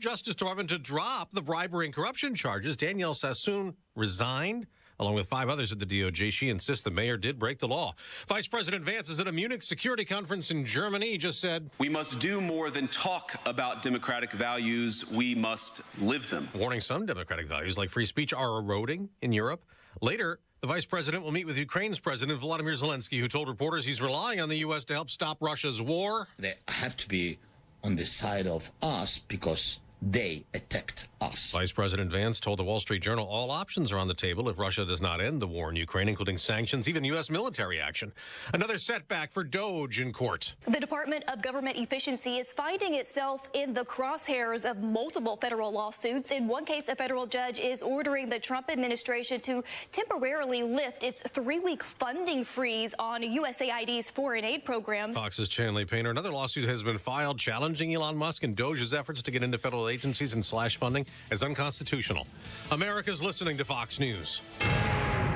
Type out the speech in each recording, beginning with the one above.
Justice Department to drop the bribery and corruption charges. Danielle Sassoon resigned, along with 5 others at the DOJ. She insists the mayor did break the law. Vice President Vance is at a Munich security conference in Germany. He just said, "We must do more than talk about democratic values. We must live them." Warning some democratic values like free speech are eroding in Europe. Later, the vice president will meet with Ukraine's president, Volodymyr Zelensky, who told reporters he's relying on the U.S. to help stop Russia's war. They have to be on the side of us because they attacked us. Vice President Vance told the Wall Street Journal all options are on the table if Russia does not end the war in Ukraine, including sanctions, even U.S. military action. Another setback for DOJ in court. The Department of Government Efficiency is finding itself in the crosshairs of multiple federal lawsuits. In one case, a federal judge is ordering the Trump administration to temporarily lift its 3-week funding freeze on USAID's foreign aid programs. Fox's Chanley Painter. Another lawsuit has been filed challenging Elon Musk and DOJ's efforts to get into federal agencies and slash funding as unconstitutional. America's listening to Fox News.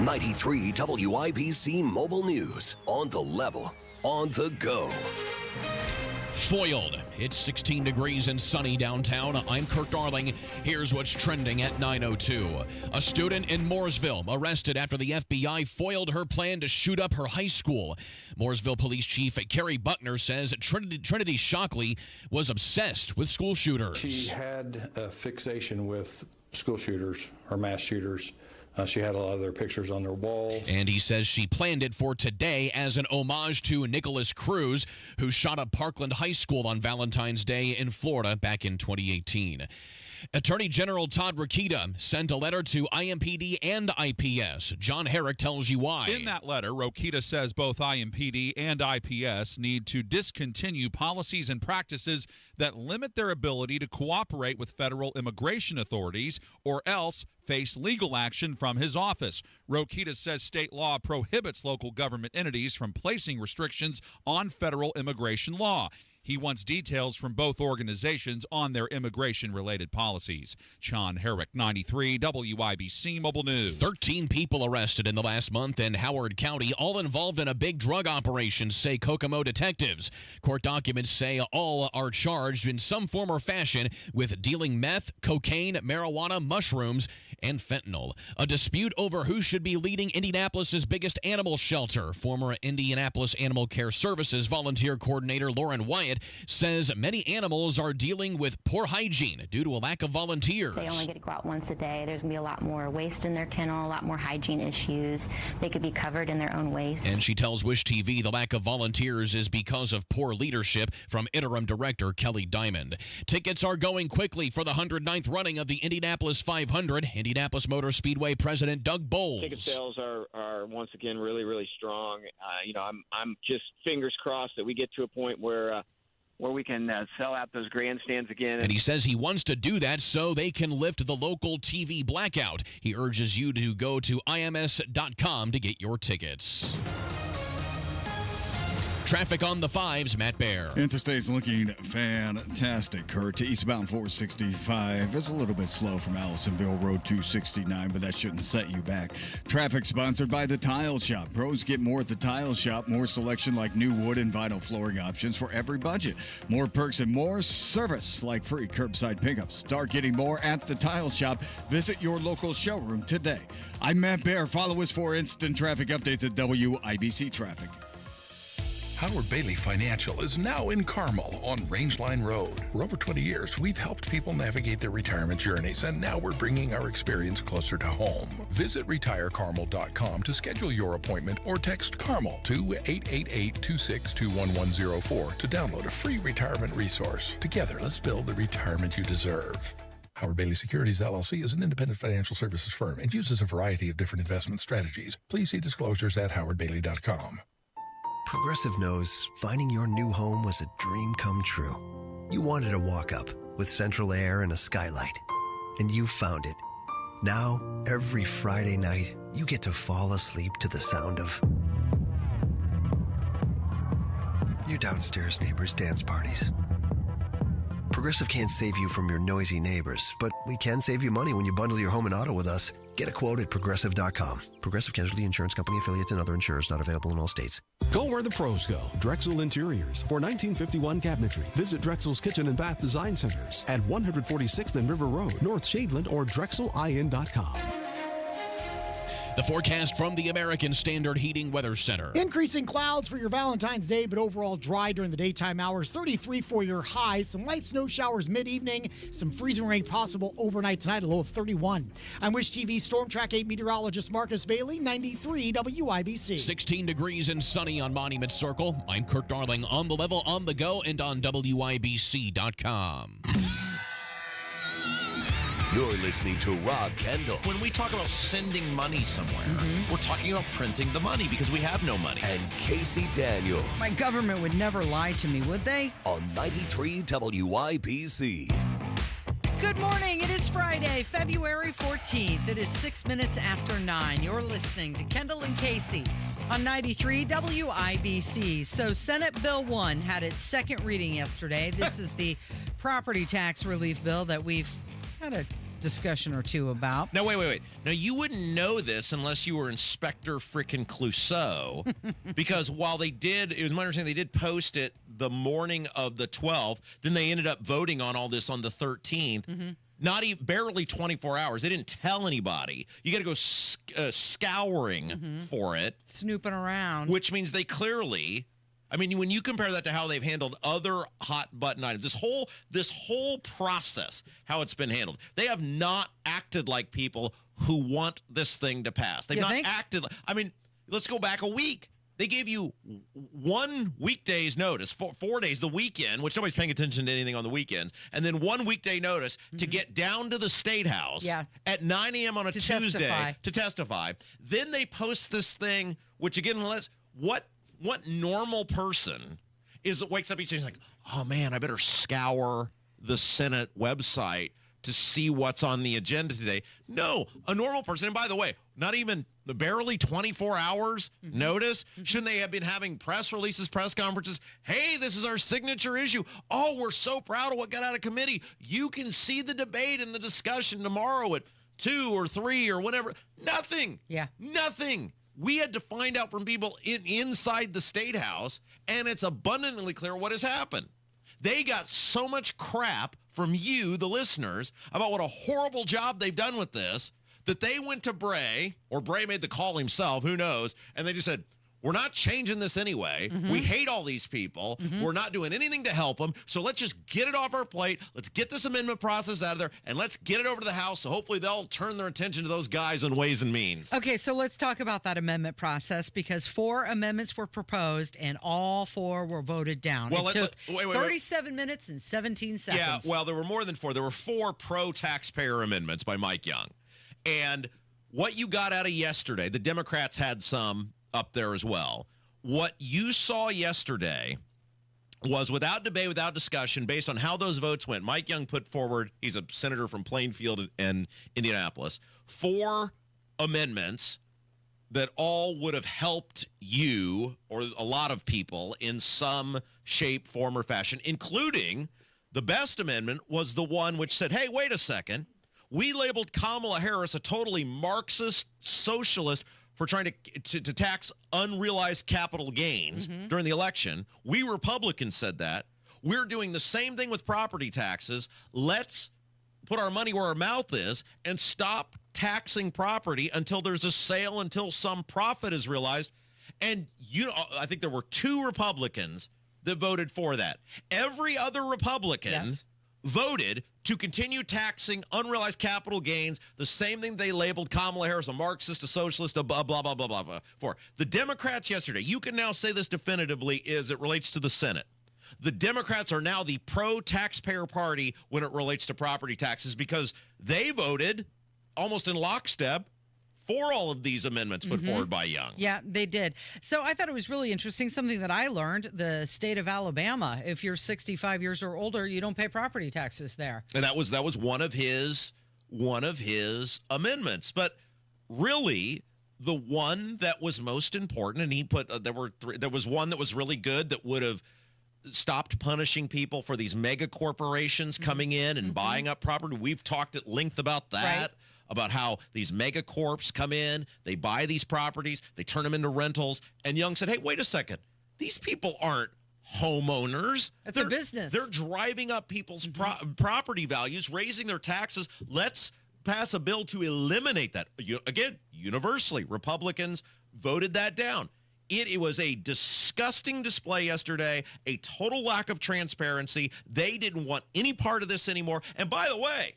93 WIBC Mobile News. On the level, on the go. Foiled. It's 16 degrees and sunny downtown. I'm Kirk Darling. Here's what's trending at 9:02. A student in Mooresville arrested after the FBI foiled her plan to shoot up her high school. Mooresville Police Chief Kerry Buckner says Trinity Shockley was obsessed with school shooters. She had a fixation with school shooters or mass shooters. She had a lot of their pictures on their wall. And he says she planned it for today as an homage to Nicholas Cruz, who shot up Parkland High School on Valentine's Day in Florida back in 2018. Attorney General Todd Rokita sent a letter to IMPD and IPS. John Herrick tells you why. In that letter, Rokita says both IMPD and IPS need to discontinue policies and practices that limit their ability to cooperate with federal immigration authorities or else face legal action from his office. Rokita says state law prohibits local government entities from placing restrictions on federal immigration law. He wants details from both organizations on their immigration-related policies. John Herrick, 93 WIBC Mobile News. 13 people arrested in the last month in Howard County, all involved in a big drug operation, say Kokomo detectives. Court documents say all are charged in some form or fashion with dealing meth, cocaine, marijuana, mushrooms, and fentanyl. A dispute over who should be leading Indianapolis's biggest animal shelter. Former Indianapolis Animal Care Services volunteer coordinator Lauren Wyatt says many animals are dealing with poor hygiene due to a lack of volunteers. They only get to go out once a day. There's going to be a lot more waste in their kennel, a lot more hygiene issues. They could be covered in their own waste. And she tells Wish TV the lack of volunteers is because of poor leadership from interim director Kelly Diamond. Tickets are going quickly for the 109th running of the Indianapolis 500. Indianapolis Motor Speedway President Doug Bowles. Ticket sales are once again really strong. I'm just fingers crossed that we get to a point where we can sell out those grandstands again. And he says he wants to do that so they can lift the local TV blackout. He urges you to go to ims.com to get your tickets. Traffic on the 5s, Matt Baer. Interstate's looking fantastic, Kurt. Eastbound 465 is a little bit slow from Allisonville Road 269, but that shouldn't set you back. Traffic sponsored by The Tile Shop. Pros get more at The Tile Shop. More selection like new wood and vinyl flooring options for every budget. More perks and more service like free curbside pickups. Start getting more at The Tile Shop. Visit your local showroom today. I'm Matt Baer. Follow us for instant traffic updates at WIBC Traffic. Howard Bailey Financial is now in Carmel on Rangeline Road. For over 20 years, we've helped people navigate their retirement journeys, and now we're bringing our experience closer to home. Visit retirecarmel.com to schedule your appointment or text Carmel to 888-262-1104 to download a free retirement resource. Together, let's build the retirement you deserve. Howard Bailey Securities, LLC is an independent financial services firm and uses a variety of different investment strategies. Please see disclosures at howardbailey.com. Progressive knows finding your new home was a dream come true. You wanted a walk-up with central air and a skylight, and you found it. Now, every Friday night, you get to fall asleep to the sound of your downstairs neighbors' dance parties. Progressive can't save you from your noisy neighbors, but we can save you money when you bundle your home and auto with us. Get a quote at Progressive.com. Progressive Casualty Insurance Company affiliates and other insurers not available in all states. Go where the pros go. Drexel Interiors. For 1951 cabinetry, visit Drexel's Kitchen and Bath Design Centers at 146th and River Road, North Shadeland, or DrexelIN.com. The forecast from the American Standard Heating Weather Center. Increasing clouds for your Valentine's Day, but overall dry during the daytime hours. 33 for your highs. Some light snow showers mid-evening. Some freezing rain possible overnight tonight, a low of 31. I'm Wish TV Storm Track 8 meteorologist Marcus Bailey, 93 WIBC. 16 degrees and sunny on Monument Circle. I'm Kurt Darling on the level, on the go, and on WIBC.com. You're listening to Rob Kendall. When we talk about sending money somewhere, we're talking about printing the money because we have no money. And Casey Daniels. My government would never lie to me, would they? On 93 WIBC. Good morning. It is Friday, February 14th. It is 6 minutes after 9. You're listening to Kendall and Casey on 93 WIBC. So Senate Bill 1 had its second reading yesterday. This is the property tax relief bill that we've had a discussion or two about. Now, wait. Now, you wouldn't know this unless you were Inspector frickin' Clouseau, because while they did, it was my understanding they did post it the morning of the 12th, then they ended up voting on all this on the 13th. Not even, barely 24 hours. They didn't tell anybody. You got to go scouring for it. Snooping around. Which means they clearly... I mean, when you compare that to how they've handled other hot button items, this whole process, how it's been handled, they have not acted like people who want this thing to pass. They've not acted like, I mean, let's go back a week. They gave you 1 weekday's notice, 4 days, the weekend, which nobody's paying attention to anything on the weekends, and then 1 weekday notice to get down to the State House at 9 a.m. on a Tuesday to testify. Then they post this thing, which again, what normal person wakes up each day and is like, oh man, I better scour the Senate website to see what's on the agenda today? No, a normal person, and by the way, not even barely 24 hours notice. Shouldn't they have been having press releases, press conferences? Hey, this is our signature issue. Oh, we're so proud of what got out of committee. You can see the debate and the discussion tomorrow at 2 or 3 or whatever. Nothing. Yeah. Nothing. We had to find out from people inside the State House, and it's abundantly clear what has happened. They got so much crap from you, the listeners, about what a horrible job they've done with this, that they went to Bray, or Bray made the call himself, who knows, and they just said, we're not changing this anyway. We hate all these people. We're not doing anything to help them. So let's just get it off our plate. Let's get this amendment process out of there, and let's get it over to the House. So hopefully they'll turn their attention to those guys on Ways and Means. Okay, so let's talk about that amendment process, because 4 amendments were proposed and all 4 were voted down. Well, it took 37 minutes and 17 seconds. Yeah, well, there were more than 4. There were 4 pro-taxpayer amendments by Mike Young. And what you got out of yesterday, the Democrats had some up there as well. What you saw yesterday was, without debate, without discussion, based on how those votes went, Mike Young put forward, he's a senator from Plainfield and Indianapolis, 4 amendments that all would have helped you or a lot of people in some shape, form, or fashion, including the best amendment was the one which said, hey, wait a second, we labeled Kamala Harris a totally Marxist socialist for trying to tax unrealized capital gains during the election. We Republicans said that. We're doing the same thing with property taxes. Let's put our money where our mouth is and stop taxing property until there's a sale, until some profit is realized. And I think there were 2 Republicans that voted for that. Every other Republican voted to continue taxing unrealized capital gains, the same thing they labeled Kamala Harris a Marxist, a socialist, a blah, blah, blah, blah, blah, for. The Democrats yesterday, you can now say this definitively as it relates to the Senate. The Democrats are now the pro-taxpayer party when it relates to property taxes, because they voted almost in lockstep for all of these amendments put forward by Young. Yeah, they did. So I thought it was really interesting. Something that I learned, the state of Alabama, if you're 65 years or older, you don't pay property taxes there. And that was one of his amendments. But really, the one that was most important, and he put there was one that was really good that would have stopped punishing people for these mega corporations coming in and buying up property. We've talked at length about that. Right. About how these mega corps come in, they buy these properties, they turn them into rentals. And Young said, hey, wait a second. These people aren't homeowners. It's a business. They're driving up people's property values, raising their taxes. Let's pass a bill to eliminate that. Again, universally, Republicans voted that down. It was a disgusting display yesterday, a total lack of transparency. They didn't want any part of this anymore. And by the way,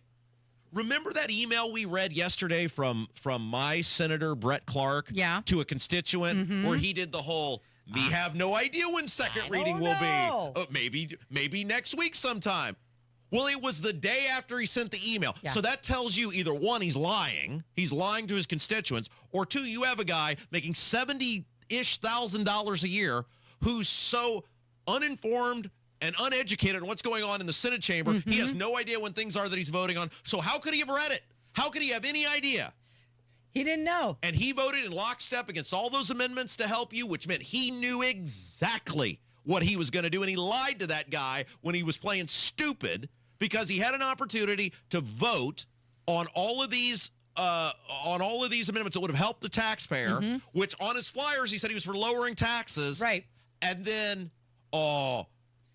remember that email we read yesterday from my Senator Brett Clark to a constituent where he did the whole, we have no idea when second reading will be. Maybe next week sometime. Well, it was the day after he sent the email. Yeah. So that tells you either one, he's lying to his constituents, or two, you have a guy making $70,000 a year who's so uninformed and uneducated on what's going on in the Senate chamber. He has no idea when things are that he's voting on. So how could he have read it? How could he have any idea? He didn't know. And he voted in lockstep against all those amendments to help you, which meant he knew exactly what he was going to do. And he lied to that guy when he was playing stupid because he had an opportunity to vote on all of these amendments that would have helped the taxpayer, which on his flyers, he said he was for lowering taxes. Right. And then,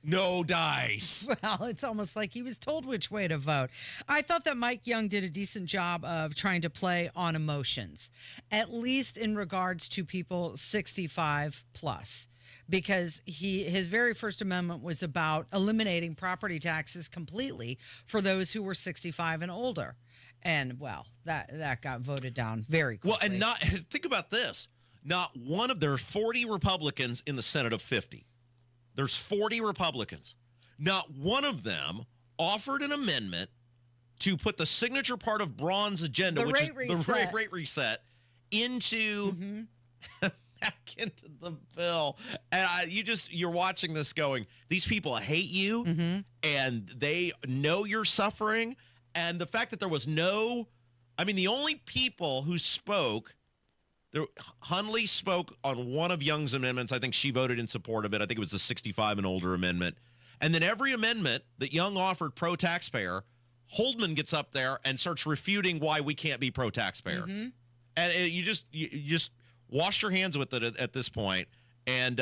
no dice. Well, it's almost like he was told which way to vote. I thought that Mike Young did a decent job of trying to play on emotions, at least in regards to people 65 plus, because his very first amendment was about eliminating property taxes completely for those who were 65 and older. And, well, that got voted down very quickly. Well, and think about this. There are 40 Republicans in the Senate of 50. There's 40 Republicans. Not one of them offered an amendment to put the signature part of Braun's agenda, which is the rate reset, back into the bill. And you're watching this going, these people hate you, and they know you're suffering. And the fact that there was the only people who spoke, Hundley spoke on one of Young's amendments. I think she voted in support of it. I think it was the 65 and older amendment. And then every amendment that Young offered pro-taxpayer, Holdman gets up there and starts refuting why we can't be pro-taxpayer. And you just wash your hands with it at this point. And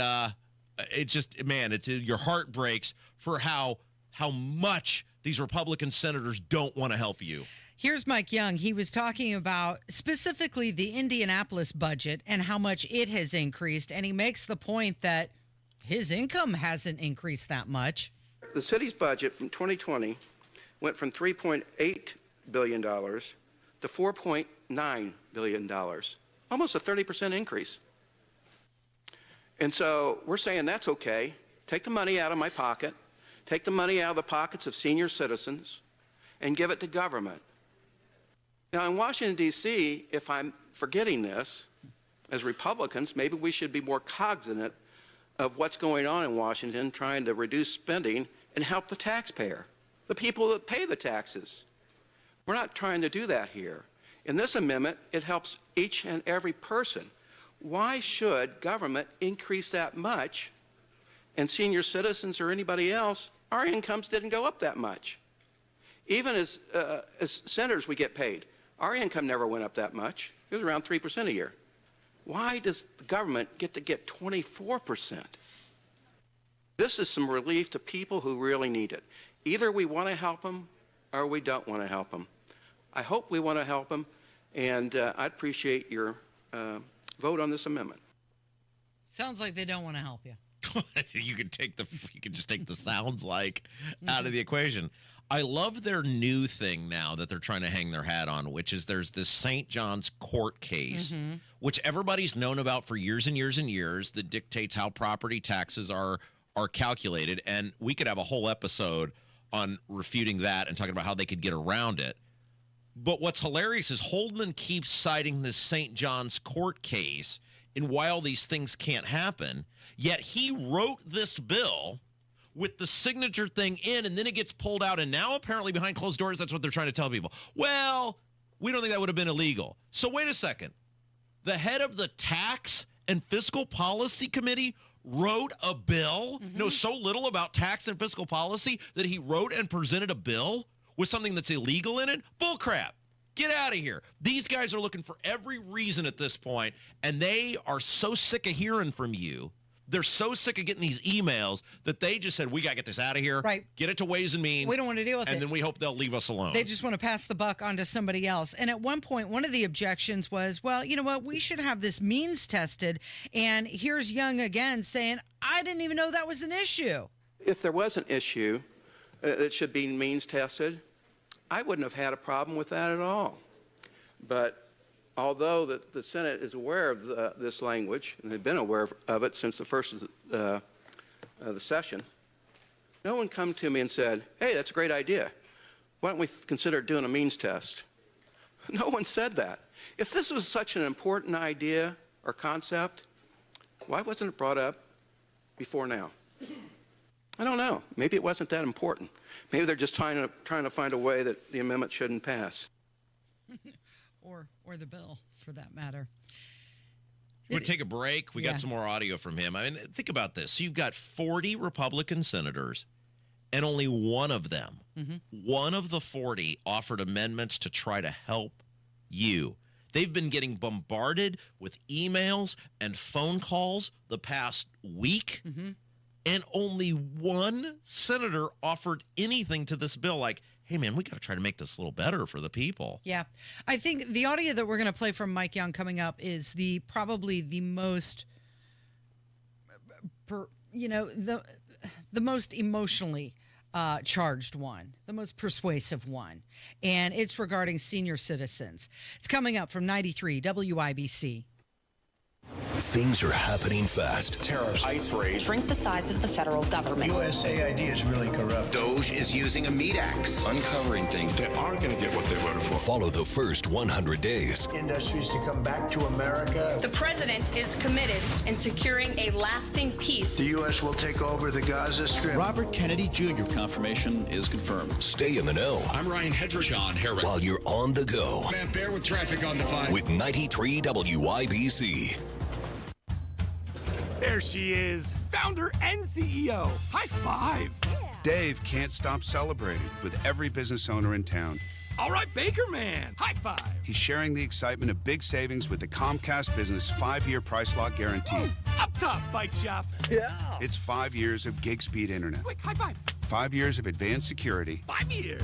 your heart breaks for how much these Republican senators don't want to help you. Here's Mike Young. He was talking about specifically the Indianapolis budget and how much it has increased. And he makes the point that his income hasn't increased that much. The city's budget from 2020 went from $3.8 billion to $4.9 billion, almost a 30% increase. And so we're saying that's okay. Take the money out of my pocket, take the money out of the pockets of senior citizens, and give it to government. Now, in Washington, D.C., if I'm forgetting this, as Republicans, maybe we should be more cognizant of what's going on in Washington, trying to reduce spending and help the taxpayer, the people that pay the taxes. We're not trying to do that here. In this amendment, it helps each and every person. Why should government increase that much and senior citizens or anybody else, our incomes didn't go up that much? Even as senators, we get paid. Our income never went up that much. It was around 3% a year. Why does the government get 24%? This is some relief to people who really need it. Either we want to help them or we don't want to help them. I hope we want to help them, and I appreciate your vote on this amendment. Sounds like they don't want to help you. You can just take the sounds like out of the equation. I love their new thing now that they're trying to hang their hat on, which is there's this St. John's court case, which everybody's known about for years and years and years, that dictates how property taxes are calculated. And we could have a whole episode on refuting that and talking about how they could get around it. But what's hilarious is Holdman keeps citing this St. John's court case and why all these things can't happen, yet he wrote this bill with the signature thing in, and then it gets pulled out, and now apparently behind closed doors, that's what they're trying to tell people. Well, we don't think that would have been illegal. So wait a second. The head of the Tax and Fiscal Policy Committee wrote a bill, knows so little about tax and fiscal policy that he wrote and presented a bill with something that's illegal in it? Bullcrap. Get out of here. These guys are looking for every reason at this point, and they are so sick of hearing from you. They're so sick of getting these emails that they just said, we got to get this out of here. Right. Get it to Ways and Means. We don't want to deal with it. And then we hope they'll leave us alone. They just want to pass the buck on to somebody else. And at one point, one of the objections was, well, you know what? We should have this means tested. And here's Young again saying, I didn't even know that was an issue. If there was an issue that should be means tested, I wouldn't have had a problem with that at all. But although the Senate is aware of this language, and they've been aware of it since the first of the session, no one come to me and said, hey, that's a great idea. Why don't we consider doing a means test? No one said that. If this was such an important idea or concept, why wasn't it brought up before now? I don't know. Maybe it wasn't that important. Maybe they're just trying to find a way that the amendment shouldn't pass. Or the bill, for that matter. We'll take a break. We got some more audio from him. I mean, think about this. You've got 40 Republican senators, and only one of them, one of the 40, offered amendments to try to help you. They've been getting bombarded with emails and phone calls the past week, and only one senator offered anything to this bill like, hey, man, we got to try to make this a little better for the people. Yeah. I think the audio that we're going to play from Mike Young coming up is probably the most, the most emotionally charged one, the most persuasive one. And it's regarding senior citizens. It's coming up from 93 WIBC. Things are happening fast. Tariffs, ICE raid, shrink the size of the federal government. USAID is really corrupt. Doge is using a meat axe. Uncovering things. They are going to get what they voted for. Follow the first 100 days. Industries to come back to America. The president is committed in securing a lasting peace. The U.S. will take over the Gaza Strip. Robert Kennedy Jr. confirmation is confirmed. Stay in the know. I'm Ryan Hedrick. John Harris. While you're on the go. Man, bear with traffic on the 5. With 93 WIBC. There she is, founder and CEO. High five. Yeah. Dave can't stop celebrating with every business owner in town. All right, Baker Man. High five. He's sharing the excitement of big savings with the Comcast Business 5-year price lock guarantee. Up top, bike shop. Yeah. It's 5 years of gig speed internet. Quick, high five. 5 years of advanced security. 5 years.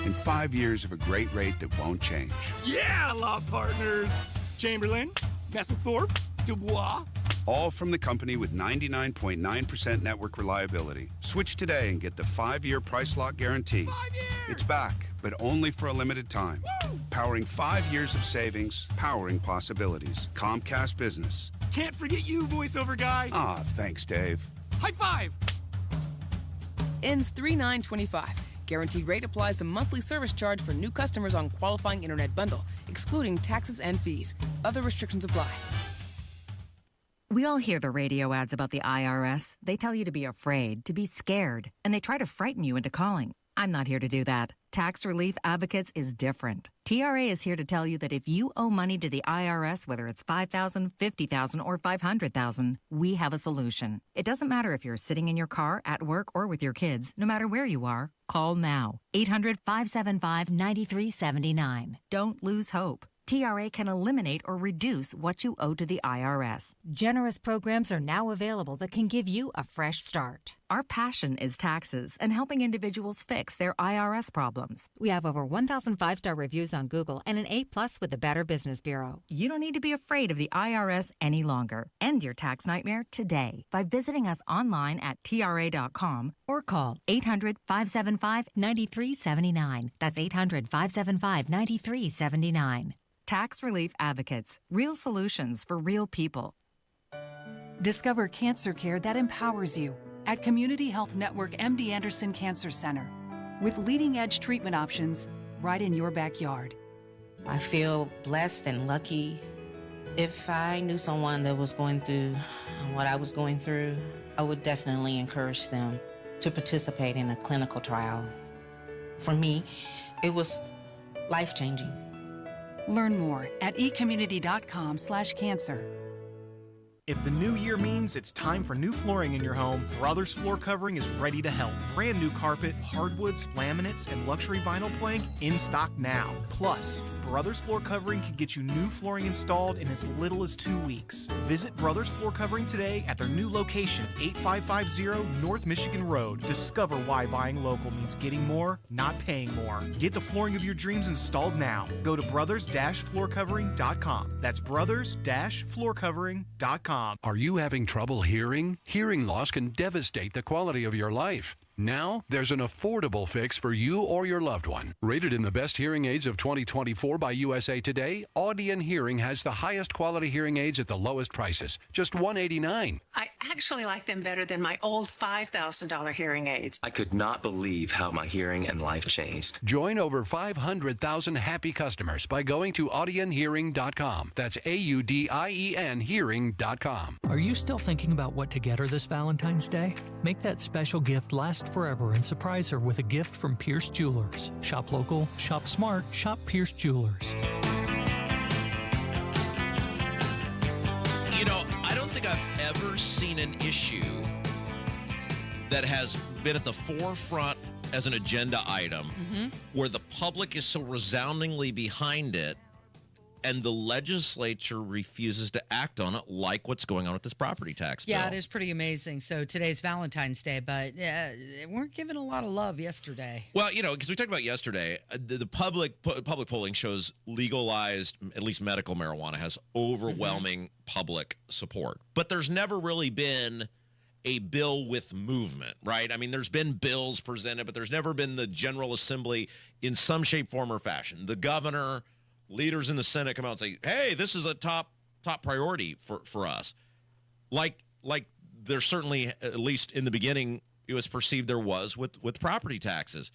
And 5 years of a great rate that won't change. Yeah, law partners. Chamberlain, Messelthorpe, Dubois. All from the company with 99.9% network reliability. Switch today and get the 5-year price lock guarantee. 5 years. It's back, but only for a limited time. Woo! Powering 5 years of savings, powering possibilities. Comcast Business. Can't forget you, voiceover guy. Ah, thanks, Dave. High five. Ends 3/9/25. Guaranteed rate applies to monthly service charge for new customers on qualifying internet bundle, excluding taxes and fees. Other restrictions apply. We all hear the radio ads about the IRS. They tell you to be afraid, to be scared, and they try to frighten you into calling. I'm not here to do that. Tax Relief Advocates is different. TRA is here to tell you that if you owe money to the IRS, whether it's $5,000, $50,000, or $500,000, we have a solution. It doesn't matter if you're sitting in your car, at work, or with your kids. No matter where you are, call now. 800-575-9379. Don't lose hope. TRA can eliminate or reduce what you owe to the IRS. Generous programs are now available that can give you a fresh start. Our passion is taxes and helping individuals fix their IRS problems. We have over 1,000 5-star reviews on Google and an A+ with the Better Business Bureau. You don't need to be afraid of the IRS any longer. End your tax nightmare today by visiting us online at TRA.com or call 800-575-9379. That's 800-575-9379. Tax Relief Advocates. Real solutions for real people. Discover cancer care that empowers you at Community Health Network MD Anderson Cancer Center, with leading-edge treatment options right in your backyard. I feel blessed and lucky. If I knew someone that was going through what I was going through, I would definitely encourage them to participate in a clinical trial. For me, it was life-changing. Learn more at ecommunity.com/cancer. If the new year means it's time for new flooring in your home, Brothers Floor Covering is ready to help. Brand new carpet, hardwoods, laminates, and luxury vinyl plank in stock now. Plus, Brothers Floor Covering can get you new flooring installed in as little as 2 weeks. Visit Brothers Floor Covering today at their new location, 8550 North Michigan Road. Discover why buying local means getting more, not paying more. Get the flooring of your dreams installed now. Go to brothers-floorcovering.com. That's brothers-floorcovering.com. Are you having trouble hearing? Hearing loss can devastate the quality of your life. Now, there's an affordable fix for you or your loved one. Rated in the best hearing aids of 2024 by USA Today, Audion Hearing has the highest quality hearing aids at the lowest prices, just $189. I actually like them better than my old $5,000 hearing aids. I could not believe how my hearing and life changed. Join over 500,000 happy customers by going to audionhearing.com. That's AUDIEN hearing.com. Are you still thinking about what to get her this Valentine's Day? Make that special gift last forever and surprise her with a gift from Pierce Jewelers. Shop local, shop smart, shop Pierce Jewelers. You know, I don't think I've ever seen an issue that has been at the forefront as an agenda item where the public is so resoundingly behind it and the legislature refuses to act on it, like what's going on with this property tax bill. Yeah, it is pretty amazing. So today's Valentine's Day, but they weren't given a lot of love yesterday. Well, you know, because we talked about yesterday, the public polling shows legalized, at least medical marijuana, has overwhelming public support. But there's never really been a bill with movement, right? I mean, there's been bills presented, but there's never been the General Assembly in some shape, form, or fashion. The governor, leaders in the Senate come out and say, hey, this is a top priority for us. Like there's certainly, at least in the beginning, it was perceived there was with property taxes.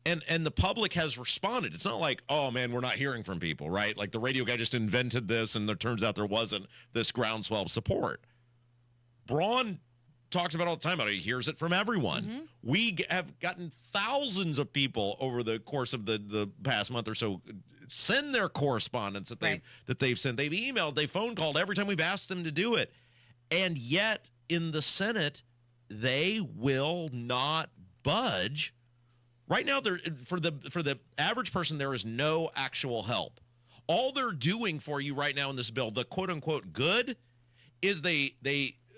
And the public has responded. It's not like, oh, man, we're not hearing from people, right? Like the radio guy just invented this, and it turns out there wasn't this groundswell of support. Braun talks about it all the time. He hears it from everyone. We have gotten thousands of people over the course of the past month or so send their correspondence that they've sent. They've emailed, they've phone called every time we've asked them to do it. And yet in the Senate, they will not budge. Right now, for the average person, there is no actual help. All they're doing for you right now in this bill, the quote unquote good, is they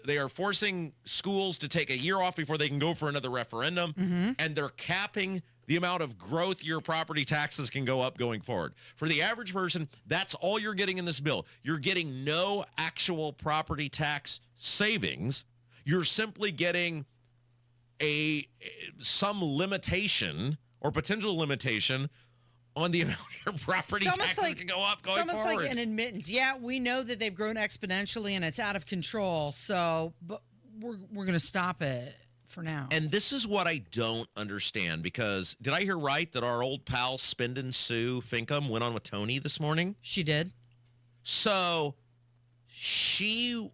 are forcing schools to take a year off before they can go for another referendum, and they're capping the amount of growth your property taxes can go up going forward. For the average person, that's all you're getting in this bill. You're getting no actual property tax savings. You're simply getting some limitation or potential limitation on the amount your property taxes can go up going forward. It's almost like an admittance. Yeah, we know that they've grown exponentially and it's out of control, but we're going to stop it for now. And this is what I don't understand, because did I hear right that our old pal Spendin' Sue Finkham went on with Tony this morning? She did. So she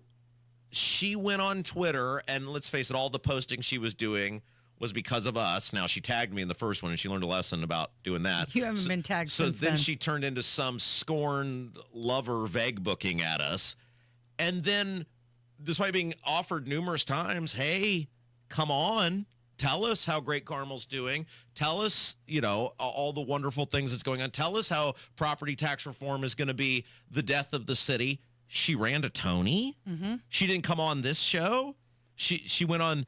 went on Twitter, and let's face it, all the posting she was doing was because of us. Now, she tagged me in the first one, and she learned a lesson about doing that. You haven't been tagged since then. So then she turned into some scorned lover vague booking at us. And then, despite being offered numerous times, hey, come on, tell us how great Carmel's doing. Tell us, all the wonderful things that's going on. Tell us how property tax reform is going to be the death of the city. She ran to Tony. She didn't come on this show. She went on,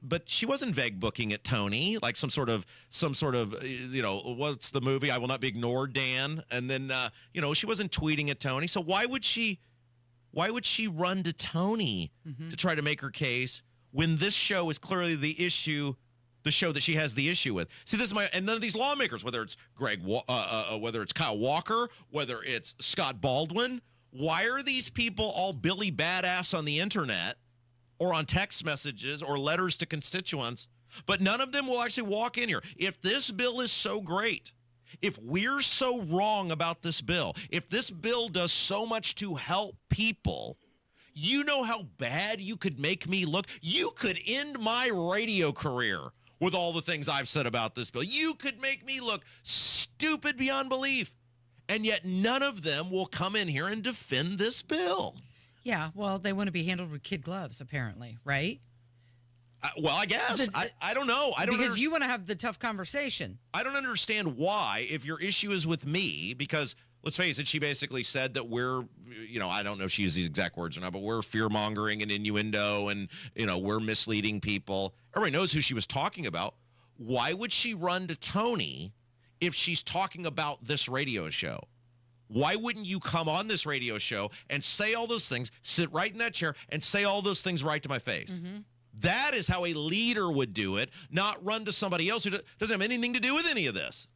but she wasn't vague booking at Tony, like some sort of, what's the movie? I Will Not Be Ignored, Dan. And then, she wasn't tweeting at Tony. So why would she run to Tony to try to make her case when this show is clearly the show that she has the issue with? See, this is and none of these lawmakers, whether it's whether it's Kyle Walker, whether it's Scott Baldwin, why are these people all Billy Badass on the internet or on text messages or letters to constituents, but none of them will actually walk in here? If this bill is so great, if we're so wrong about this bill, if this bill does so much to help people, you know how bad you could make me look? You could end my radio career with all the things I've said about this bill. You could make me look stupid beyond belief. And yet none of them will come in here and defend this bill. Yeah, well, they want to be handled with kid gloves, apparently, right? Well, I guess. I don't know. Because you want to have the tough conversation. I don't understand why, if your issue is with me, because let's face it, she basically said that we're, I don't know if she used these exact words or not, but we're fear-mongering and innuendo and, we're misleading people. Everybody knows who she was talking about. Why would she run to Tony if she's talking about this radio show? Why wouldn't you come on this radio show and say all those things, sit right in that chair, and say all those things right to my face? Mm-hmm. That is how a leader would do it, not run to somebody else who doesn't have anything to do with any of this.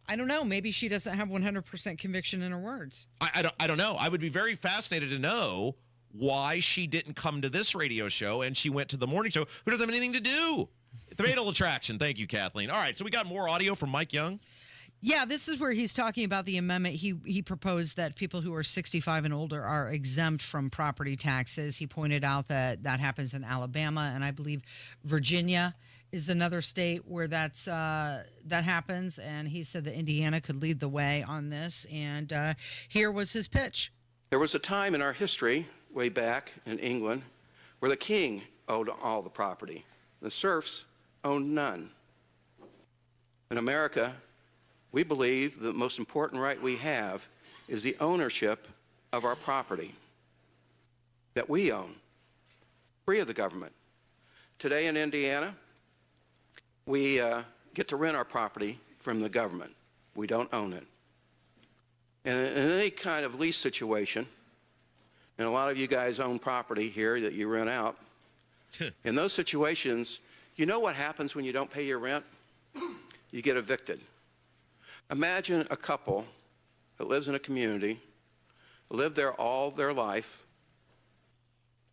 I don't know. Maybe she doesn't have 100% conviction in her words. I don't know. I would be very fascinated to know why she didn't come to this radio show and she went to the morning show, who doesn't have anything to do. The fatal attraction. Thank you, Kathleen. All right, so we got more audio from Mike Young. Yeah, this is where he's talking about the amendment. He proposed that people who are 65 and older are exempt from property taxes. He pointed out that happens in Alabama, and I believe Virginia is another state where that happens. And he said that Indiana could lead the way on this. And here was his pitch. There was a time in our history, way back in England, where the king owned all the property. The serfs owned none. In America, we believe the most important right we have is the ownership of our property that we own, free of the government. Today in Indiana, we get to rent our property from the government. We don't own it. And in any kind of lease situation, and a lot of you guys own property here that you rent out, in those situations, you know what happens when you don't pay your rent? You get evicted. Imagine a couple that lives in a community, lived there all their life.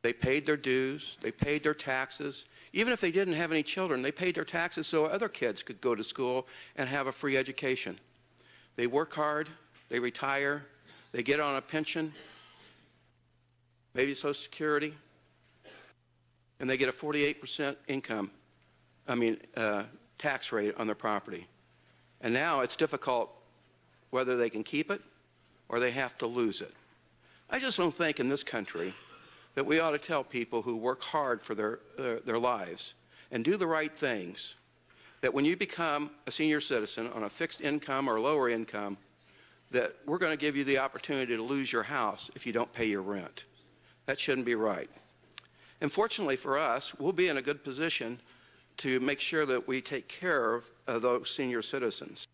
They paid their dues, they paid their taxes. Even if they didn't have any children, they paid their taxes so other kids could go to school and have a free education. They work hard, they retire, they get on a pension, maybe Social Security, and they get a 48% tax rate on their property. And now it's difficult whether they can keep it or they have to lose it. I just don't think in this country that we ought to tell people who work hard for their lives and do the right things that when you become a senior citizen on a fixed income or lower income, that we're going to give you the opportunity to lose your house if you don't pay your rent. That shouldn't be right. And fortunately for us, we'll be in a good position to make sure that we take care of those senior citizens.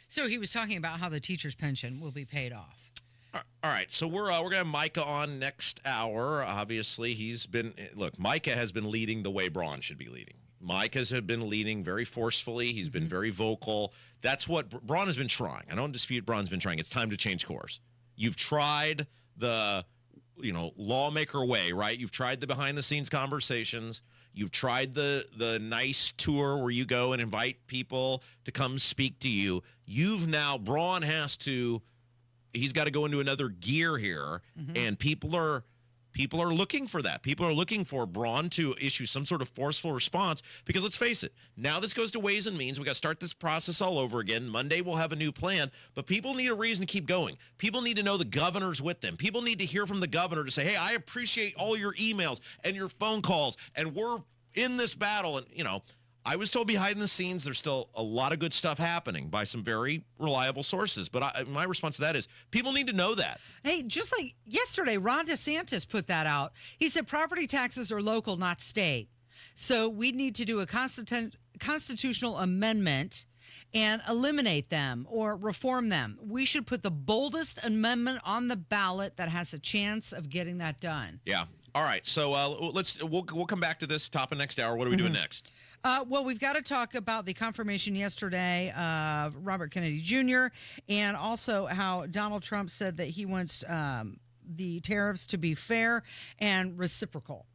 So he was talking about how the teacher's pension will be paid off. All right, so we're going to have Micah on next hour. Obviously, Micah has been leading the way Braun should be leading. Micah has been leading very forcefully. He's been very vocal. That's what Braun has been trying. I don't dispute Braun's been trying. It's time to change course. You've tried the, lawmaker way, right? You've tried the behind-the-scenes conversations. You've tried the nice tour where you go and invite people to come speak to you. Braun he's got to go into another gear here, and people are looking for that. People are looking for Braun to issue some sort of forceful response because let's face it, now this goes to Ways and Means. We got to start this process all over again. Monday we'll have a new plan, but people need a reason to keep going. People need to know the governor's with them. People need to hear from the governor to say, hey, I appreciate all your emails and your phone calls, and we're in this battle. And, I was told behind the scenes there's still a lot of good stuff happening by some very reliable sources. But my response to that is people need to know that. Hey, just like yesterday, Ron DeSantis put that out. He said property taxes are local, not state. So we need to do a constitutional amendment and eliminate them or reform them. We should put the boldest amendment on the ballot that has a chance of getting that done. Yeah. All right. So we'll come back to this top of next hour. What are we doing next? Well, we've got to talk about the confirmation yesterday of Robert Kennedy Jr. and also how Donald Trump said that he wants the tariffs to be fair and reciprocal.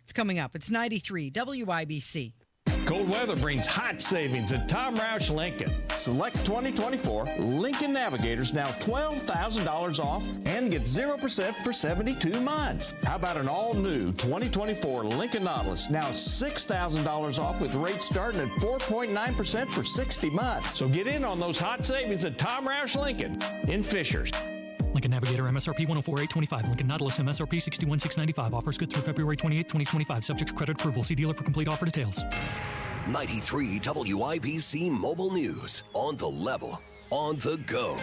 It's coming up. It's 93 WIBC. Cold weather brings hot savings at Tom Roush Lincoln. Select 2024 Lincoln Navigators now $12,000 off and get 0% for 72 months. How about an all-new 2024 Lincoln Nautilus now $6,000 off with rates starting at 4.9% for 60 months. So get in on those hot savings at Tom Roush Lincoln in Fishers. Lincoln Navigator MSRP 104,825. Lincoln Nautilus MSRP 61,695. Offers good through February 28, 2025. Subject to credit approval. See dealer for complete offer details. 93 WIBC Mobile News. On the level. On the go.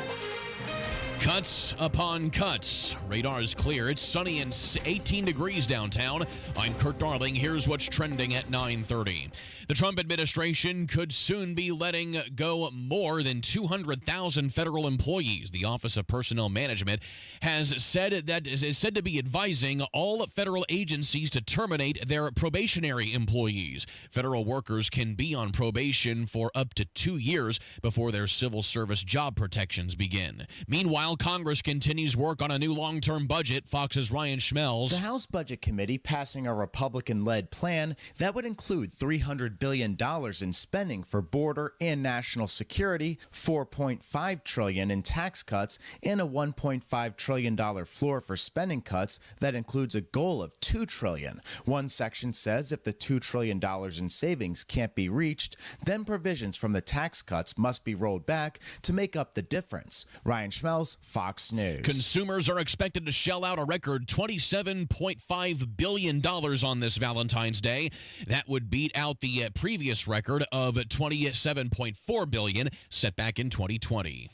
Cuts upon cuts. Radar is clear. It's sunny and 18 degrees downtown. I'm Kurt Darling. Here's what's trending at 9:30. The Trump administration could soon be letting go more than 200,000 federal employees. The Office of Personnel Management has said that is said to be advising all federal agencies to terminate their probationary employees. Federal workers can be on probation for up to 2 years before their civil service job protections begin. Meanwhile, Congress continues work on a new long-term budget. Fox's Ryan Schmelz. The House Budget Committee passing a Republican-led plan that would include $300 billion in spending for border and national security, $4.5 trillion in tax cuts, and a $1.5 trillion floor for spending cuts that includes a goal of $2 trillion. One section says if the $2 trillion in savings can't be reached, then provisions from the tax cuts must be rolled back to make up the difference. Ryan Schmelz, Fox News. Consumers are expected to shell out a record $27.5 billion on this Valentine's Day. That would beat out the previous record of $27.4 billion set back in 2020.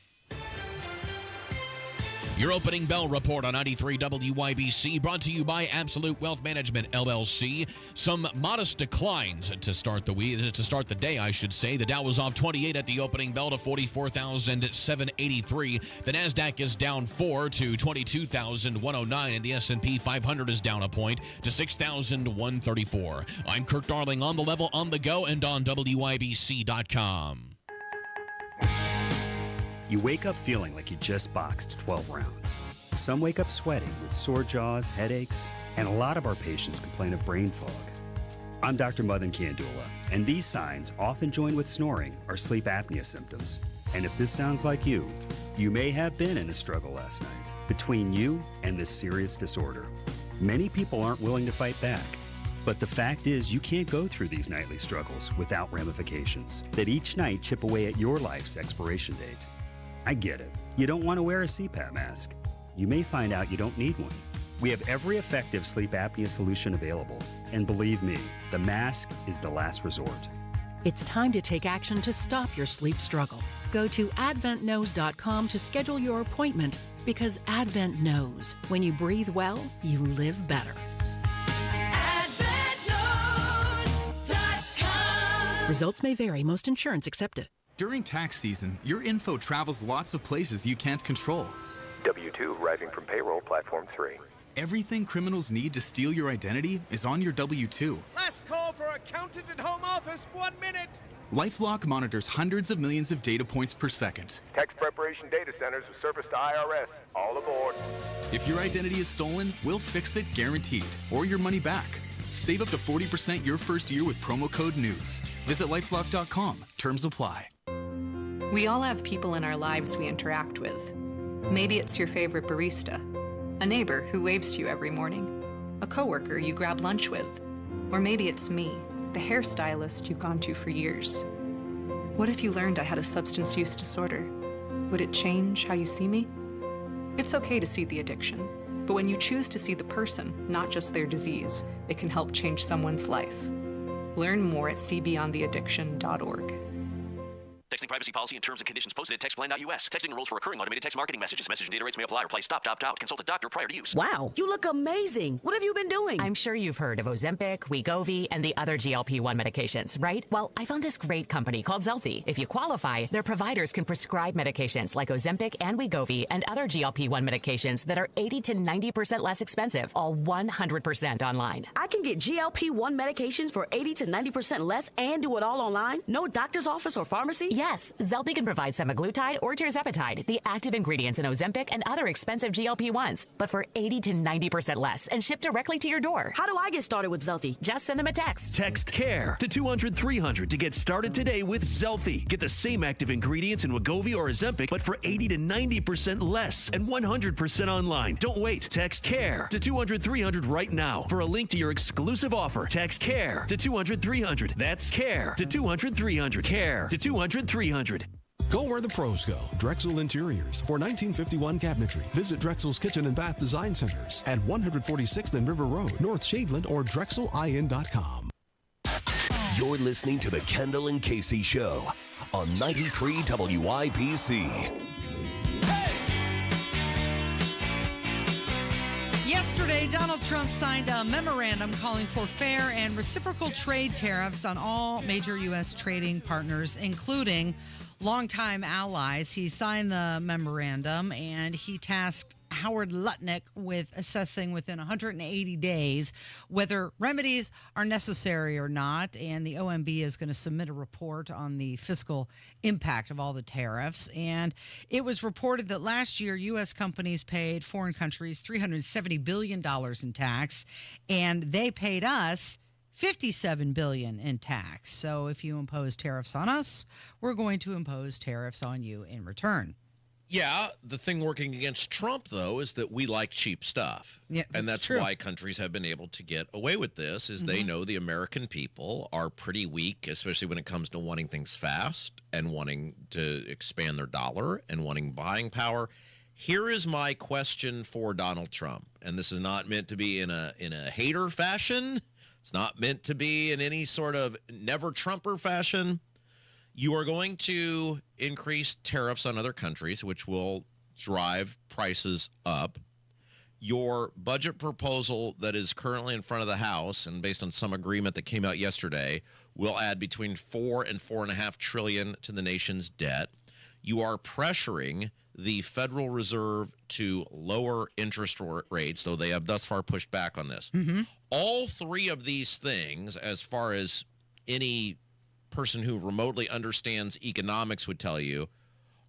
Your opening bell report on 93 WIBC, brought to you by Absolute Wealth Management, LLC. Some modest declines to start the day, I should say. The Dow was off 28 at the opening bell to 44,783. The Nasdaq is down 4 to 22,109, and the S&P 500 is down a point to 6,134. I'm Kurt Darling, on the level, on the go, and on WIBC.com. You wake up feeling like you just boxed 12 rounds. Some wake up sweating with sore jaws, headaches, and a lot of our patients complain of brain fog. I'm Dr. Madan Kandula, and these signs, often joined with snoring, are sleep apnea symptoms. And if this sounds like you may have been in a struggle last night between you and this serious disorder. Many people aren't willing to fight back. But the fact is, you can't go through these nightly struggles without ramifications that each night chip away at your life's expiration date. I get it. You don't want to wear a CPAP mask. You may find out you don't need one. We have every effective sleep apnea solution available. And believe me, the mask is the last resort. It's time to take action to stop your sleep struggle. Go to adventknows.com to schedule your appointment, because Advent knows when you breathe well, you live better. AdventKnows.com. Results may vary. Most insurance accepted. During tax season, your info travels lots of places you can't control. W-2 arriving from payroll platform 3. Everything criminals need to steal your identity is on your W-2. Last call for accountant and home office, 1 minute. LifeLock monitors hundreds of millions of data points per second. Tax preparation data centers with service to IRS. All aboard. If your identity is stolen, we'll fix it guaranteed, or your money back. Save up to 40% your first year with promo code NEWS. Visit lifelock.com. Terms apply. We all have people in our lives we interact with. Maybe it's your favorite barista, a neighbor who waves to you every morning, a coworker you grab lunch with, or maybe it's me, the hairstylist you've gone to for years. What if you learned I had a substance use disorder? Would it change how you see me? It's okay to see the addiction, but when you choose to see the person, not just their disease, it can help change someone's life. Learn more at cbeyondtheaddiction.org. Texting privacy policy and terms and conditions posted at textplan.us. Texting rules for recurring automated text marketing messages. Message and data rates may apply. Reply stop, opt out. Consult a doctor prior to use. Wow, you look amazing. What have you been doing? I'm sure you've heard of Ozempic, Wegovy, and the other GLP-1 medications, right? Well, I found this great company called Zelfie. If you qualify, their providers can prescribe medications like Ozempic and Wegovy and other GLP-1 medications that are 80 to 90% less expensive, all 100% online. I can get GLP-1 medications for 80 to 90% less and do it all online? No doctor's office or pharmacy? Yes, Zelfie can provide semaglutide or tirzepatide, the active ingredients in Ozempic and other expensive GLP-1s, but for 80 to 90% less and shipped directly to your door. How do I get started with Zelfie? Just send them a text. Text CARE to 200-300 to get started today with Zelfie. Get the same active ingredients in Wegovy or Ozempic, but for 80 to 90% less and 100% online. Don't wait. Text CARE to 200-300 right now for a link to your exclusive offer. Text CARE to 200-300. That's CARE to 200-300. CARE to 200-300. Go where the pros go. Drexel Interiors. For 1951 cabinetry, visit Drexel's Kitchen and Bath Design Centers at 146th and River Road, North Shadeland, or drexelin.com. You're listening to the Kendall and Casey Show on 93 WIBC. Yesterday, Donald Trump signed a memorandum calling for fair and reciprocal trade tariffs on all major U.S. trading partners, including longtime allies. He signed the memorandum, and he tasked Howard Lutnick with assessing within 180 days whether remedies are necessary or not. And the OMB is going to submit a report on the fiscal impact of all the tariffs. And it was reported that last year, U.S. companies paid foreign countries $370 billion in tax, and they paid us $57 billion in tax. So if you impose tariffs on us, we're going to impose tariffs on you in return. Yeah, the thing working against Trump, though, is that we like cheap stuff. Yeah, and that's true. why countries have been able to get away with this, is they know the American people are pretty weak, especially when it comes to wanting things fast and wanting to expand their dollar and wanting buying power. Here is my question for Donald Trump, and this is not meant to be in a hater fashion. It's not meant to be in any sort of never-Trumper fashion. You are going to increase tariffs on other countries, which will drive prices up. Your budget proposal that is currently in front of the House, and based on some agreement that came out yesterday, will add between $4 and $4.5 trillion to the nation's debt. You are pressuring the Federal Reserve to lower interest rates, though they have thus far pushed back on this. All three of these things, as far as any person who remotely understands economics would tell you,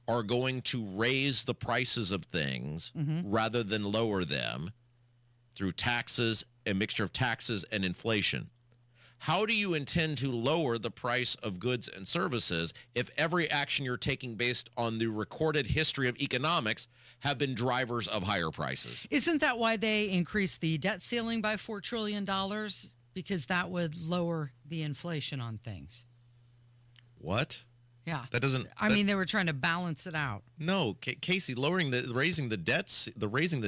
are going to raise the prices of things rather than lower them through taxes, a mixture of taxes and inflation. How do you intend to lower the price of goods and services if every action you're taking based on the recorded history of economics have been drivers of higher prices? Isn't that why they increased the debt ceiling by $4 trillion? Because that would lower the inflation on things. What? Yeah. That doesn't. I mean, they were trying to balance it out. No, Casey, raising the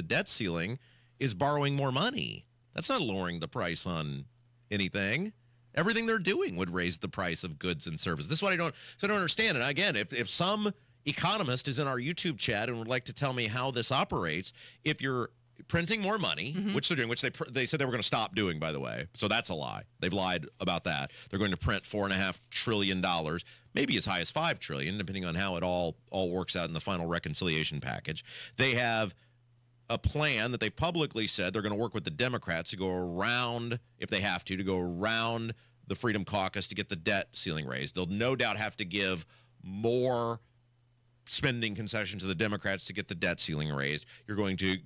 debt ceiling is borrowing more money. That's not lowering the price on anything. Everything they're doing would raise the price of goods and services. This is what I don't understand. And again, if some economist is in our YouTube chat and would like to tell me how this operates, if you're printing more money, which they're doing, which they said they were going to stop doing, by the way. So that's a lie. They've lied about that. They're going to print $4.5 trillion, maybe as high as $5 trillion, depending on how it all works out in the final reconciliation package. They have a plan that they publicly said they're going to work with the Democrats to go around, if they have to go around the Freedom Caucus to get the debt ceiling raised. They'll no doubt have to give more spending concession to the Democrats to get the debt ceiling raised. You're going to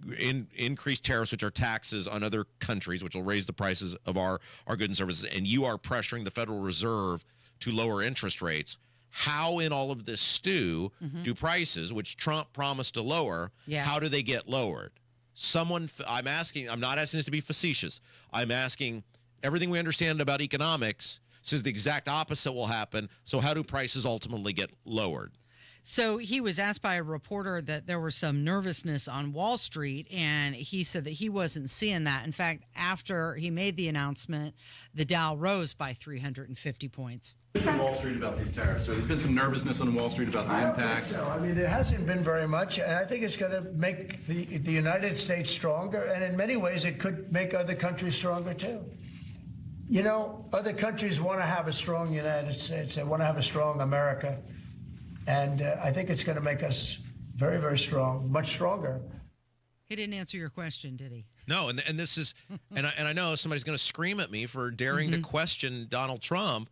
increase tariffs, which are taxes on other countries, which will raise the prices of our goods and services. And you are pressuring the Federal Reserve to lower interest rates. How in all of this stew do prices, which Trump promised to lower, how do they get lowered? I'm not asking this to be facetious. I'm asking, everything we understand about economics says the exact opposite will happen. So how do prices ultimately get lowered? So he was asked by a reporter that there was some nervousness on Wall Street, and he said that he wasn't seeing that. In fact, after he made the announcement, the Dow rose by 350 points. On Wall Street about these tariffs. So there's been some nervousness on Wall Street about the impact. So. I mean, there hasn't been very much, and I think it's going to make the United States stronger, and in many ways it could make other countries stronger too. You know, other countries want to have a strong United States. They want to have a strong America. And I think it's going to make us very, very strong, much stronger. He didn't answer your question, did he? No, and this is, and I know somebody's going to scream at me for daring to question Donald Trump,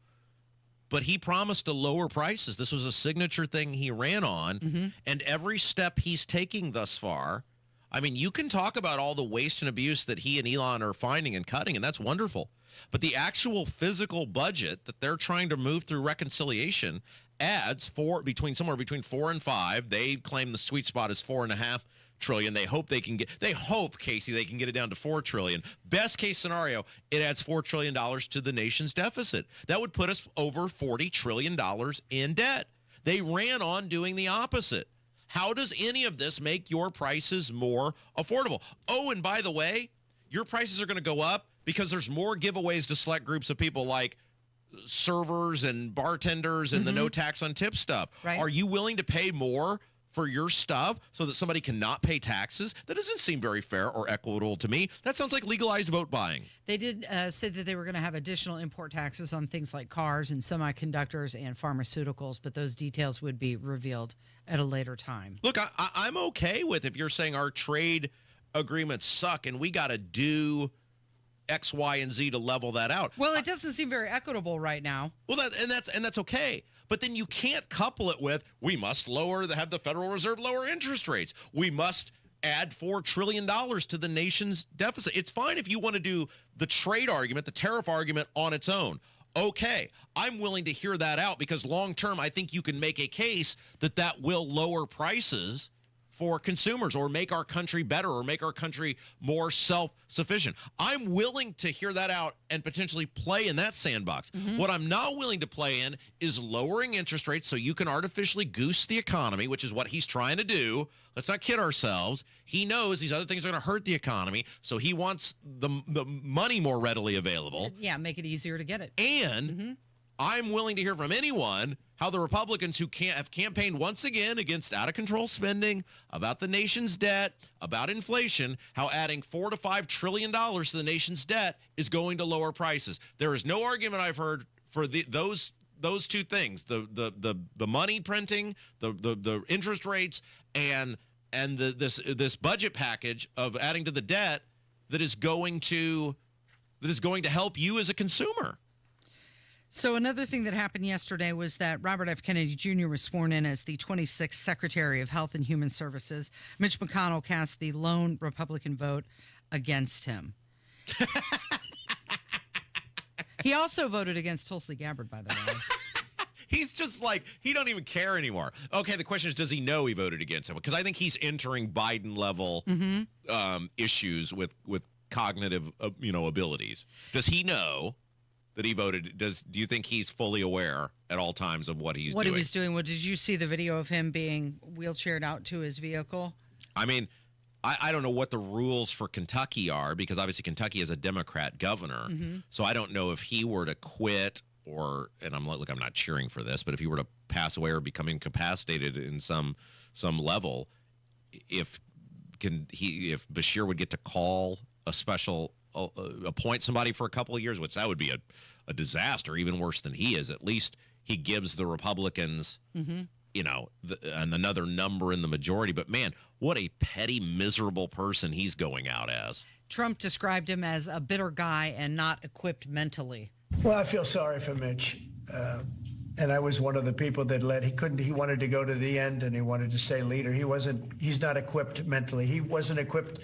but he promised to lower prices. This was a signature thing he ran on, and every step he's taking thus far, I mean, you can talk about all the waste and abuse that he and Elon are finding and cutting, and that's wonderful. But the actual physical budget that they're trying to move through reconciliation adds somewhere between 4 and 5. They claim the sweet spot is $4.5 trillion. They hope, Casey, they can get it down to $4 trillion. Best case scenario, it adds $4 trillion to the nation's deficit. That would put us over $40 trillion in debt. They ran on doing the opposite. How does any of this make your prices more affordable? Oh, and by the way, your prices are going to go up because there's more giveaways to select groups of people like servers and bartenders and the no tax on tip stuff. Right. Are you willing to pay more for your stuff so that somebody cannot pay taxes? That doesn't seem very fair or equitable to me. That sounds like legalized vote buying. They did say that they were going to have additional import taxes on things like cars and semiconductors and pharmaceuticals, but those details would be revealed at a later time. Look, I'm okay with if you're saying our trade agreements suck and we got to do X, Y, and Z to level that out. Well, it doesn't seem very equitable right now. Well, that's okay. But then you can't couple it with we must have the Federal Reserve lower interest rates. We must add $4 trillion to the nation's deficit. It's fine if you want to do the trade argument, the tariff argument on its own. Okay, I'm willing to hear that out because long term, I think you can make a case that will lower prices for consumers or make our country better or make our country more self-sufficient. I'm willing to hear that out and potentially play in that sandbox. What I'm not willing to play in is lowering interest rates so you can artificially goose the economy, which is what he's trying to do. Let's not kid ourselves. He knows these other things are going to hurt the economy, so he wants the money more readily available. Yeah, make it easier to get it. And I'm willing to hear from anyone how the Republicans who have campaigned once again against out-of-control spending, about the nation's debt, about inflation, how adding $4 to $5 trillion to the nation's debt is going to lower prices. There is no argument I've heard for those two things: the money printing, the interest rates, and this budget package of adding to the debt that is going to help you as a consumer. So another thing that happened yesterday was that Robert F. Kennedy Jr. was sworn in as the 26th Secretary of Health and Human Services. Mitch McConnell cast the lone Republican vote against him. He also voted against Tulsi Gabbard, by the way. He's just like, he don't even care anymore. Okay, the question is, does he know he voted against him? Because I think he's entering Biden-level issues with cognitive abilities. Does he know that he voted? Do you think he's fully aware at all times of what he's doing? What he was doing? Well, did you see the video of him being wheelchaired out to his vehicle? I mean, I don't know what the rules for Kentucky are because obviously Kentucky has a Democrat governor. So I don't know if he were to quit and I'm not cheering for this, but if he were to pass away or become incapacitated in some level, if Bashir would get to call a special appoint somebody for a couple of years, which that would be a disaster, even worse than he is. At least he gives the Republicans, another number in the majority. But man, what a petty, miserable person he's going out as. Trump described him as a bitter guy and not equipped mentally. Well, I feel sorry for Mitch. And I was one of the people that he wanted to go to the end and he wanted to stay leader. He's not equipped mentally. He wasn't equipped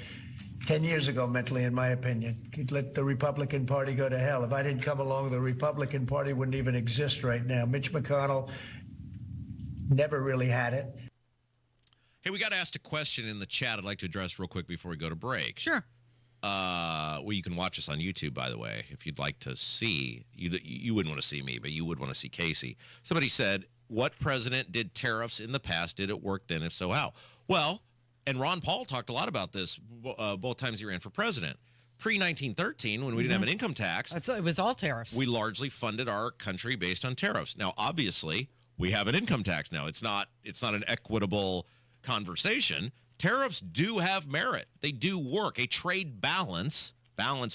10 years ago mentally, in my opinion. He'd let the Republican Party go to hell. If I didn't come along, the Republican Party wouldn't even exist right now. Mitch McConnell never really had it. Hey, we got asked a question in the chat I'd like to address real quick before we go to break. Sure. Well, you can watch us on YouTube, by the way, if you'd like to see. You wouldn't want to see me, but you would want to see Casey. Somebody said, what president did tariffs in the past? Did it work then? If so, how? Well, and Ron Paul talked a lot about this both times he ran for president. Pre-1913, when we didn't have an income tax. It was all tariffs. We largely funded our country based on tariffs. Now, obviously, we have an income tax now. It's not an equitable conversation. Tariffs do have merit. They do work. A trade balance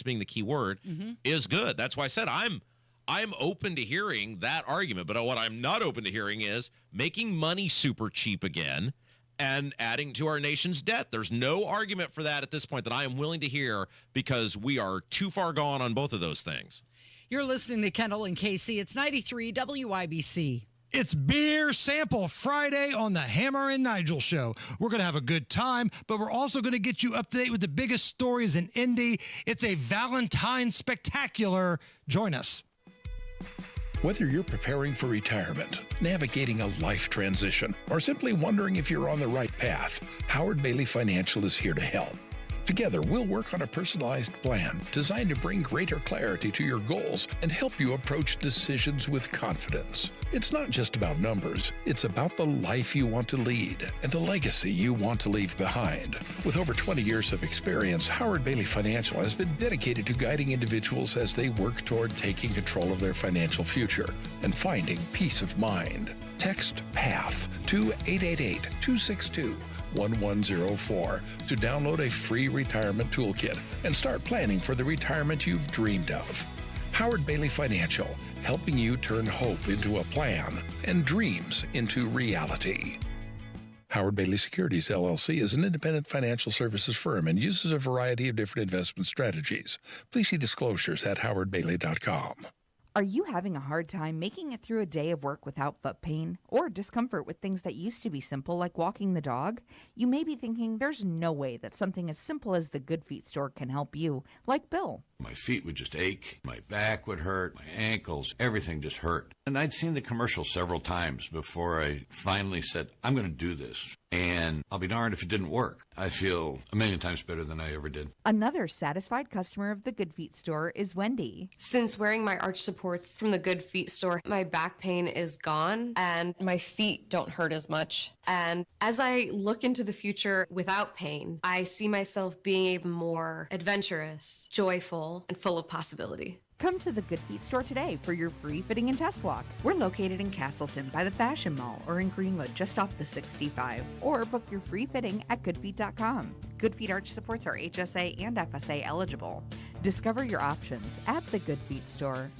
being the key word, is good. That's why I said I'm open to hearing that argument. But what I'm not open to hearing is making money super cheap again and adding to our nation's debt. There's no argument for that at this point that I am willing to hear because we are too far gone on both of those things. You're listening to Kendall and Casey. It's 93 WIBC. It's Beer Sample Friday on the Hammer and Nigel Show. We're going to have a good time, but we're also going to get you up to date with the biggest stories in Indy. It's a Valentine spectacular. Join us. Whether you're preparing for retirement, navigating a life transition, or simply wondering if you're on the right path, Howard Bailey Financial is here to help. Together, we'll work on a personalized plan designed to bring greater clarity to your goals and help you approach decisions with confidence. It's not just about numbers, it's about the life you want to lead and the legacy you want to leave behind. With over 20 years of experience, Howard Bailey Financial has been dedicated to guiding individuals as they work toward taking control of their financial future and finding peace of mind. Text PATH to 888-262-1104 to download a free retirement toolkit and start planning for the retirement you've dreamed of. Howard Bailey Financial, helping you turn hope into a plan and dreams into reality. Howard Bailey Securities, LLC is an independent financial services firm and uses a variety of different investment strategies. Please see disclosures at howardbailey.com. Are you having a hard time making it through a day of work without foot pain or discomfort with things that used to be simple like walking the dog? You may be thinking there's no way that something as simple as the Good Feet store can help you, like Bill. My feet would just ache, my back would hurt, my ankles, everything just hurt. And I'd seen the commercial several times before I finally said, I'm going to do this. And I'll be darned if it didn't work. I feel a million times better than I ever did. Another satisfied customer of the Good Feet store is Wendy. Since wearing my arch supports from the Good Feet store, my back pain is gone and my feet don't hurt as much. And as I look into the future without pain, I see myself being even more adventurous, joyful, and full of possibility. Come to the Good Feet store today for your free fitting and test walk. We're located in Castleton by the Fashion Mall or in Greenwood just off the 65. Or book your free fitting at goodfeet.com. Good Feet arch supports are HSA and FSA eligible. Discover your options at the Good Feet store.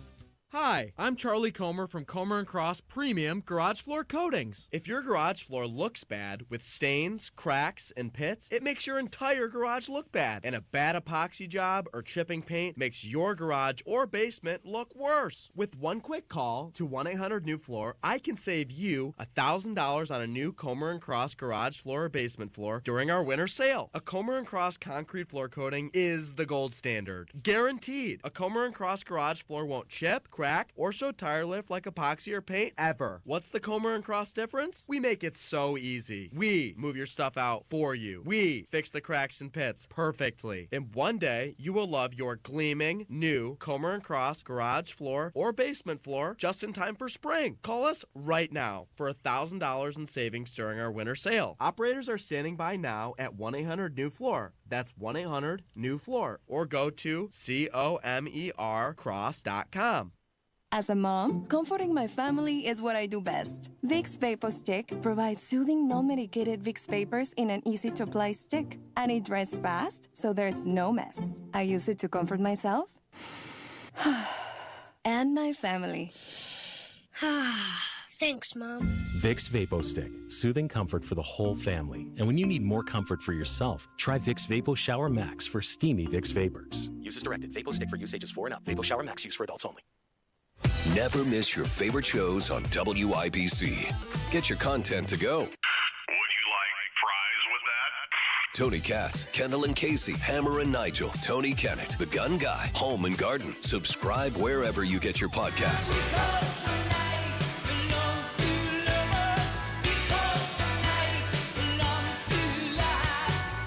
Hi, I'm Charlie Comer from Comer & Cross Premium Garage Floor Coatings. If your garage floor looks bad with stains, cracks, and pits, it makes your entire garage look bad. And a bad epoxy job or chipping paint makes your garage or basement look worse. With one quick call to 1-800-NEW-FLOOR, I can save you $1,000 on a new Comer & Cross garage floor or basement floor during our winter sale. A Comer & Cross concrete floor coating is the gold standard. Guaranteed. A Comer & Cross garage floor won't chip, crack, or show tire lift like epoxy or paint ever. What's the Comer & Cross difference? We make it so easy. We move your stuff out for you. We fix the cracks and pits perfectly. And one day, you will love your gleaming, new Comer & Cross garage floor or basement floor just in time for spring. Call us right now for $1,000 in savings during our winter sale. Operators are standing by now at 1-800-NEW-FLOOR. That's 1-800-NEW-FLOOR. Or go to COMERcross.com. As a mom, comforting my family is what I do best. Vicks VapoStick provides soothing, non-medicated Vicks vapors in an easy-to-apply stick. And it dries fast, so there's no mess. I use it to comfort myself and my family. Thanks, Mom. Vicks VapoStick, soothing comfort for the whole family. And when you need more comfort for yourself, try Vicks Vapo Shower Max for steamy Vicks vapors. Use as directed. VapoStick for use ages 4 and up. Vapo Shower Max use for adults only. Never miss your favorite shows on WIBC. Get your content to go. Would you like fries with that? Tony Katz, Kendall and Casey, Hammer and Nigel, Tony Kennett, The Gun Guy, Home and Garden. Subscribe wherever you get your podcasts.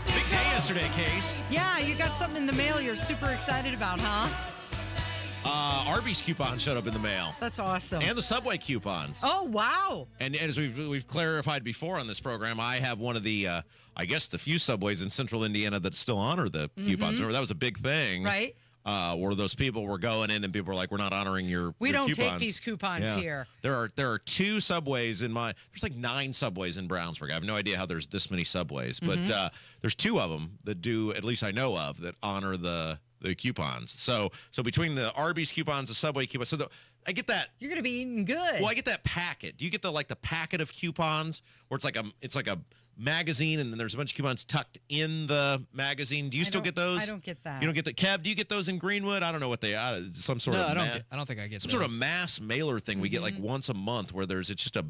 Big day yesterday, Case. Yeah, you got something in the mail you're super excited about, huh? Arby's coupons showed up in the mail. That's awesome. And the Subway coupons. Oh, wow. And as we've clarified before on this program, I have one of the, I guess, the few Subways in central Indiana that still honor the coupons. Remember, that was a big thing. Right. Where those people were going in and people were like, we're not honoring your We don't coupons. take these coupons here. There are 2 Subways there's like 9 Subways in Brownsburg. I have no idea how there's this many Subways, but there's 2 of them that do, at least I know of, that honor the coupons. So between the Arby's coupons, the Subway coupons, I get that. You're gonna be eating good. Well, I get that packet. Do you get the packet of coupons where it's like a magazine and then there's a bunch of coupons tucked in the magazine? Do you still get those? I don't get that. You don't get that. Kev, do you get those in Greenwood? I don't know what they are. Some sort of I don't think I get some sort of mass mailer thing we get like once a month where it's just like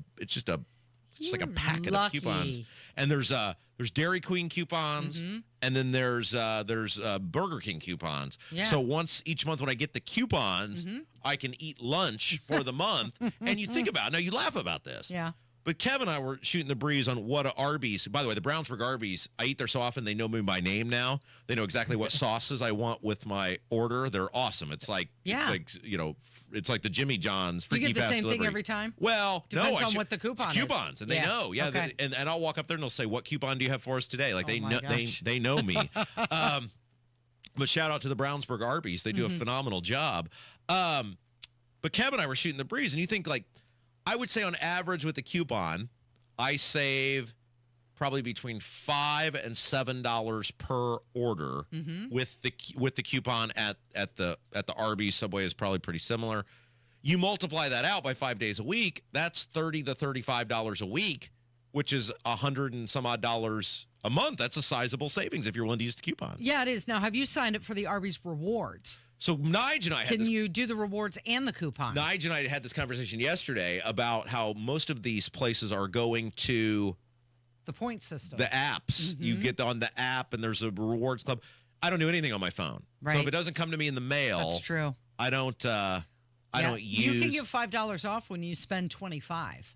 a packet of coupons. And there's Dairy Queen coupons, and then there's Burger King coupons. Yeah. So once each month when I get the coupons, I can eat lunch for the month. And you think about it, now you laugh about this. Yeah. But Kevin and I were shooting the breeze on what a Arby's. By the way, the Brownsburg Arby's, I eat there so often they know me by name now. They know exactly what sauces I want with my order. They're awesome. It's like it's like the Jimmy John's freaky You get the fast same delivery. thing every time? Well, Depends no, on what the coupon is. Coupons, and they know. Yeah, Okay. and I'll walk up there and they'll say, "What coupon do you have for us today?" Like they know me. But shout out to the Brownsburg Arby's. They do a phenomenal job. But Kevin and I were shooting the breeze, and you think like, I would say on average with the coupon, I save probably between $5 and $7 per order with the coupon at the Arby's. Subway is probably pretty similar. You multiply that out by 5 days a week, that's $30 to $35 a week, which is $100 and some odd a month. That's a sizable savings if you're willing to use the coupons. Yeah, it is. Now, have you signed up for the Arby's rewards? So Nige and I had Can you do the rewards and the coupon? Nige and I had this conversation yesterday about how most of these places are going to the point system. The apps. You get on the app and there's a rewards club. I don't do anything on my phone. Right. So if it doesn't come to me in the mail, That's true. I don't use. You can get $5 off when you spend $25.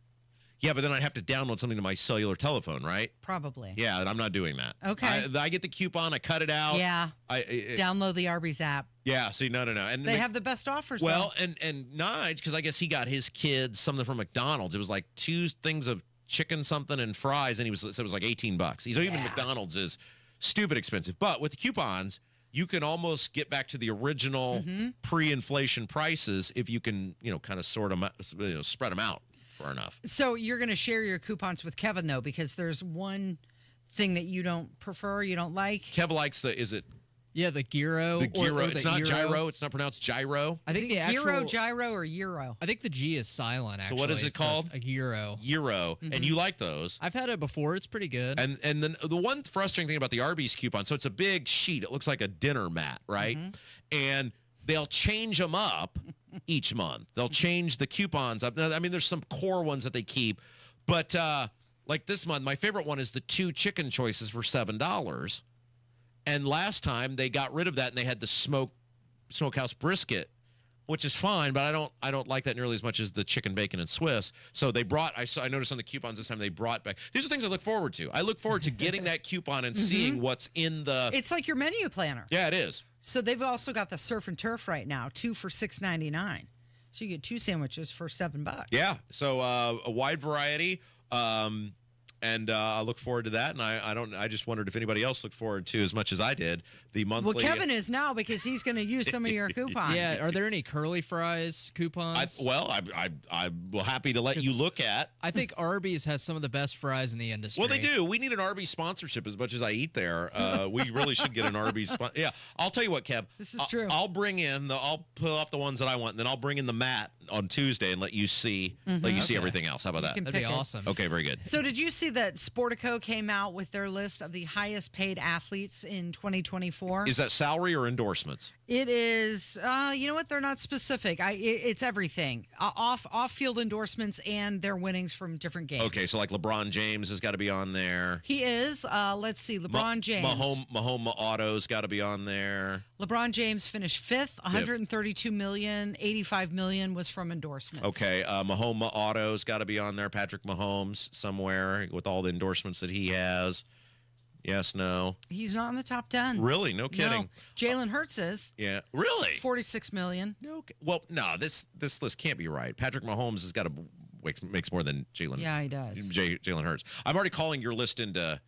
Yeah, but then I'd have to download something to my cellular telephone, right? Probably. Yeah, and I'm not doing that. Okay. I get the coupon, I cut it out. Yeah. Download the Arby's app. Yeah, see, no. And they have the best offers, well, though. and Nige, because I guess he got his kids something from McDonald's. It was like 2 things of chicken something and fries, and said it was like $18. So even McDonald's is stupid expensive. But with the coupons, you can almost get back to the original pre-inflation prices if you can, kind of sort them out, spread them out far enough. So you're going to share your coupons with Kevin, though, because there's one thing that you don't prefer, you don't like. Kev likes the gyro. The gyro. Or It's the not gyro. gyro. It's not pronounced gyro. I think the actual gyro, or euro. I think the G is silent. Actually, So what is it called? A gyro. Gyro. And you like those? I've had it before. It's pretty good. And then the one frustrating thing about the Arby's coupon, so it's a big sheet. It looks like a dinner mat, right? And they'll change them up each month. They'll change the coupons up. Now, I mean, there's some core ones that they keep, but like this month, my favorite one is the 2 chicken choices for $7. And last time they got rid of that and they had the smokehouse brisket, which is fine, but I don't like that nearly as much as the chicken bacon and Swiss. So they brought, I noticed on the coupons this time they brought back. These are things I look forward to. I look forward to getting that coupon and seeing what's in the. It's like your menu planner. Yeah, it is. So they've also got the surf and turf right now, 2 for $6.99. So you get 2 sandwiches for $7. Yeah, so a wide variety. And I look forward to that. And I just wondered if anybody else looked forward to as much as I did the monthly. Well, Kevin is now because he's going to use some of your coupons. Yeah. Are there any curly fries coupons? I'm happy to let you look at. I think Arby's has some of the best fries in the industry. Well, they do. We need an Arby's sponsorship as much as I eat there. We really should get an Arby's. Yeah, I'll tell you what, Kev. This is true. I'll bring in I'll pull off the ones that I want, and then I'll bring in the mat on Tuesday and let you see everything else. How about that? You can That'd be pick it. awesome. Okay, very good. So did you see that Sportico came out with their list of the highest paid athletes in 2024? Is that salary or endorsements? It is, you know what? They're not specific. It's everything. Off-field endorsements and their winnings from different games. Okay, so like LeBron James has got to be on there. He is. Let's see. LeBron James. Mahomes Auto's got to be on there. LeBron James finished 5th, $132 million. $85 million was from endorsements. Okay, Mahomes Auto's got to be on there. Patrick Mahomes somewhere with all the endorsements that he has. Yes, no. He's not in the top 10. Really? No kidding. No. Jalen Hurts is. Yeah. Really? $46 million. No. Well, no. This list can't be right. Patrick Mahomes has got to makes more than Jalen. Yeah, he does. Jalen Hurts. I'm already calling your list into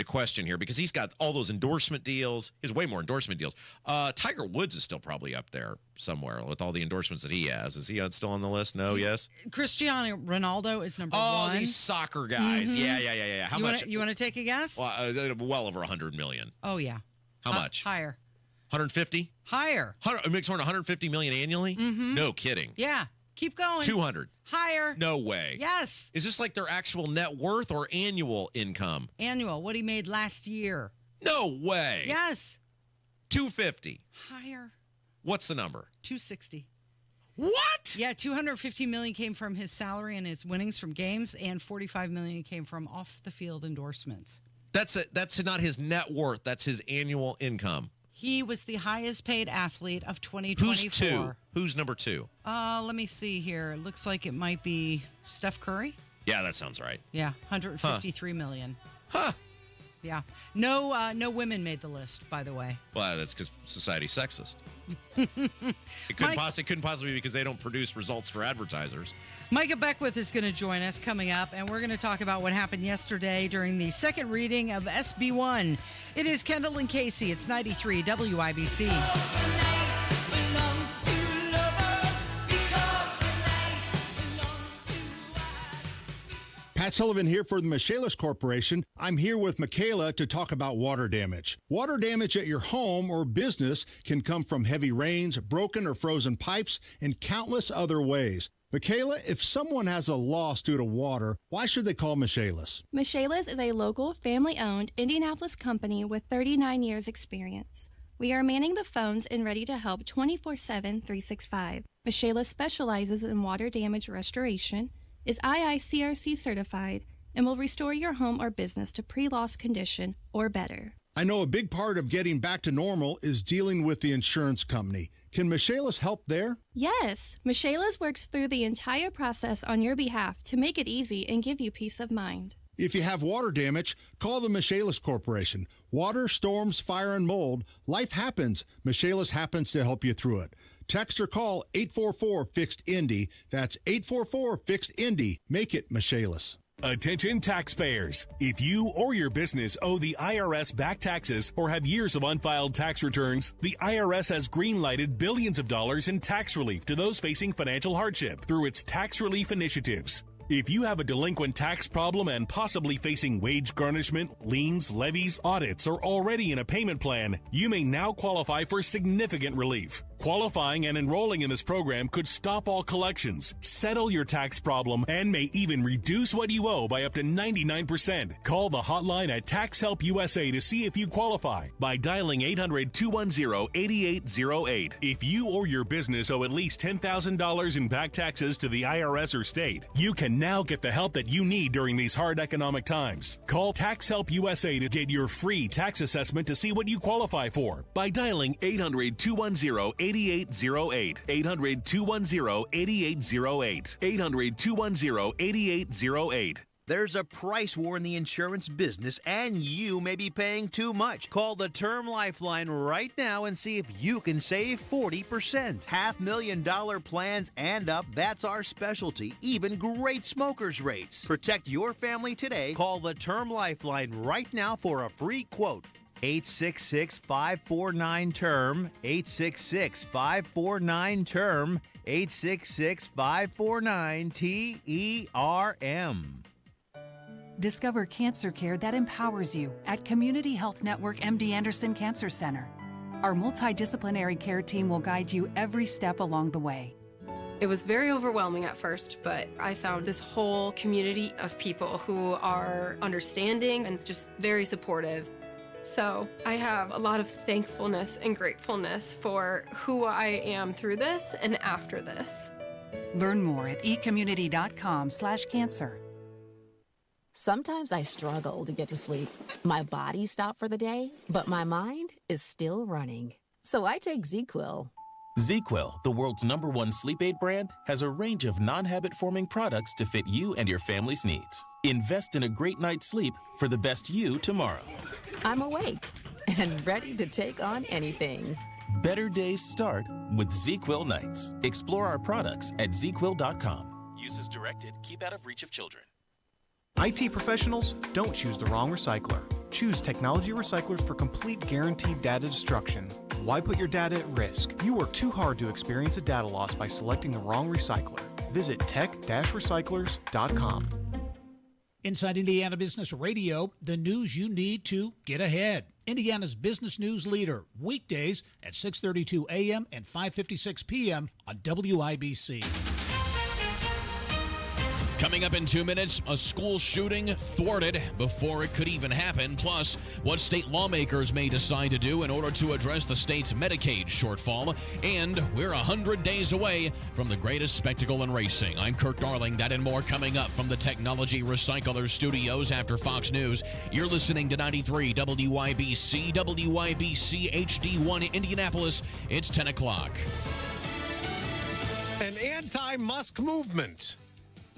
question here because he's got all those endorsement deals. He has way more endorsement deals. Tiger Woods is still probably up there somewhere with all the endorsements that he has. Is he still on the list? No, yes? Cristiano Ronaldo is number 1. Oh, these soccer guys. Yeah. How much? You want to take a guess? Well over $100 million. Oh, yeah. How much? Higher. 150? Higher. It makes more than $150 million annually? No kidding. Yeah. Keep going. 200. Higher. No way. Yes. Is this like their actual net worth or annual income? Annual. What he made last year. No way. Yes. 250. Higher. What's the number? 260. What? Yeah, $250 million came from his salary and his winnings from games, and $45 million came from off-the-field endorsements. That's not his net worth. That's his annual income. He was the highest paid athlete of 2024. Who's 2? Who's number 2? Let me see here. It looks like it might be Steph Curry. Yeah, that sounds right. Yeah, 153 million. Huh. Yeah. No women made the list, by the way. Well, that's because society's sexist. It couldn't possibly be because they don't produce results for advertisers. Micah Beckwith is going to join us coming up, and we're going to talk about what happened yesterday during the second reading of SB 1. It is Kendall and Casey. It's 93 WIBC. Pat Sullivan here for the Michaelis Corporation. I'm here with Michaela to talk about water damage. Water damage at your home or business can come from heavy rains, broken or frozen pipes, and countless other ways. Michaela, if someone has a loss due to water, why should they call Michaelis? Michaelis is a local, family-owned Indianapolis company with 39 years experience. We are manning the phones and ready to help 24/7, 365. Michaelis specializes in water damage restoration, is IICRC certified, and will restore your home or business to pre-loss condition or better. I know a big part of getting back to normal is dealing with the insurance company. Can Michaelis help there? Yes, Michaelis works through the entire process on your behalf to make it easy and give you peace of mind. If you have water damage, call the Michaelis Corporation. Water, storms, fire, and mold, life happens. Michaelis happens to help you through it. Text or call 844-FIXED-INDY. That's 844-FIXED-INDY. Make it Michaelis. Attention taxpayers. If you or your business owe the IRS back taxes or have years of unfiled tax returns, the IRS has green-lighted billions of dollars in tax relief to those facing financial hardship through its tax relief initiatives. If you have a delinquent tax problem and possibly facing wage garnishment, liens, levies, audits, or already in a payment plan, you may now qualify for significant relief. Qualifying and enrolling in this program could stop all collections, settle your tax problem, and may even reduce what you owe by up to 99%. Call the hotline at Tax Help USA to see if you qualify by dialing 800-210-8808. If you or your business owe at least $10,000 in back taxes to the IRS or state, you can now get the help that you need during these hard economic times. Call Tax Help USA to get your free tax assessment to see what you qualify for by dialing 800-210-8808. 800-210-8808. 800-210-8808. There's a price war in the insurance business, and you may be paying too much. Call the Term Lifeline right now and see if you can save 40%. $500,000 plans and up, that's our specialty. Even great smokers' rates. Protect your family today. Call the Term Lifeline right now for a free quote. 866-549-TERM, 866-549-TERM, 866-549-TERM. Discover cancer care that empowers you at Community Health Network MD Anderson Cancer Center. Our multidisciplinary care team will guide you every step along the way. It was very overwhelming at first, but I found this whole community of people who are understanding and just very supportive. So I have a lot of thankfulness and gratefulness for who I am through this and after this. Learn more at ecommunity.com/cancer. Sometimes I struggle to get to sleep. My body stopped for the day, but my mind is still running. So I take ZzzQuil. ZzzQuil, the world's #1 sleep aid brand, has a range of non-habit-forming products to fit you and your family's needs. Invest in a great night's sleep for the best you tomorrow. I'm awake and ready to take on anything. Better days start with ZzzQuil nights. Explore our products at ZzzQuil.com. Use as directed. Keep out of reach of children. IT professionals, don't choose the wrong recycler. Choose technology recyclers for complete guaranteed data destruction. Why put your data at risk? You work too hard to experience a data loss by selecting the wrong recycler. Visit tech-recyclers.com. Inside Indiana Business Radio, the news you need to get ahead. Indiana's business news leader, weekdays at 6:32 a.m. and 5:56 p.m. on WIBC. Coming up in 2 minutes, a school shooting thwarted before it could even happen, plus what state lawmakers may decide to do in order to address the state's Medicaid shortfall, and we're 100 days away from the greatest spectacle in racing. I'm Kirk Darling. That and more coming up from the Technology Recyclers studios after Fox News. You're listening to 93 WIBC, WIBC HD1 Indianapolis. It's 10 o'clock. An anti-Musk movement.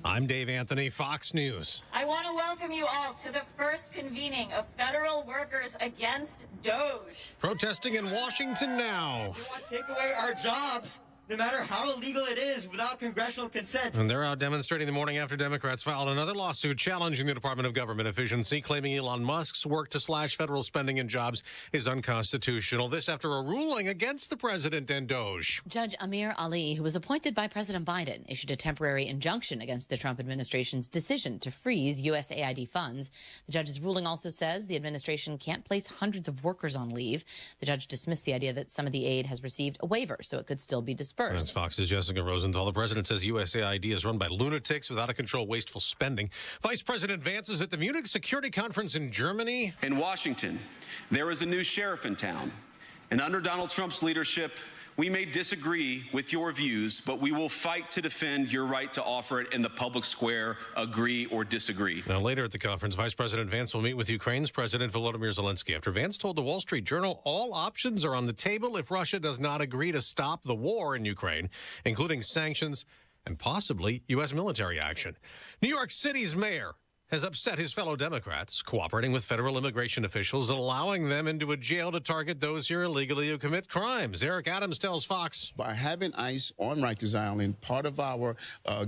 I'm Dave Anthony, Fox News. I want to welcome you all to the first convening of federal workers against DOGE. Protesting in Washington now. They want to take away our jobs, no matter how illegal it is, without congressional consent. And they're out demonstrating the morning after Democrats filed another lawsuit challenging the Department of Government Efficiency, claiming Elon Musk's work to slash federal spending and jobs is unconstitutional. This after a ruling against the president and DOGE. Judge Amir Ali, who was appointed by President Biden, issued a temporary injunction against the Trump administration's decision to freeze USAID funds. The judge's ruling also says the administration can't place hundreds of workers on leave. The judge dismissed the idea that some of the aid has received a waiver, so it could still be dispersed. That's Fox's Jessica Rosenthal. The president says USAID is run by lunatics with out-of-control wasteful spending. Vice President Vance is at the Munich Security Conference in Germany. In Washington, there is a new sheriff in town. And under Donald Trump's leadership, we may disagree with your views, but we will fight to defend your right to offer it in the public square, agree or disagree. Now, later at the conference, Vice President Vance will meet with Ukraine's President Volodymyr Zelensky after Vance told the Wall Street Journal all options are on the table if Russia does not agree to stop the war in Ukraine, including sanctions and possibly U.S. military action. New York City's mayor has upset his fellow Democrats, cooperating with federal immigration officials and allowing them into a jail to target those here illegally who commit crimes. Eric Adams tells Fox. By having ICE on Rikers Island, part of our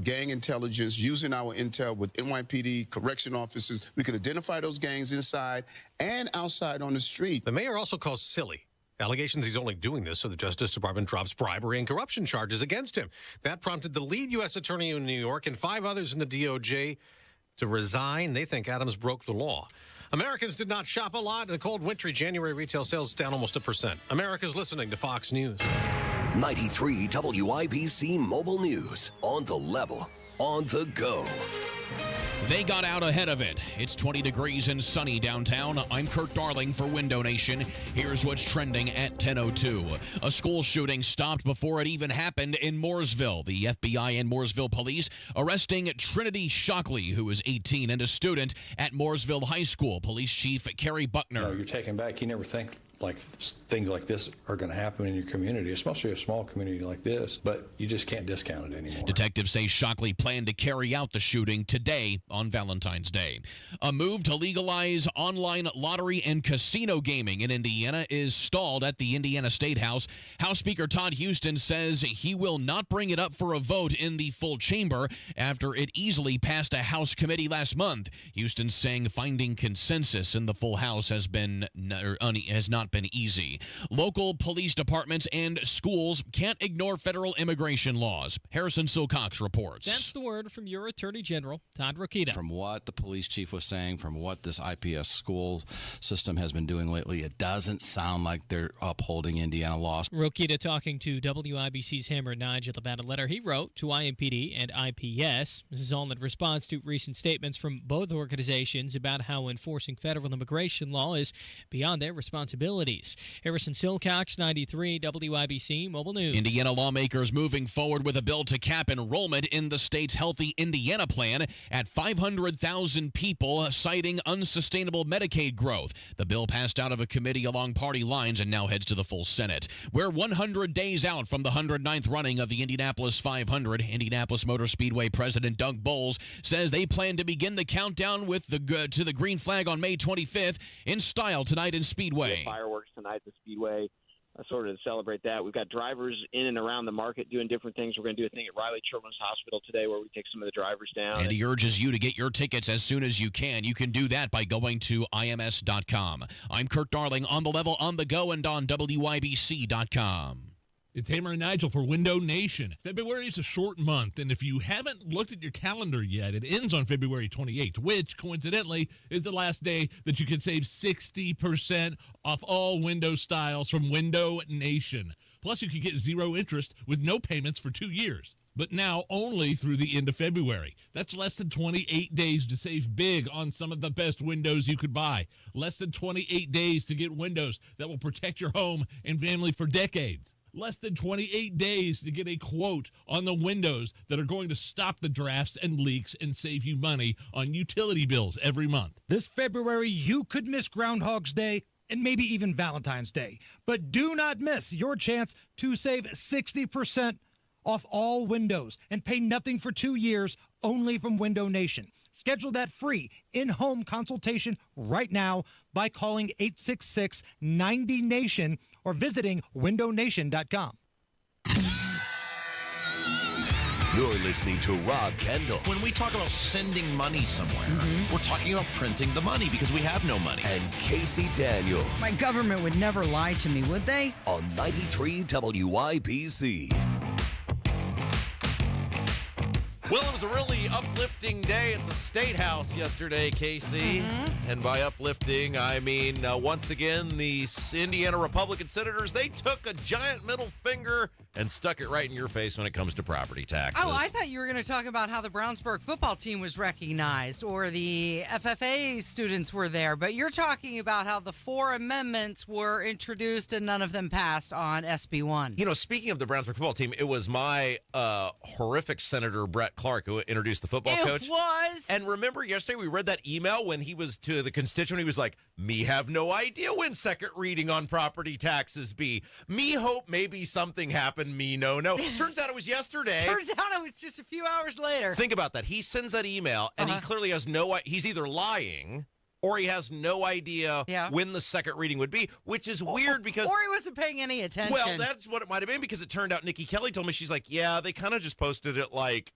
gang intelligence, using our intel with NYPD, correction officers, we could identify those gangs inside and outside on the street. The mayor also calls silly allegations he's only doing this so the Justice Department drops bribery and corruption charges against him. That prompted the lead U.S. attorney in New York and 5 others in the DOJ to resign. They think Adams broke the law. Americans did not shop a lot in the cold, wintry January. Retail sales down almost 1%. America's listening to Fox News. 93 WIBC Mobile News. On the level, on the go. They got out ahead of it. It's 20 degrees and sunny downtown. I'm Kurt Darling for Window Nation. Here's what's trending at 10:02. A school shooting stopped before it even happened in Mooresville. The FBI and Mooresville police arresting Trinity Shockley, who is 18 and a student at Mooresville High School. Police Chief Kerry Buckner. You're taken back. You never think like things like this are going to happen in your community, especially a small community like this, but you just can't discount it anymore. Detectives say Shockley planned to carry out the shooting today on Valentine's Day. A move to legalize online lottery and casino gaming in Indiana is stalled at the Indiana State House. House Speaker Todd Houston says he will not bring it up for a vote in the full chamber after it easily passed a House committee last month. Houston saying finding consensus in the full House has not been easy. Local police departments and schools can't ignore federal immigration laws. Harrison Silcox reports. That's the word from your Attorney General, Todd Rokita. From what the police chief was saying, from what this IPS school system has been doing lately, it doesn't sound like they're upholding Indiana laws. Rokita talking to WIBC's Hammer and Nigel about a letter he wrote to IMPD and IPS. This is all in response to recent statements from both organizations about how enforcing federal immigration law is beyond their responsibilities. Harrison Silcox, 93 WIBC Mobile News. Indiana lawmakers moving forward with a bill to cap enrollment in the state's Healthy Indiana plan at 500,000 people, citing unsustainable Medicaid growth. The bill passed out of a committee along party lines and now heads to the full Senate. We're 100 days out from the 109th running of the Indianapolis 500. Indianapolis Motor Speedway President Doug Bowles says they plan to begin the countdown with to the green flag on May 25th in style tonight in Speedway. Fireworks tonight at the Speedway, sort of to celebrate that. We've got drivers in and around the market doing different things. We're going to do a thing at Riley Children's Hospital today where we take some of the drivers down. And he urges you to get your tickets as soon as you can. You can do that by going to ims.com. I'm Kurt Darling, on the level, on the go, and on WIBC.com. It's Hammer and Nigel for Window Nation. February is a short month, and if you haven't looked at your calendar yet, it ends on February 28th, which, coincidentally, is the last day that you can save 60% off all window styles from Window Nation. Plus, you can get 0 interest with no payments for 2 years. But now only through the end of February. That's less than 28 days to save big on some of the best windows you could buy. Less than 28 days to get windows that will protect your home and family for decades. Less than 28 days to get a quote on the windows that are going to stop the drafts and leaks and save you money on utility bills every month. This February, you could miss Groundhog's Day and maybe even Valentine's Day. But do not miss your chance to save 60% off all windows and pay nothing for 2 years only from Window Nation. Schedule that free in-home consultation right now by calling 866-90-NATION or visiting windownation.com. You're listening to Rob Kendall. When we talk about sending money somewhere, we're talking about printing the money because we have no money. And Casey Daniels. My government would never lie to me, would they? On 93 WIPC. Well, it was a really uplifting day at the State House yesterday, Casey. And by uplifting, I mean, once again, the Indiana Republican senators, they took a giant middle finger and stuck it right in your face when it comes to property taxes. Oh, I thought you were going to talk about how the Brownsburg football team was recognized or the FFA students were there. But you're talking about how the 4 amendments were introduced and none of them passed on SB1. You know, speaking of the Brownsburg football team, it was my horrific Senator Brett Clark who introduced the football coach. It was. And remember yesterday we read that email when he was to the constituent, he was like, me have no idea when second reading on property taxes be. Me hope maybe something happened. Me no. Turns out it was yesterday. Turns out it was just a few hours later. Think about that. He sends that email, and he clearly has he's either lying or he has no idea when the second reading would be, which is weird because... Or he wasn't paying any attention. Well, that's what it might have been because it turned out Nikki Kelly told me, she's like, yeah, they kind of just posted it like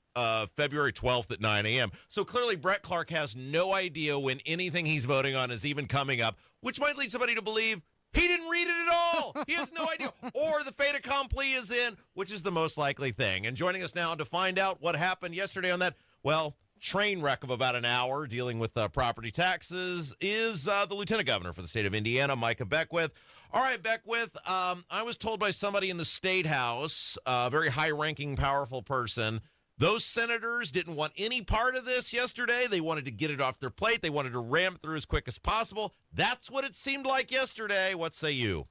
February 12th at 9 a.m. So clearly Brett Clark has no idea when anything he's voting on is even coming up, which might lead somebody to believe he didn't read it at all. He has no idea. Or the fait accompli is in, which is the most likely thing. And joining us now to find out what happened yesterday on that, well, train wreck of about an hour dealing with property taxes is the Lieutenant Governor for the state of Indiana, Micah Beckwith. All right, Beckwith, I was told by somebody in the State House, a very high-ranking, powerful person, those senators didn't want any part of this yesterday. They wanted to get it off their plate. They wanted to ram it through as quick as possible. That's what it seemed like yesterday. What say you?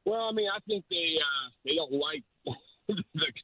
Well, I mean, I think they don't like the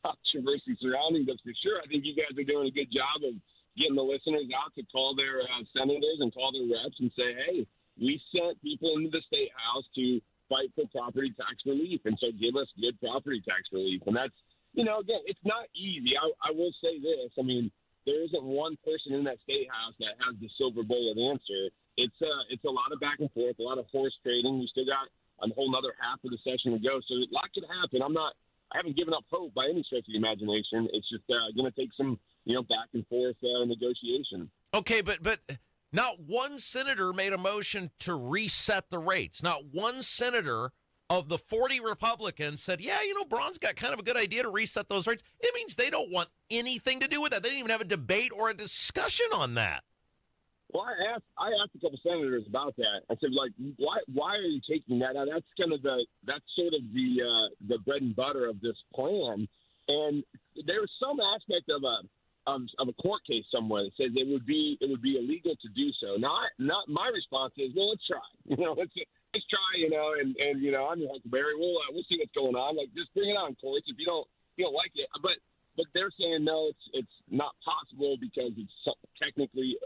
controversy surrounding this for sure. I think you guys are doing a good job of getting the listeners out to call their senators and call their reps and say, hey, we sent people into the State House to fight for property tax relief, and so give us good property tax relief. And that's, you know, again, it's not easy. I will say this. I mean, there isn't one person in that State House that has the silver bullet answer. It's a lot of back and forth, a lot of horse trading. We still got a whole other half of the session to go, so a lot could happen. I haven't given up hope by any stretch of the imagination. It's just going to take some, back and forth negotiation. Okay, but not one senator made a motion to reset the rates. Not one senator of the 40 Republicans said, yeah, Braun's got kind of a good idea to reset those rates. It means they don't want anything to do with that. They didn't even have a debate or a discussion on that. Well, I asked a couple senators about that. I said, like, why are you taking that? Now, that's sort of the bread and butter of this plan. And there's some aspect of a court case somewhere that says it would be illegal to do so. Not my response is, well, let's try. Let's try. And I'm your Huckleberry. We'll see what's going on. Like, just bring it on, courts. If you don't like it, but they're saying no, it's not possible because it's technically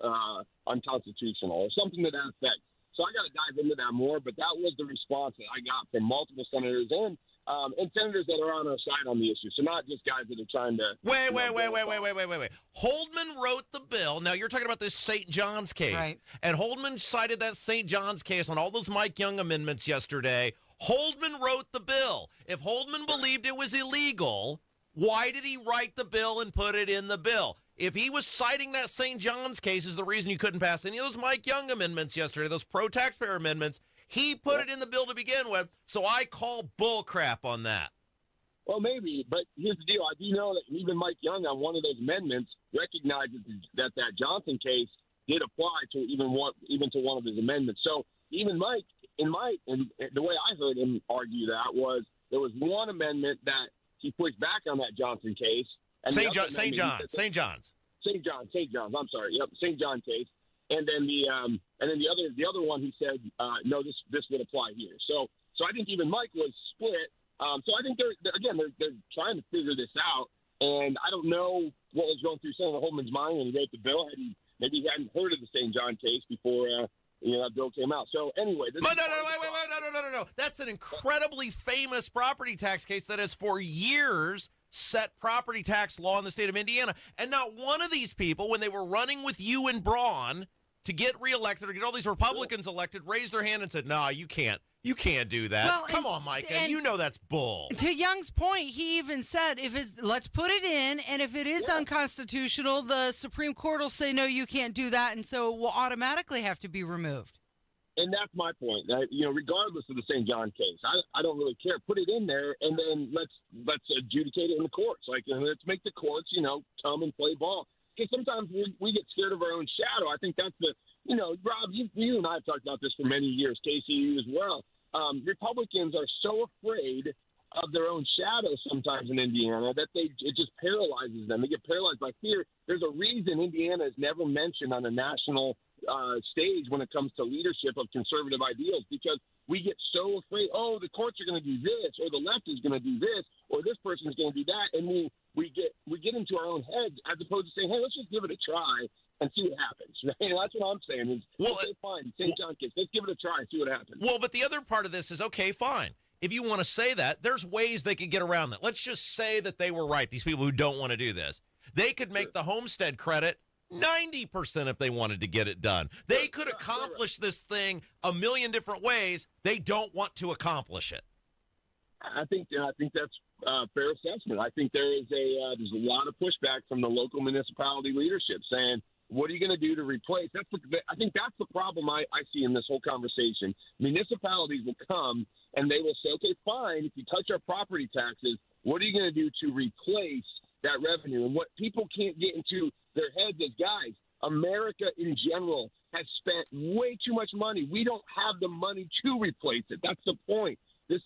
unconstitutional or something to that effect. So I got to dive into that more. But that was the response that I got from multiple senators and senators that are on our side on the issue. So not just guys that are trying to. Wait. Holdman wrote the bill. Now you're talking about this St. John's case, right? And Holdman cited that St. John's case on all those Mike Young amendments yesterday. Holdman wrote the bill. If Holdman believed it was illegal, why did he write the bill and put it in the bill? If he was citing that St. John's case as the reason you couldn't pass any of those Mike Young amendments yesterday, those pro-taxpayer amendments, he put it in the bill to begin with, so I call bull crap on that. Well, maybe, but here's the deal. I do know that even Mike Young on one of those amendments recognized that Johnson case did apply to even to one of his amendments. So even Mike, and the way I heard him argue that was there was one amendment that he pushed back on that Johnson case. St. John's. I'm sorry. Yep, St. John case. And then the other one he said no, this would apply here. So I think even Mike was split. So I think they're trying to figure this out. And I don't know what was going through Senator Holdman's mind when he wrote the bill. Maybe he hadn't heard of the St. John case before that bill came out. So anyway, No. That's an incredibly famous property tax case that has for years set property tax law in the state of Indiana. And not one of these people, when they were running with you and Braun to get reelected or get all these Republicans elected, raised their hand and said, "No, you can't. You can't do that." Well, Come on, Micah. You know that's bull. To Young's point, he even said, let's put it in, and if it is unconstitutional, the Supreme Court will say, no, you can't do that, and so it will automatically have to be removed. And that's my point. Regardless of the St. John case, I don't really care. Put it in there, and then let's adjudicate it in the courts. Let's make the courts, come and play ball. Because sometimes we get scared of our own shadow. I think that's Rob, you and I have talked about this for many years. Casey, you as well. Republicans are so afraid of their own shadow sometimes in Indiana that it just paralyzes them. They get paralyzed by fear. There's a reason Indiana is never mentioned on a national stage when it comes to leadership of conservative ideals, because we get so afraid, the courts are going to do this, or the left is going to do this, or this person is going to do that, and we get into our own heads as opposed to saying, hey, let's just give it a try and see what happens. That's what I'm saying. Fine, St. John case, let's give it a try and see what happens. Well, but the other part of this is, okay, fine. If you want to say that, there's ways they could get around that. Let's just say that they were right, these people who don't want to do this. They could make the homestead credit 90% if they wanted to get it done. They could accomplish this thing a million different ways. They don't want to accomplish it. I think that's a fair assessment. I think there's a lot of pushback from the local municipality leadership saying, what are you going to do to replace? I think that's the problem I see in this whole conversation. Municipalities will come and they will say, okay, fine, if you touch our property taxes, what are you going to do to replace that revenue? And what people can't get into their heads is, guys, America in general has spent way too much money. We don't have the money to replace it. That's the point. This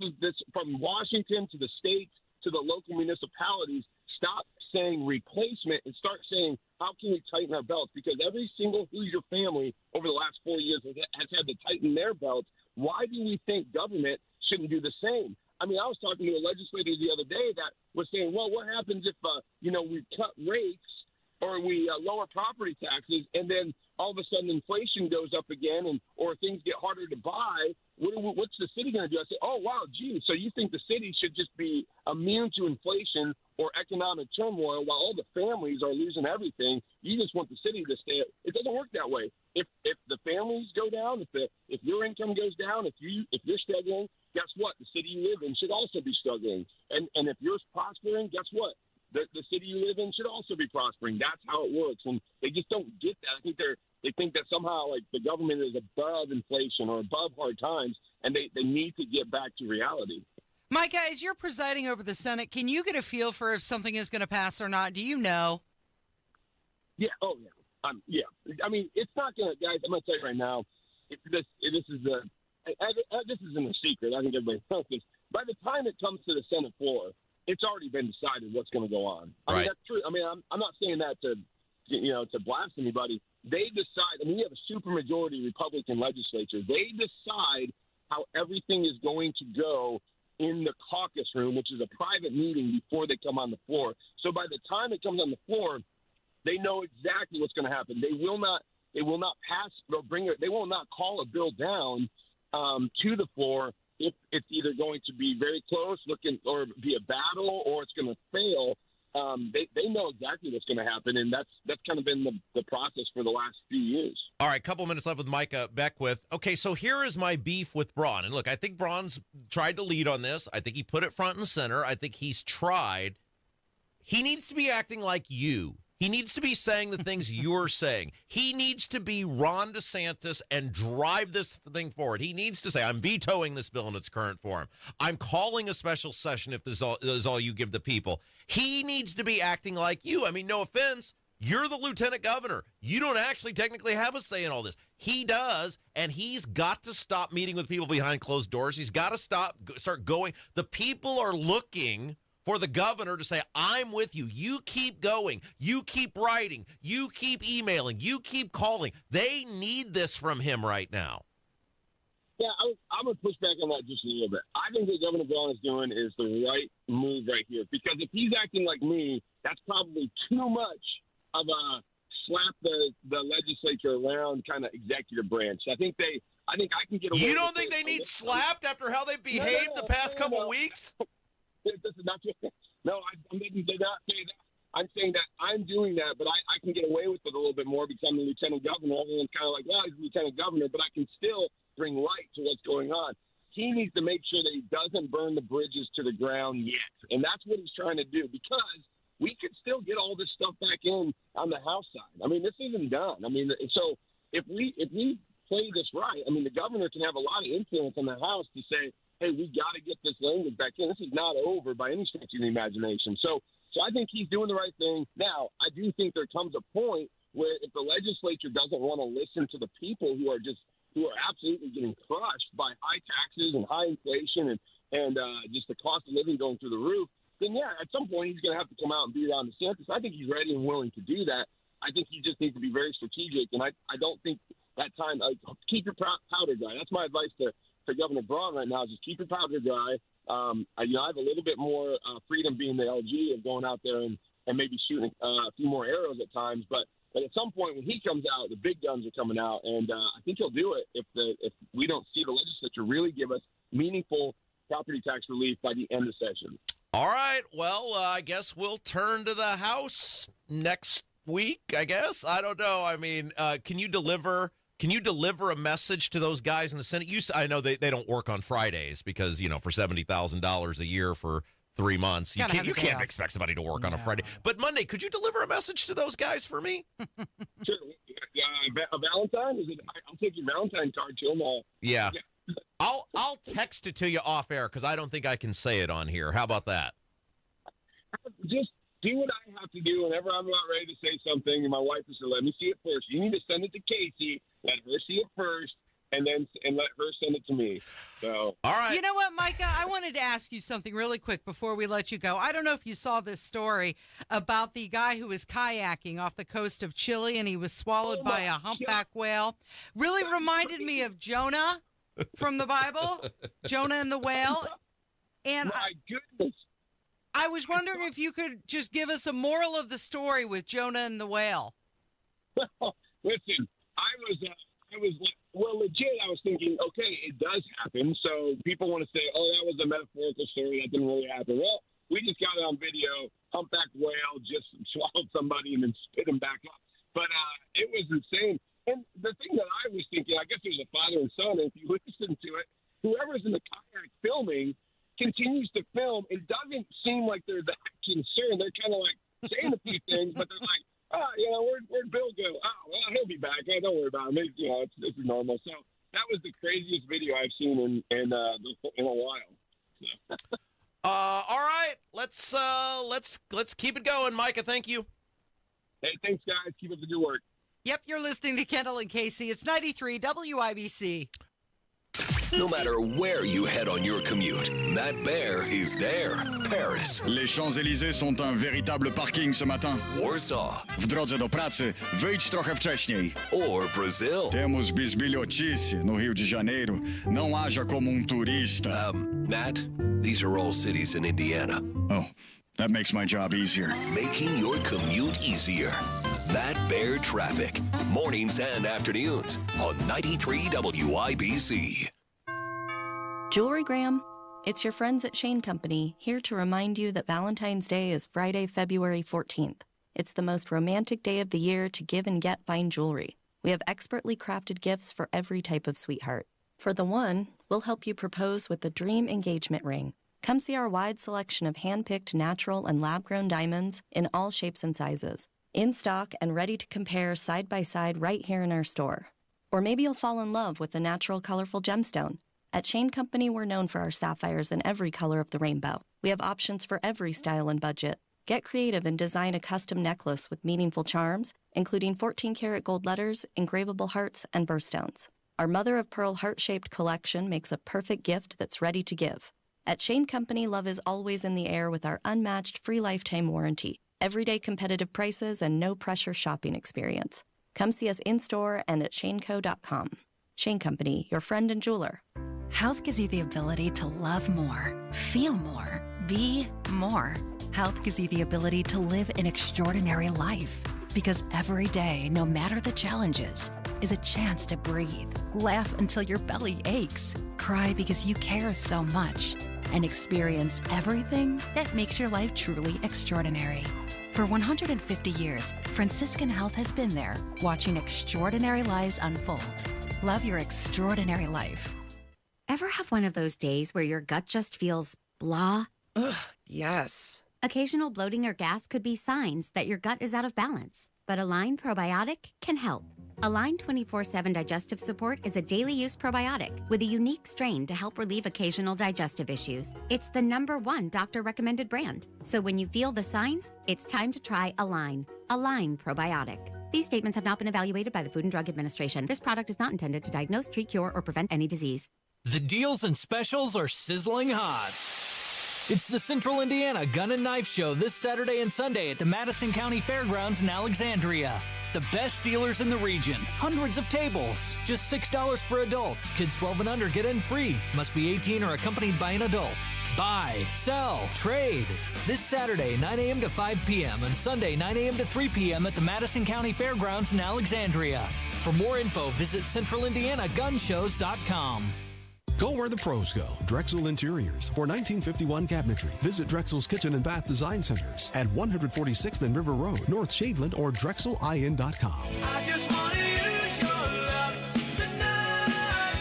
from Washington to the states to the local municipalities. Stop saying replacement and start saying, how can we tighten our belts? Because every single Hoosier family over the last 4 years has had to tighten their belts. Why do we think government shouldn't do the same? I mean, I was talking to a legislator the other day that was saying, well, what happens if, we cut rates or we lower property taxes and then all of a sudden inflation goes up again or things get harder to buy? What's the city going to do? I say, oh, wow, gee, so you think the city should just be immune to inflation or economic turmoil while all the families are losing everything? You just want the city to stay. It doesn't work that way. If the families go down, if your income goes down, if you're struggling, guess what? The city you live in should also be struggling. And if you're prospering, guess what? The city you live in should also be prospering. That's how it works. And they just don't get that. I think they think that somehow like the government is above inflation or above hard times, and they need to get back to reality. Micah, as you're presiding over the Senate, can you get a feel for if something is going to pass or not? Do you know? Yeah. Oh, yeah. Yeah. I mean, it's not going to, guys, I'm going to tell you right now, this isn't a secret. I think everybody knows this. By the time it comes to the Senate floor, it's already been decided what's going to go on. I mean, that's true. I mean, I'm not saying that to blast anybody. They decide. I mean, we have a supermajority Republican legislature. They decide how everything is going to go in the caucus room, which is a private meeting before they come on the floor. So by the time it comes on the floor, they know exactly what's going to happen. They will not pass or they will not call a bill down to the floor if it's either going to be very close looking or be a battle or it's going to fail. They know exactly what's going to happen, and that's kind of been the process for the last few years. All right, couple minutes left with Micah Beckwith. Okay, so here is my beef with Braun. And look, I think Braun's tried to lead on this. I think he put it front and center. I think he's tried. He needs to be acting like you. He needs to be saying the things you're saying. He needs to be Ron DeSantis and drive this thing forward. He needs to say, I'm vetoing this bill in its current form. I'm calling a special session if this is all you give the people. He needs to be acting like you. I mean, no offense. You're the lieutenant governor. You don't actually technically have a say in all this. He does, and he's got to stop meeting with people behind closed doors. He's got to start going. The people are looking for the governor to say, I'm with you. You keep going. You keep writing. You keep emailing. You keep calling. They need this from him right now. Yeah, I'm going to push back on that just a little bit. I think what Governor Braun is doing is the right move right here. Because if he's acting like me, that's probably too much of a slap the legislature around kind of executive branch. I think I can get away. You don't think they need slapped after how they behaved the past couple weeks? No, I did not say that. I'm saying that I'm doing that, but I can get away with it a little bit more because I'm the lieutenant governor. Everyone's kind of like, well, he's the lieutenant governor, but I can still bring light to what's going on. He needs to make sure that he doesn't burn the bridges to the ground yet. And that's what he's trying to do, because we could still get all this stuff back in on the House side. I mean, this isn't done. I mean, so if we play this right, I mean, the governor can have a lot of influence on the House to say, hey, we got to get this language back in. This is not over by any stretch of the imagination. So I think he's doing the right thing. Now, I do think there comes a point where if the legislature doesn't want to listen to the people who are absolutely getting crushed by high taxes and high inflation and just the cost of living going through the roof, then, yeah, at some point he's going to have to come out and beat around DeSantis. I think he's ready and willing to do that. I think he just needs to be very strategic, and I don't think that time keep your powder dry. That's my advice to Governor Braun right now, is just keep your powder dry. I have a little bit more freedom being the LG of going out there and maybe shooting a few more arrows at times, but at some point when he comes out, the big guns are coming out, and I think he'll do it if we don't see the legislature really give us meaningful property tax relief by the end of session. All right. Well, I guess we'll turn to the House next week, I guess. I don't know. I mean, can you deliver a message to those guys in the Senate? I know they don't work on Fridays because, for $70,000 a year for 3 months, you can't expect somebody to work on a Friday. But Monday, could you deliver a message to those guys for me? Sure. A Valentine? I'll take your Valentine card to them all. Yeah. I'll text it to you off air because I don't think I can say it on here. How about that? Just do what I have to do whenever I'm about ready to say something, and my wife is to let me see it first. You need to send it to Casey, let her see it first, and let her send it to me. So, all right. You know what, Micah? I wanted to ask you something really quick before we let you go. I don't know if you saw this story about the guy who was kayaking off the coast of Chile, and he was swallowed by a humpback whale. Really reminded me of Jonah from the Bible, Jonah and the whale. And my goodness. I was wondering if you could just give us a moral of the story with Jonah and the whale. Listen, I was legit. I was thinking, okay, it does happen. So people want to say, oh, that was a metaphorical story. That didn't really happen. Well, we just got it on video. Humpback whale just swallowed somebody and then spit him back up. But it was insane. And the thing that I was thinking, I guess it was a father and son. And if you listen to it, whoever's in the kayak filming continues to film. It doesn't seem like they're that concerned. They're kind of like saying a few things, but they're like, where'd Bill go? Oh, well, he'll be back. Hey, don't worry about him. It's normal. So that was the craziest video I've seen in a while. So. All right, let's keep it going, Micah. Thank you. Hey, thanks, guys. Keep up the good work. Yep, you're listening to Kendall and Casey. It's 93 WIBC. No matter where you head on your commute, Matt Bear is there. Paris. Les Champs-Élysées sont un véritable parking ce matin. Warsaw. W drodze do pracy, wyjdź trochę wcześniej. Or Brazil. Temos bisbilhotice no Rio de Janeiro. Não haja como turista. Matt, these are all cities in Indiana. Oh, that makes my job easier. Making your commute easier. Matt Bear Traffic. Mornings and afternoons on 93 WIBC. Jewelrygram, it's your friends at Shane Company here to remind you that Valentine's Day is Friday, February 14th. It's the most romantic day of the year to give and get fine jewelry. We have expertly crafted gifts for every type of sweetheart. For the one, we'll help you propose with the dream engagement ring. Come see our wide selection of hand-picked natural and lab-grown diamonds in all shapes and sizes. In stock and ready to compare side by side right here in our store. Or maybe you'll fall in love with the natural, colorful gemstone. At Shane Company, we're known for our sapphires in every color of the rainbow. We have options for every style and budget. Get creative and design a custom necklace with meaningful charms, including 14-karat gold letters, engravable hearts, and birthstones. Our mother-of-pearl heart-shaped collection makes a perfect gift that's ready to give. At Shane Company, love is always in the air with our unmatched free lifetime warranty. Everyday competitive prices and no-pressure shopping experience. Come see us in-store and at shaneco.com. Shane Company, your friend and jeweler. Health gives you the ability to love more, feel more, be more. Health gives you the ability to live an extraordinary life. Because every day, no matter the challenges, is a chance to breathe. Laugh until your belly aches. Cry because you care so much. and experience everything that makes your life truly extraordinary. For 150 years, Franciscan Health has been there, watching extraordinary lives unfold. Love your extraordinary life. Ever have one of those days where your gut just feels blah? Ugh, yes. Occasional bloating or gas could be signs that your gut is out of balance, but Align Probiotic can help. Align 24/7 Digestive Support is a daily use probiotic with a unique strain to help relieve occasional digestive issues. It's the #1 doctor-recommended brand. So when you feel the signs, it's time to try Align. Align Probiotic. These statements have not been evaluated by the Food and Drug Administration. This product is not intended to diagnose, treat, cure, or prevent any disease. The deals and specials are sizzling hot. It's the Central Indiana Gun and Knife Show this Saturday and Sunday at the Madison County Fairgrounds in Alexandria. The best dealers in the region. Hundreds of tables. Just $6 for adults. Kids 12 and under get in free. Must be 18 or accompanied by an adult. Buy, sell, trade. This Saturday, 9 a.m. to 5 p.m. and Sunday, 9 a.m. to 3 p.m. at the Madison County Fairgrounds in Alexandria. For more info, visit centralindianagunshows.com. Go where the pros go. Drexel Interiors. For 1951 cabinetry, visit Drexel's Kitchen and Bath Design Centers at 146th and River Road, North Shadeland, or drexelin.com. I just want to use your love tonight.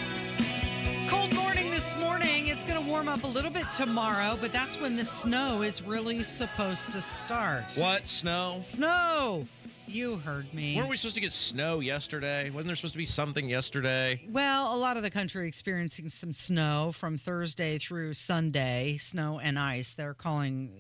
Cold morning this morning. It's going to warm up a little bit tomorrow, but that's when the snow is really supposed to start. What? Snow? Snow. You heard me. Weren't we supposed to get snow yesterday? Wasn't there supposed to be something yesterday? Well, a lot of the country experiencing some snow from Thursday through Sunday, snow and ice. They're calling,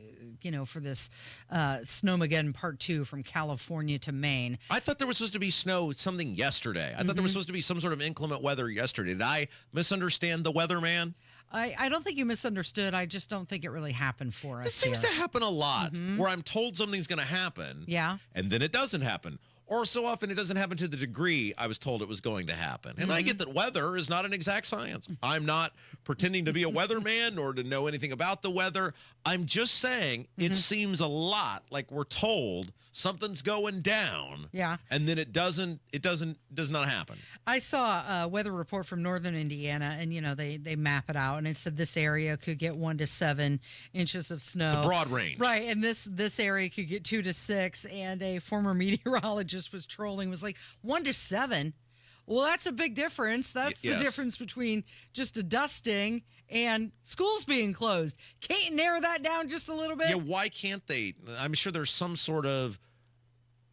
for this Snowmageddon Part 2 from California to Maine. I thought there was supposed to be snow something yesterday. I thought there was supposed to be some sort of inclement weather yesterday. Did I misunderstand the weatherman? I don't think you misunderstood. I just don't think it really happened for us. It seems to happen a lot where I'm told something's going to happen. Yeah. And then it doesn't happen. Or so often it doesn't happen to the degree I was told it was going to happen. And I get that weather is not an exact science. I'm not pretending to be a weatherman or to know anything about the weather. I'm just saying it seems a lot like we're told something's going down. Yeah. And then it does not happen. I saw a weather report from northern Indiana, and they map it out, and it said this area could get 1 to 7 inches of snow. It's a broad range. Right, and this area could get 2 to 6, and a former meteorologist was trolling, was like, 1 to 7? Well, that's a big difference. That's the difference between just a dusting and schools being closed. Can't you narrow that down just a little bit? Yeah, why can't they? I'm sure there's some sort of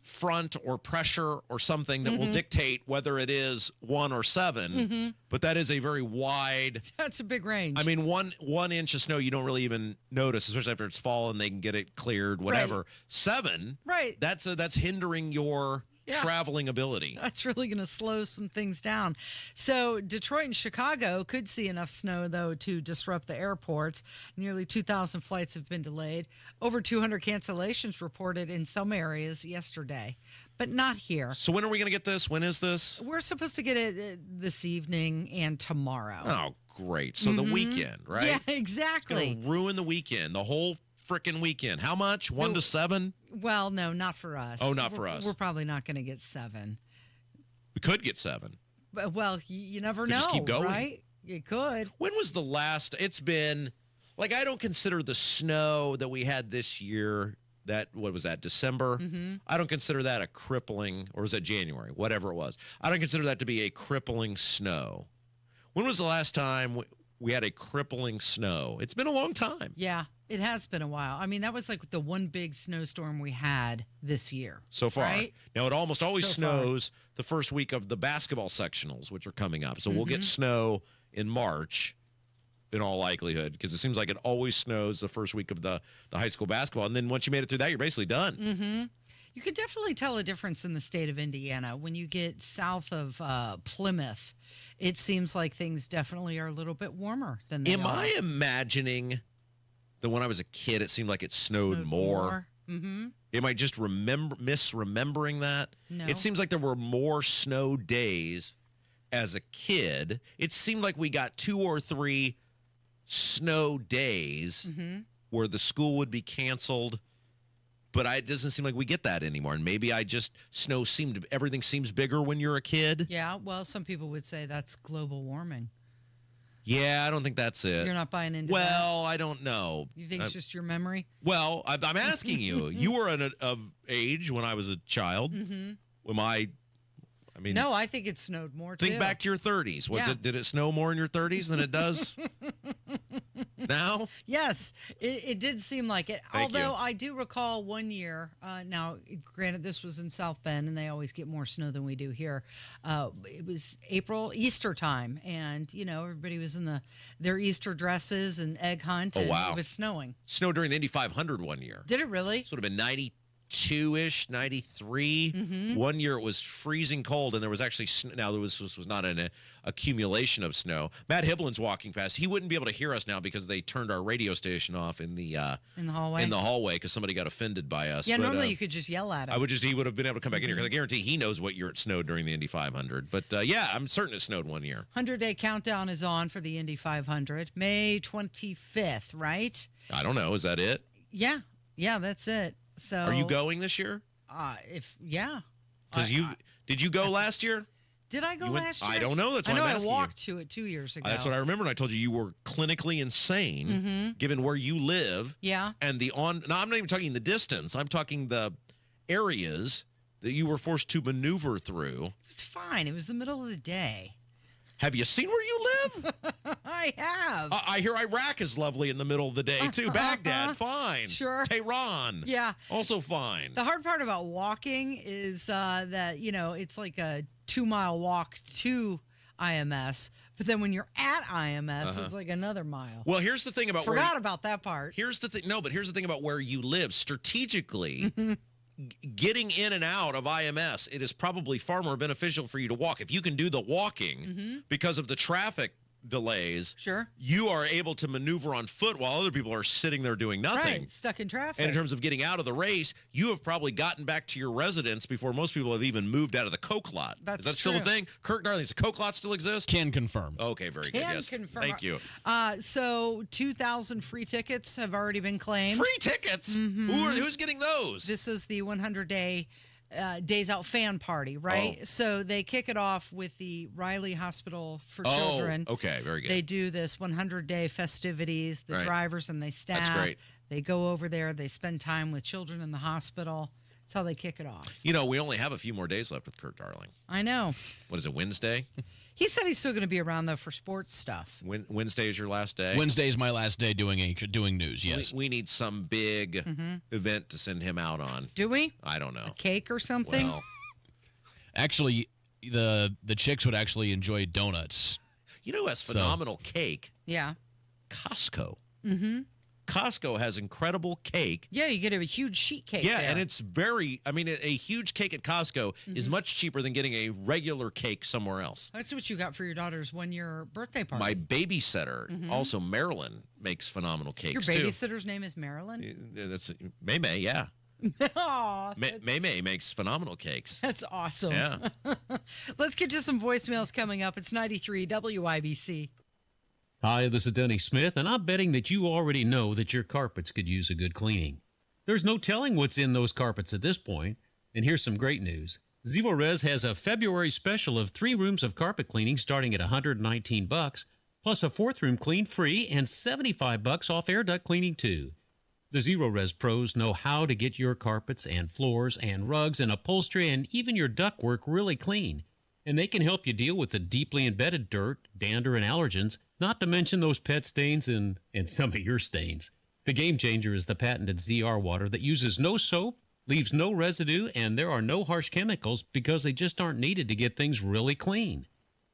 front or pressure or something that will dictate whether it is 1 or 7, but that is a very wide. That's a big range. I mean, one inch of snow you don't really even notice, especially after it's fallen. They can get it cleared, whatever. Right. 7, right? That's hindering your traveling ability. That's really going to slow some things down. So Detroit and Chicago could see enough snow, though, to disrupt the airports. Nearly 2,000 flights have been delayed. Over 200 cancellations reported in some areas yesterday, but not here. So when are we going to get this? When is this? We're supposed to get it this evening and tomorrow. Oh, great. So the weekend, right? Yeah, exactly. It's gonna ruin the weekend, the whole freaking weekend. How much? 1 to 7? Well, no, not for us. Oh, not for us. We're probably not going to get 7. We could get 7. But, well, you never know, just keep going. right? You could. When was the last? It's been, like, I don't consider the snow that we had this year, what was that, December? I don't consider that a crippling, or was that January? Whatever it was. I don't consider that to be a crippling snow. When was the last time we had a crippling snow? It's been a long time. Yeah. It has been a while. I mean, that was like the one big snowstorm we had this year. So far. Right? Now, it almost always snows the first week of the basketball sectionals, which are coming up. So we'll get snow in March, in all likelihood, because it seems like it always snows the first week of the high school basketball. And then once you made it through that, you're basically done. You could definitely tell a difference in the state of Indiana. When you get south of Plymouth, it seems like things definitely are a little bit warmer than they are. Am I imagining that when I was a kid, it seemed like it snowed more? Am I just misremembering that? No. It seems like there were more snow days as a kid. It seemed like we got 2 or 3 snow days where the school would be canceled. But it doesn't seem like we get that anymore. And maybe everything seems bigger when you're a kid. Yeah, well, some people would say that's global warming. Yeah, I don't think that's it. You're not buying into that? Well, I don't know. You think it's just your memory? Well, I'm asking you. You were of age when I was a child. Mm-hmm. No, I think it snowed more, Think back to your 30s. Did it snow more in your 30s than it does now? Yes, it did seem like it. Thank you. Although I do recall one year, now granted this was in South Bend and they always get more snow than we do here. It was Easter time, and everybody was in their Easter dresses and egg hunt. Oh, wow. It was snowing. Snowed during the Indy 500 one year. Did it really? Sort of been 92-ish, 93. Mm-hmm. One year it was freezing cold, and there was actually now this was not an accumulation of snow. Matt Hibblin's walking past. He wouldn't be able to hear us now because they turned our radio station off in the hallway because somebody got offended by us. Yeah, normally you could just yell at him. He would have been able to come back in here because I guarantee he knows what year it snowed during the Indy 500. But yeah, I'm certain it snowed one year. 100-day countdown is on for the Indy 500, May 25th, right? I don't know. Is that it? Yeah, that's it. So, are you going this year? Because did you go last year? Did I go last year? I don't know. That's why I'm asking I walked to it 2 years ago. That's what I remember. And I told you were clinically insane, given where you live. Yeah. And I'm not even talking the distance. I'm talking the areas that you were forced to maneuver through. It was fine. It was the middle of the day. Have you seen where you live? I have. I hear Iraq is lovely in the middle of the day, too. Baghdad, fine. Sure. Tehran. Yeah. Also fine. The hard part about walking is that, it's like a 2-mile walk to IMS. But then when you're at IMS, it's like another mile. Well, here's the thing about Forgot about that part. Here's the thing. No, but here's the thing about where you live. Strategically, getting in and out of IMS, it is probably far more beneficial for you to walk. If you can do the walking because of the traffic delays, sure, you are able to maneuver on foot while other people are sitting there doing nothing. Right, stuck in traffic. And in terms of getting out of the race, you have probably gotten back to your residence before most people have even moved out of the Coke lot. That's Is that still a true. thing? Kirk Darling, does the Coke lot still exist? Can confirm. Okay, very good. Yes. Confirm. Thank you. So 2,000 free tickets have already been claimed. Free tickets? Who's getting those? This is the 100-day Days Out fan party, right? Oh. So they kick it off with the Riley Hospital for Children. Okay, very good. They do this 100-day festivities, the drivers and the staff. That's great. They go over there. They spend time with children in the hospital. That's how they kick it off. We only have a few more days left with Kurt Darling. I know. What is it, Wednesday? He said he's still going to be around, though, for sports stuff. Wednesday is your last day? Wednesday is my last day doing news, yes. We need some big event to send him out on. Do we? I don't know. A cake or something? Well, actually, the chicks would actually enjoy donuts. Who has phenomenal cake? Yeah. Costco. Mm-hmm. Costco has incredible cake. Yeah, you get a huge sheet cake there. And it's a huge cake at Costco is much cheaper than getting a regular cake somewhere else. That's what you got for your daughter's 1-year birthday party. My babysitter, also Marilyn, makes phenomenal cakes, Your babysitter's name is Marilyn? That's May, yeah. Aw, May makes phenomenal cakes. That's awesome. Yeah. Let's get to some voicemails coming up. It's 93 WIBC. Hi, this is Denny Smith, and I'm betting that you already know that your carpets could use a good cleaning. There's no telling what's in those carpets at this point, and here's some great news. Zero Res has a February special of 3 rooms of carpet cleaning starting at $119, plus a 4th room clean free and $75 off air duct cleaning too. The Zero Res pros know how to get your carpets and floors and rugs and upholstery and even your ductwork really clean. And they can help you deal with the deeply embedded dirt, dander, and allergens, not to mention those pet stains and some of your stains. The game changer is the patented ZR water that uses no soap, leaves no residue, and there are no harsh chemicals because they just aren't needed to get things really clean.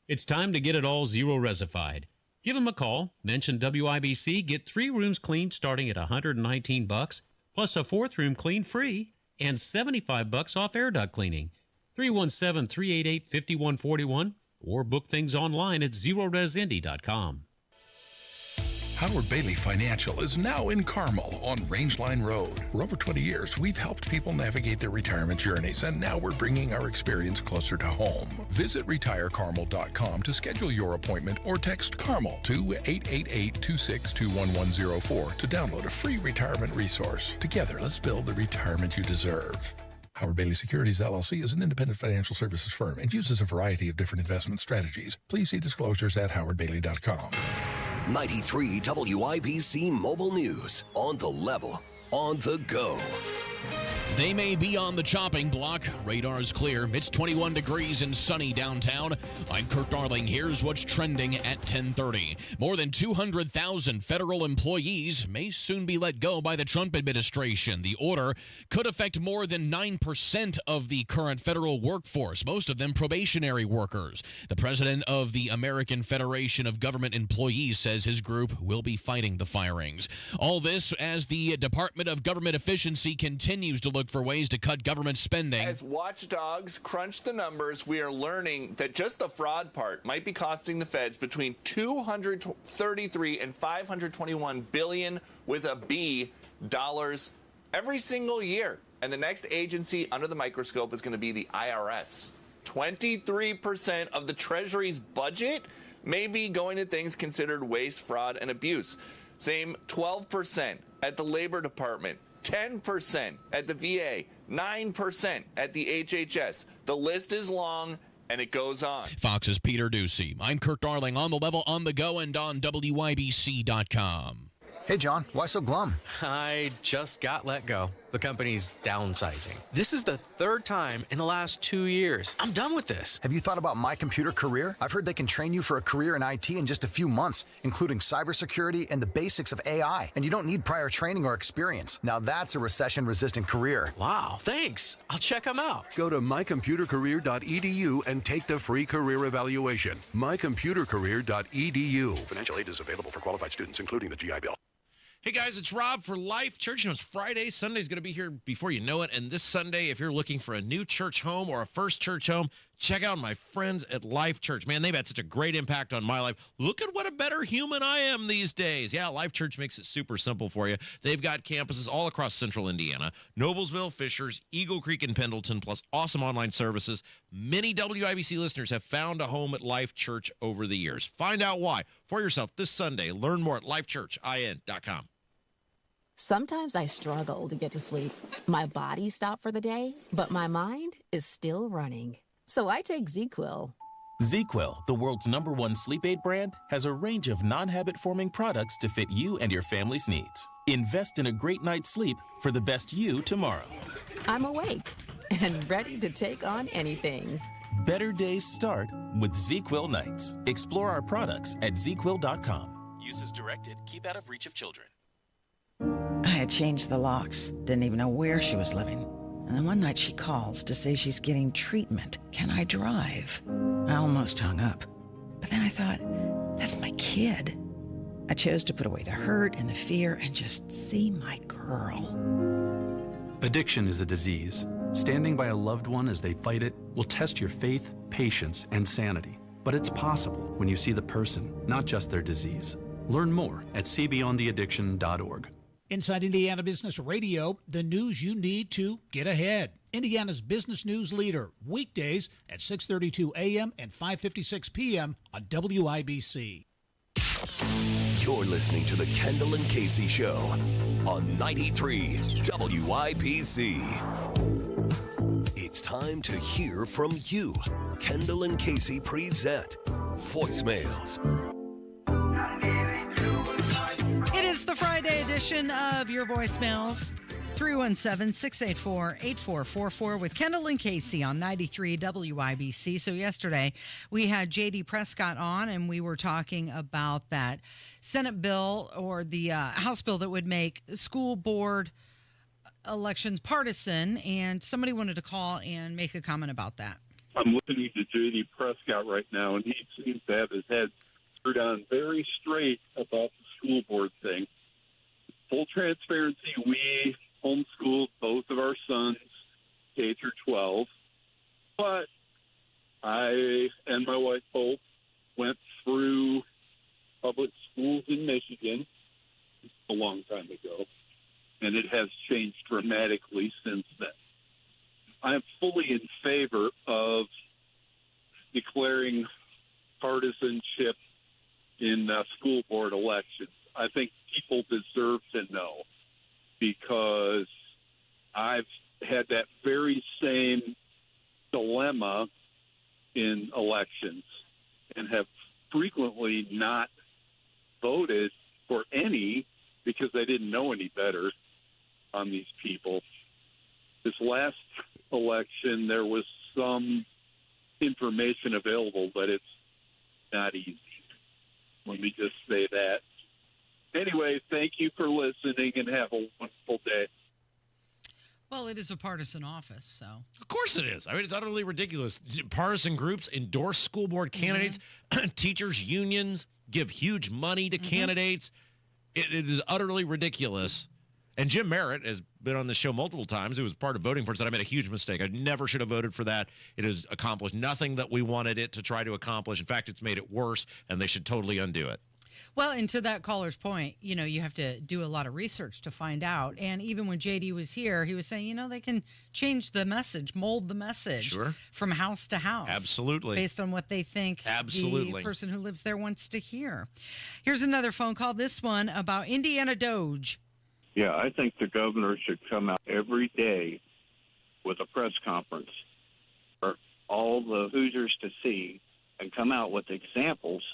It's time to get it all Zero Resified. Give them a call, mention WIBC, get 3 rooms cleaned starting at $119, plus a 4th room clean free and $75 off air duct cleaning. 317-388-5141 or book things online at zeroresindy.com. Howard Bailey Financial is now in Carmel on Rangeline Road. For over 20 years, we've helped people navigate their retirement journeys, and now we're bringing our experience closer to home. Visit retirecarmel.com to schedule your appointment or text Carmel to 888-262-1104 to download a free retirement resource. Together, let's build the retirement you deserve. Howard Bailey Securities, LLC is an independent financial services firm and uses a variety of different investment strategies. Please see disclosures at howardbailey.com. 93 WIBC Mobile News. On the level, on the go. They may be on the chopping block. Radar's clear. It's 21 degrees and sunny downtown. I'm Kurt Darling. Here's what's trending at 10:30. More than 200,000 federal employees may soon be let go by the Trump administration. The order could affect more than 9% of the current federal workforce, most of them probationary workers. The president of the American Federation of Government Employees says his group will be fighting the firings. All this as the Department of Government Efficiency continues to look for ways to cut government spending. As watchdogs crunch the numbers, we are learning that just the fraud part might be costing the feds between $233 and $521 billion with a B dollars every single year. And the next agency under the microscope is going to be the IRS. 23% of the Treasury's budget may be going to things considered waste, fraud, and abuse. Same 12% at the Labor Department. 10% at the VA, 9% at the HHS. The list is long, and it goes on. Fox's Peter Ducey. I'm Kurt Darling, on the level, on the go, and on WIBC.com. Hey, John, why so glum? I just got let go. The company's downsizing. This is the third time in the last 2 years. I'm done with this. Have you thought about My Computer Career? I've heard they can train you for a career in IT in just a few months, including cybersecurity and the basics of AI. And you don't need prior training or experience. Now that's a recession-resistant career. Wow, thanks. I'll check them out. Go to mycomputercareer.edu and take the free career evaluation. mycomputercareer.edu. Financial aid is available for qualified students, including the GI Bill. Hey guys, it's Rob for Life Church. You know, it's Friday. Sunday's going to be here before you know it. And this Sunday, if you're looking for a new church home or a first church home, check out my friends at Life Church. Man, they've had such a great impact on my life. Look at what a better human I am these days. Yeah, Life Church makes it super simple for you. They've got campuses all across central Indiana, Noblesville, Fishers, Eagle Creek, and Pendleton, plus awesome online services. Many WIBC listeners have found a home at Life Church over the years. Find out why for yourself this Sunday. Learn more at lifechurchin.com. Sometimes I struggle to get to sleep. My body stopped for the day, but my mind is still running. So I take ZzzQuil. ZzzQuil, the world's #1 sleep aid brand, has a range of non-habit-forming products to fit you and your family's needs. Invest in a great night's sleep for the best you tomorrow. I'm awake and ready to take on anything. Better days start with ZzzQuil nights. Explore our products at ZzzQuil.com. Use as directed. Keep out of reach of children. I had changed the locks, didn't even know where she was living. And then one night she calls to say she's getting treatment. Can I drive? I almost hung up. But then I thought, that's my kid. I chose to put away the hurt and the fear and just see my girl. Addiction is a disease. Standing by a loved one as they fight it will test your faith, patience, and sanity. But it's possible when you see the person, not just their disease. Learn more at cbeyondtheaddiction.org. Inside Indiana Business Radio, the news you need to get ahead. Indiana's business news leader, weekdays at 6:32 a.m. and 5:56 p.m. on WIBC. You're listening to the Kendall and Casey Show on 93 WIBC. It's time to hear from you. Kendall and Casey present voicemails. It is the Friday edition of your voicemails. 317-684-8444 with Kendall and Casey on 93 WIBC. So yesterday we had J.D. Prescott on, and we were talking about that Senate bill or the House bill that would make school board elections partisan, and somebody wanted to call and make a comment about that. I'm listening to J.D. Prescott right now, and he seems to have his head screwed on very straight about the school board thing. Full transparency, we homeschooled both of our sons, K through 12, but I and my wife both went through public schools in Michigan a long time ago, and it has changed dramatically since then. I am fully in favor of declaring partisanship in school board elections. I think people deserve to know, because I've had that very same dilemma in elections and have frequently not voted for any because they didn't know any better on these people. This last election, there was some information available, but it's not easy. Let me just say that. Anyway, thank you for listening and have a wonderful day. Well, it is a partisan office, so. Of course it is. I mean, it's utterly ridiculous. Partisan groups endorse school board candidates. Teachers' unions give huge money to candidates. It is utterly ridiculous. And Jim Merritt has been on the show multiple times. He was part of voting for it. Said I made a huge mistake. I never should have voted for that. It has accomplished nothing that we wanted it to try to accomplish. In fact, it's made it worse, and they should totally undo it. Well, and to that caller's point, you have to do a lot of research to find out. And even when JD was here, he was saying, they can change the message, mold the message from house to house. Absolutely. Based on what they think the person who lives there wants to hear. Here's another phone call, this one about Indiana Doge. Yeah, I think the governor should come out every day with a press conference for all the Hoosiers to see and come out with examples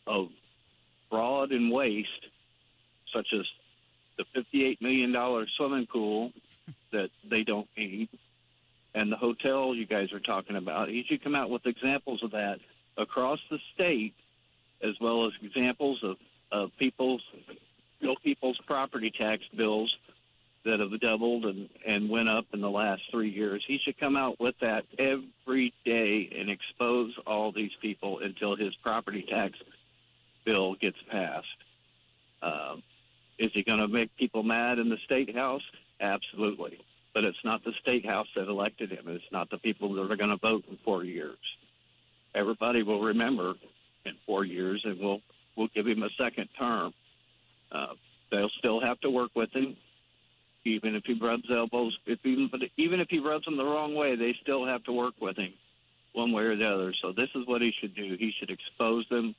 of fraud and waste, such as the $58 million swimming pool that they don't need and the hotel you guys are talking about. He should come out with examples of that across the state, as well as examples of people's property tax bills that have doubled and went up in the last 3 years. He should come out with that every day and expose all these people until his property tax bill gets passed. Is he going to make people mad in the State House? Absolutely. But it's not the State House that elected him. It's not the people that are going to vote in 4 years. Everybody will remember in 4 years, and we'll give him a second term. They'll still have to work with him, even if he rubs elbows. Even if he rubs them the wrong way, they still have to work with him one way or the other. So this is what he should do. He should expose them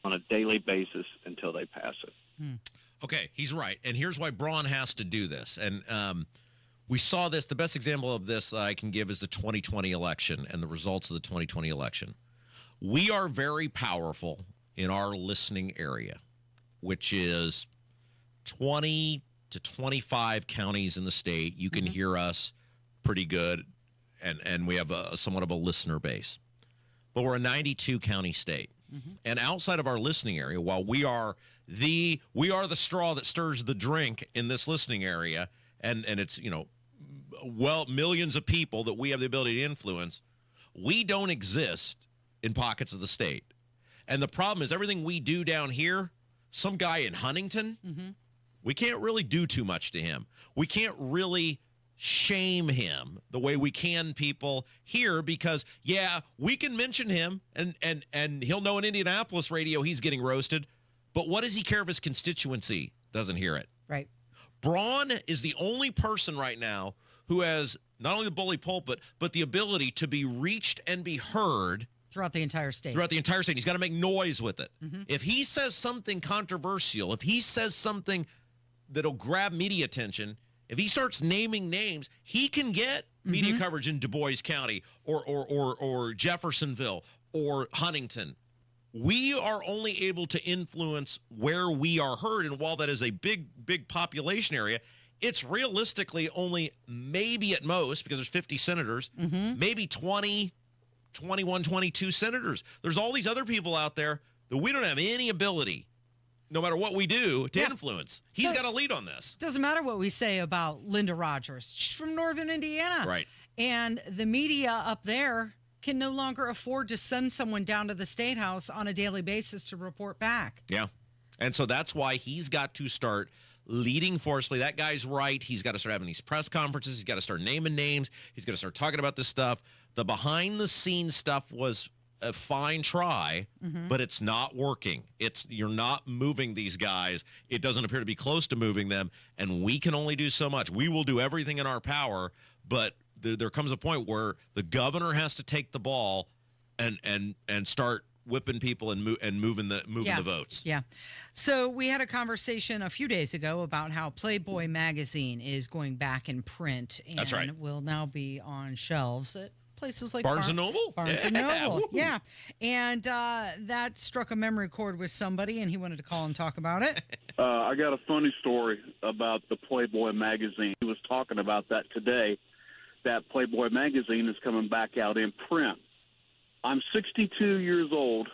on a daily basis until they pass it. Okay, he's right. And here's why Braun has to do this. And we saw this. The best example of this that I can give is the 2020 election and the results of the 2020 election. We are very powerful in our listening area, which is 20 to 25 counties in the state. You can hear us pretty good, and we have somewhat of a listener base. But we're a 92-county state. And outside of our listening area, while we are the straw that stirs the drink in this listening area, and it's, millions of people that we have the ability to influence, we don't exist in pockets of the state. And the problem is everything we do down here, some guy in Huntington, we can't really do too much to him. We can't really shame him the way we can people here because, we can mention him and he'll know in Indianapolis radio he's getting roasted. But what does he care if his constituency doesn't hear it? Right. Braun is the only person right now who has not only the bully pulpit, but the ability to be reached and be heard throughout the entire state. He's got to make noise with it. If he says something controversial, if he says something that'll grab media attention, if he starts naming names, he can get media coverage in Du Bois County or Jeffersonville or Huntington. We are only able to influence where we are heard, and while that is a big population area, it's realistically only maybe at most, because there's 50 senators, maybe 20, 21, 22 senators. There's all these other people out there that we don't have any ability, no matter what we do, to influence. He's got to lead on this. Doesn't matter what we say about Linda Rogers. She's from Northern Indiana. Right. And the media up there can no longer afford to send someone down to the State House on a daily basis to report back. Yeah. And so that's why he's got to start leading forcefully. That guy's right. He's got to start having these press conferences. He's got to start naming names. He's got to start talking about this stuff. The behind-the-scenes stuff was a fine try, but it's not working. You're not moving these guys. It doesn't appear to be close to moving them, and we can only do so much. We will do everything in our power, but there comes a point where the governor has to take the ball and start whipping people and moving the votes. Yeah. So we had a conversation a few days ago about how Playboy magazine is going back in print and That's right. will now be on shelves at places like Barnes and Noble? Barnes and Yeah. Noble. Woo. Yeah. And that struck a memory chord with somebody, and he wanted to call and talk about it. I got a funny story about the Playboy magazine. He was talking about that today. That Playboy magazine is coming back out in print. I'm 62 years old,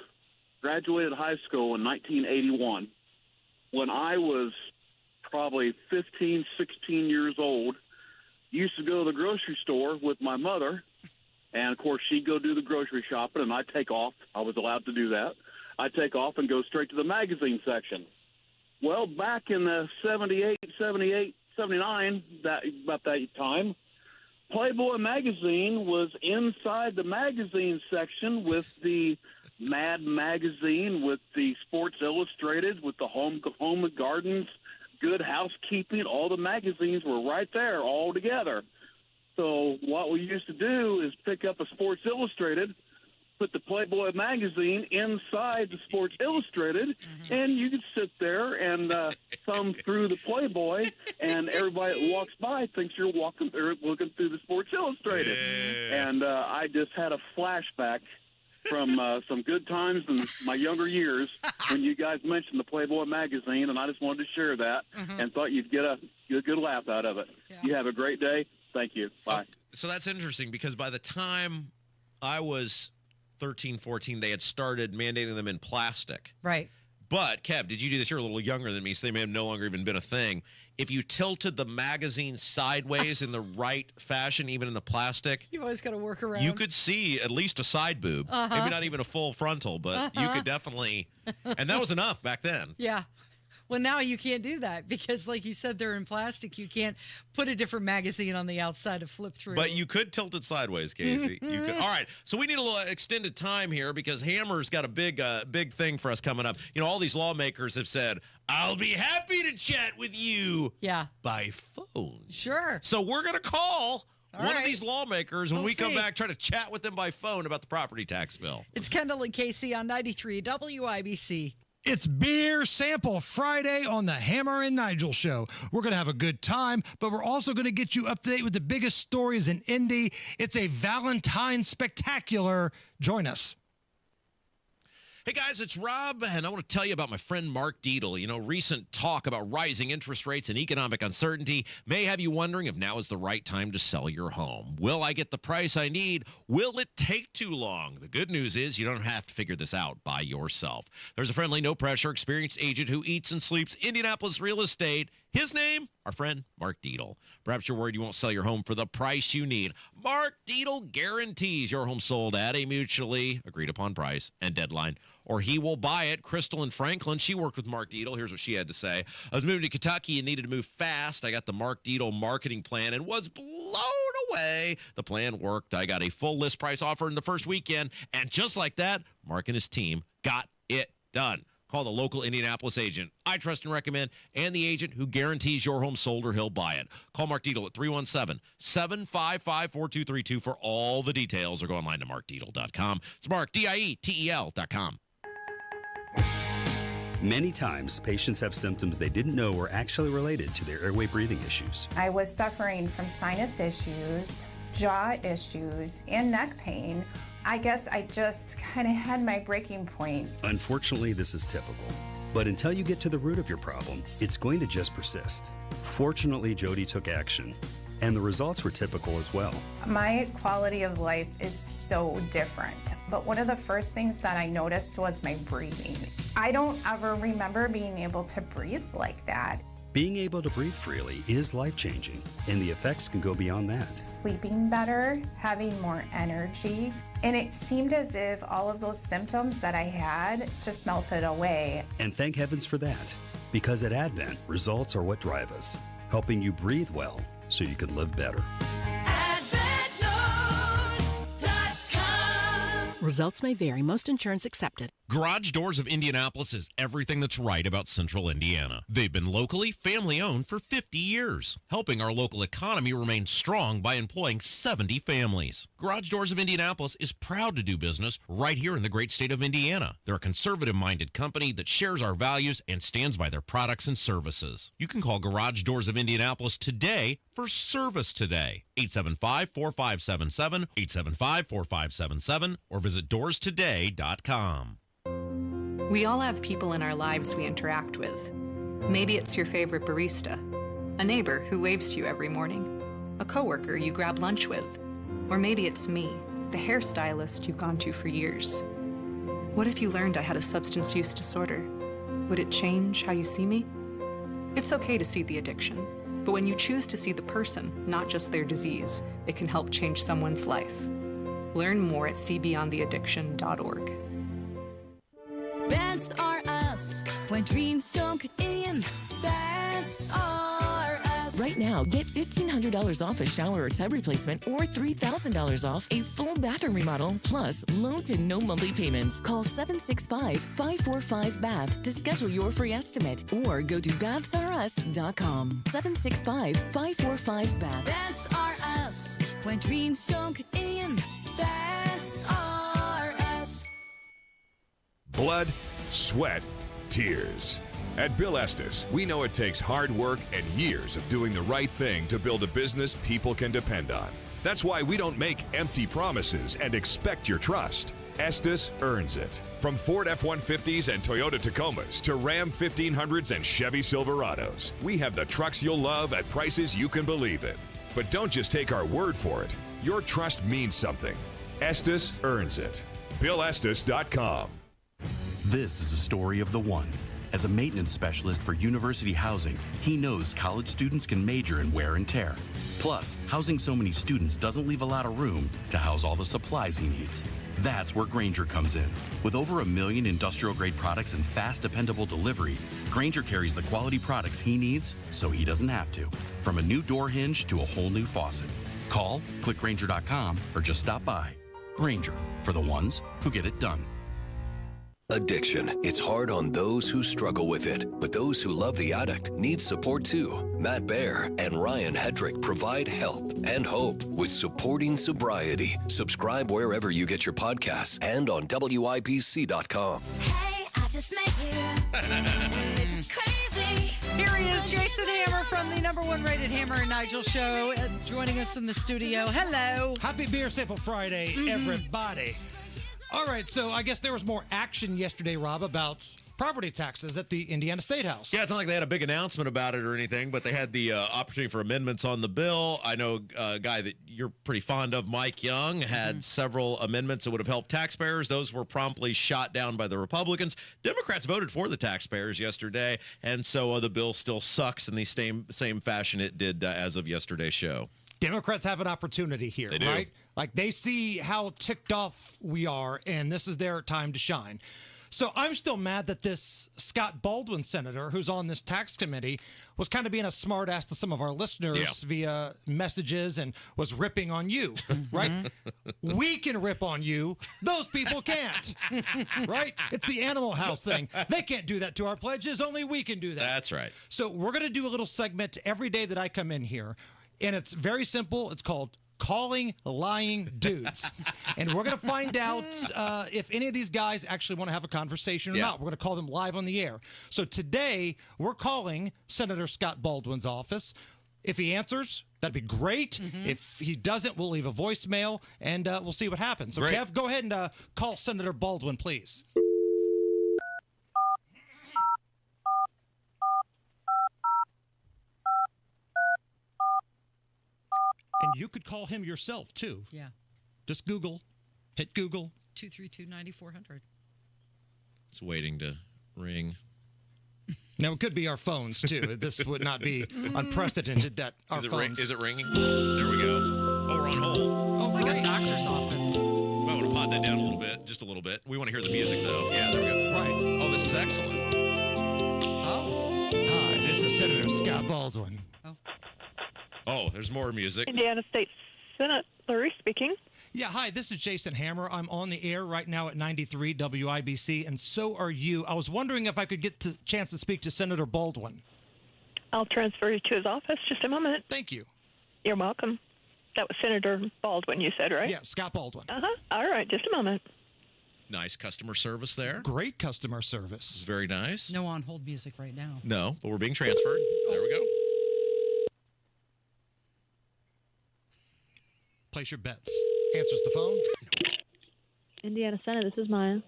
graduated high school in 1981. When I was probably 15, 16 years old, used to go to the grocery store with my mother, and, of course, she'd go do the grocery shopping, and I'd take off. I was allowed to do that. I'd take off and go straight to the magazine section. Well, back in the 78, 79, about that time, Playboy magazine was inside the magazine section with the Mad magazine, with the Sports Illustrated, with the Home and Gardens, Good Housekeeping. All the magazines were right there all together. So what we used to do is pick up a Sports Illustrated, put the Playboy magazine inside the Sports Illustrated, and you could sit there and thumb through the Playboy, and everybody that walks by thinks you're looking through the Sports Illustrated. Yeah. And I just had a flashback from some good times in my younger years when you guys mentioned the Playboy magazine, and I just wanted to share that and thought you'd get a good laugh out of it. Yeah. You have a great day. Thank you. Bye. So that's interesting because by the time I was 13, 14, they had started mandating them in plastic. Right. But, Kev, did you do this? You're a little younger than me, so they may have no longer even been a thing. If you tilted the magazine sideways in the right fashion, even in the plastic, You always got to work around. you could see at least a side boob. Maybe not even a full frontal, but you could definitely. And that was enough back then. Yeah. Well, now you can't do that because, like you said, they're in plastic. You can't put a different magazine on the outside to flip through. But you could tilt it sideways, Casey. You could. All right. So we need a little extended time here because Hammer's got a big thing for us coming up. You know, all these lawmakers have said, "I'll be happy to chat with you." Yeah. By phone. Sure. So we're gonna call one of these lawmakers when We'll we come see. back, try to chat with them by phone about the property tax bill. It's Kendall and Casey on 93 WIBC. It's Beer Sample Friday on the Hammer and Nigel Show. We're going to have a good time, but we're also going to get you up to date with the biggest stories in Indy. It's a Valentine spectacular. Join us. Hey guys, it's Rob, and I want to tell you about my friend Mark Dietel. You know, recent talk about rising interest rates and economic uncertainty may have you wondering if now is the right time to sell your home. Will I get the price I need? Will it take too long? The good news is you don't have to figure this out by yourself. There's a friendly, no-pressure, experienced agent who eats and sleeps Indianapolis real estate. His name, our friend Mark Dietel. Perhaps you're worried you won't sell your home for the price you need. Mark Dietel guarantees your home sold at a mutually agreed upon price and deadline, or he will buy it. Crystal in Franklin, she worked with Mark Dietel. Here's what she had to say. I was moving to Kentucky and needed to move fast. I got the Mark Dietel marketing plan and was blown away. The plan worked. I got a full list price offer in the first weekend, and just like that, Mark and his team got it done. Call the local Indianapolis agent I trust and recommend, and the agent who guarantees your home sold or he'll buy it. Call Mark Dietel at 317-755-4232 for all the details, or go online to markdietel.com. It's Mark, DIETEL.com. Many times, patients have symptoms they didn't know were actually related to their airway breathing issues. I was suffering from sinus issues, jaw issues, and neck pain. I guess I just kind of had my breaking point. Unfortunately, this is typical. But until you get to the root of your problem, it's going to just persist. Fortunately, Jody took action, and the results were typical as well. My quality of life is so different. But one of the first things that I noticed was my breathing. I don't ever remember being able to breathe like that. Being able to breathe freely is life-changing, and the effects can go beyond that. Sleeping better, having more energy, and it seemed as if all of those symptoms that I had just melted away. And thank heavens for that, because at Advent, results are what drive us, helping you breathe well so you can live better. Results may vary. Most insurance accepted. Garage Doors of Indianapolis is everything that's right about Central Indiana. They've been locally family-owned for 50 years, helping our local economy remain strong by employing 70 families. Garage Doors of Indianapolis is proud to do business right here in the great state of Indiana. They're a conservative-minded company that shares our values and stands by their products and services. You can call Garage Doors of Indianapolis today for service today. 875-4577, 875-4577, or visit doorstoday.com. We all have people in our lives we interact with. Maybe it's your favorite barista, a neighbor who waves to you every morning, a coworker you grab lunch with, or maybe it's me, the hairstylist you've gone to for years. What if you learned I had a substance use disorder? Would it change how you see me? It's okay to see the addiction, but when you choose to see the person, not just their disease, it can help change someone's life. Learn more at seebeyondtheaddiction.org. That's are us. When dreams don't get in, that's are us. Right now, get $1,500 off a shower or tub replacement or $3,000 off a full bathroom remodel, plus low to no monthly payments. Call 765-545-BATH to schedule your free estimate or go to bathsareus.com. 765-545-BATH. That's are us. When dreams don't get in, that's are us. Blood, sweat, tears. At Bill Estes, we know it takes hard work and years of doing the right thing to build a business people can depend on. That's why we don't make empty promises and expect your trust. Estes earns it. From Ford F-150s and Toyota Tacomas to Ram 1500s and Chevy Silverados, we have the trucks you'll love at prices you can believe in. But don't just take our word for it. Your trust means something. Estes earns it. BillEstes.com. This is a story of the one. As a maintenance specialist for university housing, he knows college students can major in wear and tear. Plus, housing so many students doesn't leave a lot of room to house all the supplies he needs. That's where Grainger comes in. With over 1 million industrial-grade products and fast, dependable delivery, Grainger carries the quality products he needs so he doesn't have to. From a new door hinge to a whole new faucet. Call, click Grainger.com, or just stop by. Grainger, for the ones who get it done. Addiction. It's hard on those who struggle with it, but those who love the addict need support too. Matt Baer and Ryan Hedrick provide help and hope with Supporting Sobriety. Subscribe wherever you get your podcasts and on WIBC.com. Hey, I just met you. This is crazy. Here he is, Jason Hammer from the #1 rated Hammer and Nigel show, joining us in the studio. Hello. Happy Beer Sample Friday, everybody. All right, so I guess there was more action yesterday, Rob, about property taxes at the Indiana State House. Yeah, it's not like they had a big announcement about it or anything, but they had the opportunity for amendments on the bill. I know a guy that you're pretty fond of, Mike Young, had several amendments that would have helped taxpayers. Those were promptly shot down by the Republicans. Democrats voted for the taxpayers yesterday, and so the bill still sucks in the same fashion it did as of yesterday's show. Democrats have an opportunity here, right? Like, they see how ticked off we are, and this is their time to shine. So I'm still mad that this Scott Baldwin senator, who's on this tax committee, was kind of being a smartass to some of our listeners via messages and was ripping on you, right? We can rip on you. Those people can't, right? It's the Animal House thing. They can't do that to our pledges. Only we can do that. That's right. So we're going to do a little segment every day that I come in here, and it's very simple. It's called Calling Lying Dudes. And we're going to find out if any of these guys actually want to have a conversation or not. We're going to call them live on the air. So today, we're calling Senator Scott Baldwin's office. If he answers, that'd be great. If he doesn't, we'll leave a voicemail, and we'll see what happens. So, Kev, go ahead and call Senator Baldwin, please. And you could call him yourself, too. Yeah. Just hit Google. 232-9400. It's waiting to ring. Now, it could be our phones, too. This would not be unprecedented that our phones. Is it ringing? There we go. Oh, we're on hold. It's like a doctor's office. Might want to pod that down a little bit, just a little bit. We want to hear the music, though. Yeah, there we go. Right. Oh, this is excellent. Oh. Hi, this is Senator Scott Baldwin. Oh, there's more music. Indiana State Senate. Larry speaking. Yeah, hi, this is Jason Hammer. I'm on the air right now at 93 WIBC, and so are you. I was wondering if I could get the chance to speak to Senator Baldwin. I'll transfer you to his office. Just a moment. Thank you. You're welcome. That was Senator Baldwin, you said, right? Yeah, Scott Baldwin. All right, just a moment. Nice customer service there. Great customer service. It's very nice. No on-hold music right now. No, but we're being transferred. There we go. Place your bets. Answers the phone. Indiana Senate, this is Maya.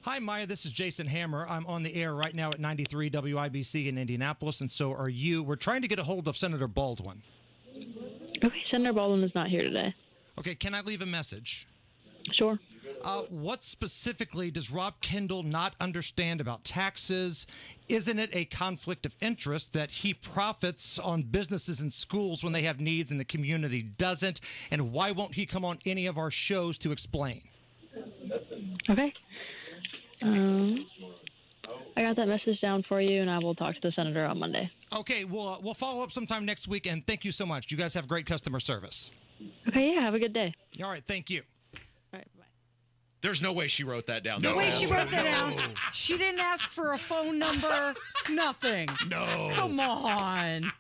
Hi, Maya. This is Jason Hammer. I'm on the air right now at 93 WIBC in Indianapolis, and so are you. We're trying to get a hold of Senator Baldwin. Okay, Senator Baldwin is not here today. Okay, can I leave a message? Sure. What specifically does Rob Kendall not understand about taxes? Isn't it a conflict of interest that he profits on businesses and schools when they have needs and the community doesn't? And why won't he come on any of our shows to explain? Okay. I got that message down for you, and I will talk to the senator on Monday. Okay, we'll follow up sometime next week, and thank you so much. You guys have great customer service. Okay, yeah, have a good day. All right, thank you. All right, bye. There's no way she wrote that down. The way she wrote that down, she didn't ask for a phone number, nothing. No. Come on.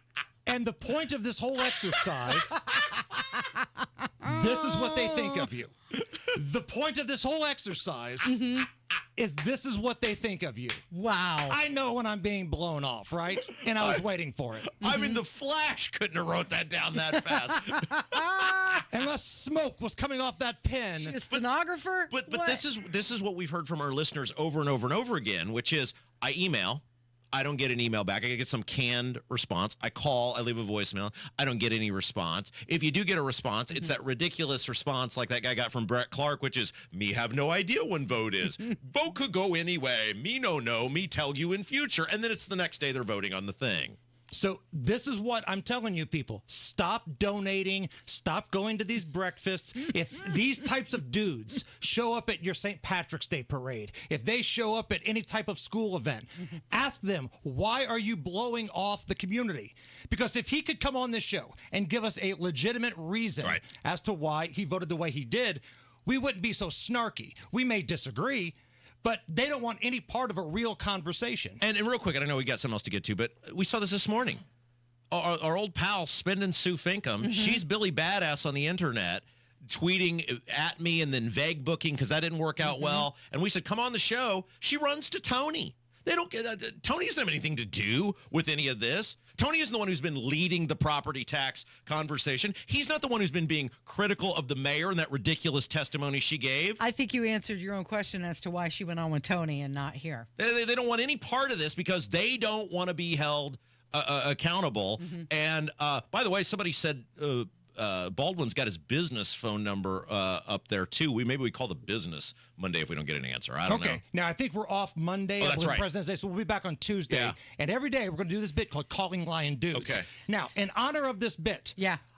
And the point of this whole exercise, this is what they think of you. The point of this whole exercise is this is what they think of you. Wow. I know when I'm being blown off, right? And I was waiting for it. I mean, the Flash couldn't have wrote that down that fast. Unless smoke was coming off that pen. A stenographer? But What? this is what we've heard from our listeners over and over and over again, which is I email. I don't get an email back. I get some canned response. I call. I leave a voicemail. I don't get any response. If you do get a response, it's that ridiculous response like that guy got from Brett Clark, which is, me have no idea when vote is. Vote could go anyway. Me no know. Me tell you in future. And then it's the next day they're voting on the thing. So this is what I'm telling you, people. Stop donating. Stop going to these breakfasts. If these types of dudes show up at your St. Patrick's Day parade, if they show up at any type of school event, ask them, why are you blowing off the community? Because if he could come on this show and give us a legitimate reason as to why he voted the way he did, we wouldn't be so snarky. We may disagree, but they don't want any part of a real conversation. And real quick, I know we got something else to get to, but we saw this morning. Our old pal, Spendin' Sue Finkham, she's Billy Badass on the internet, tweeting at me and then vague booking because that didn't work out well. And we said, come on the show. She runs to Tony. They don't get Tony doesn't have anything to do with any of this. Tony isn't the one who's been leading the property tax conversation. He's not the one who's been being critical of the mayor and that ridiculous testimony she gave. I think you answered your own question as to why she went on with Tony and not here. They don't want any part of this because they don't want to be held accountable. And by the way, somebody said Baldwin's got his business phone number up there too. Maybe we call the business Monday if we don't get an answer. I don't know. Now I think we're off Monday. Oh, that's right. President's Day, so we'll be back on Tuesday. Yeah. And every day we're going to do this bit called Calling Lion Dudes. Okay. Now, in honor of this bit,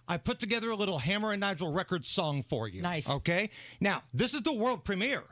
I put together a little Hammer and Nigel record song for you. Nice. Okay. Now, this is the world premiere.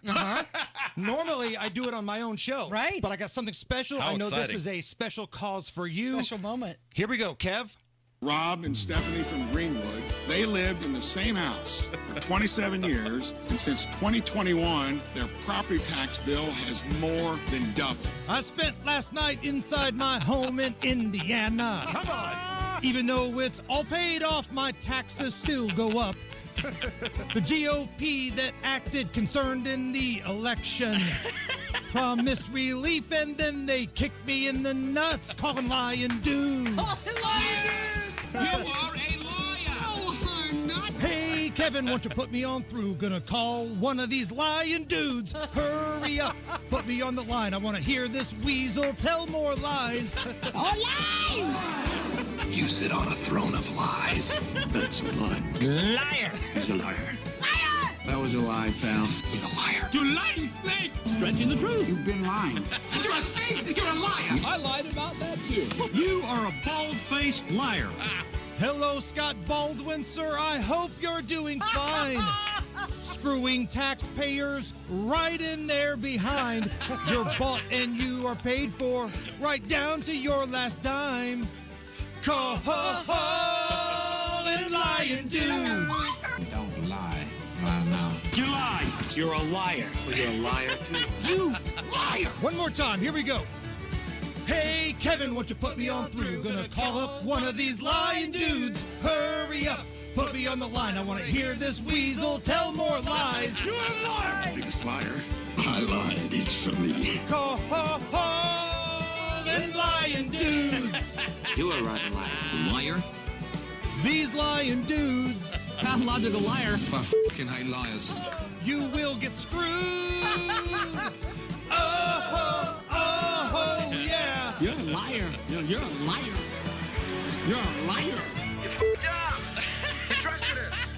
Normally, I do it on my own show. Right. But I got something special. How I know exciting. this is a special cause for you. Special moment. Here we go, Kev. Rob and Stephanie from Greenwood, they lived in the same house for 27 years, and since 2021, their property tax bill has more than doubled. I spent last night inside my home in Indiana. Come on. Even though it's all paid off, my taxes still go up. The GOP that acted concerned in the election promised relief, and then they kicked me in the nuts, calling lying dudes. You are a liar! Oh, I'm not. Hey, Kevin, won't you put me on through? Gonna call one of these lying dudes. Hurry up, put me on the line. I want to hear this weasel tell more lies. All lies! You sit on a throne of lies. That's a lie. Liar! He's a liar. Liar! That was a lie, pal. He's a liar. You lying snake! Stretching the truth. You've been lying. You're a thief! You're a liar! I lied about that, too. You are a bald-faced liar. Hello, Scott Baldwin, sir. I hope you're doing fine. Screwing taxpayers right in there behind. You're bought and you are paid for, right down to your last dime. Call and lying dudes. Don't lie. Now. You lie. You're a liar. Well, you're a liar, too. You liar! One more time. Here we go. Hey, Kevin, won't you put me on through? Gonna call up one of these lying dudes. Hurry up. Put me on the line. I want to hear this weasel tell more lies. You're a liar. Biggest liar. I lied. It's for me. Call and lying dudes. You are right, liar. Liar? These lying dudes. Pathological liar. Fucking high liars. You will get screwed. Yeah. You're a liar. You're a liar. You're a liar. You f***ed up. Trust this.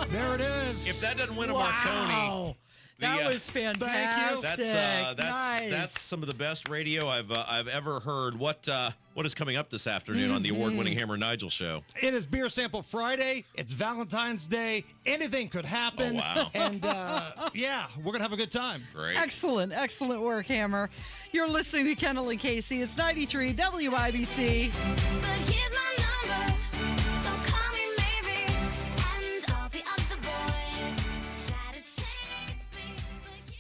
There it is. If that doesn't win a Marconi. That was fantastic. That's some of the best radio I've ever heard. What is coming up this afternoon on the award-winning Hammer and Nigel show? It is Beer Sample Friday. It's Valentine's Day. Anything could happen. Oh, wow. And we're gonna have a good time. Great. Excellent work, Hammer. You're listening to Kendall and Casey. It's 93 WIBC.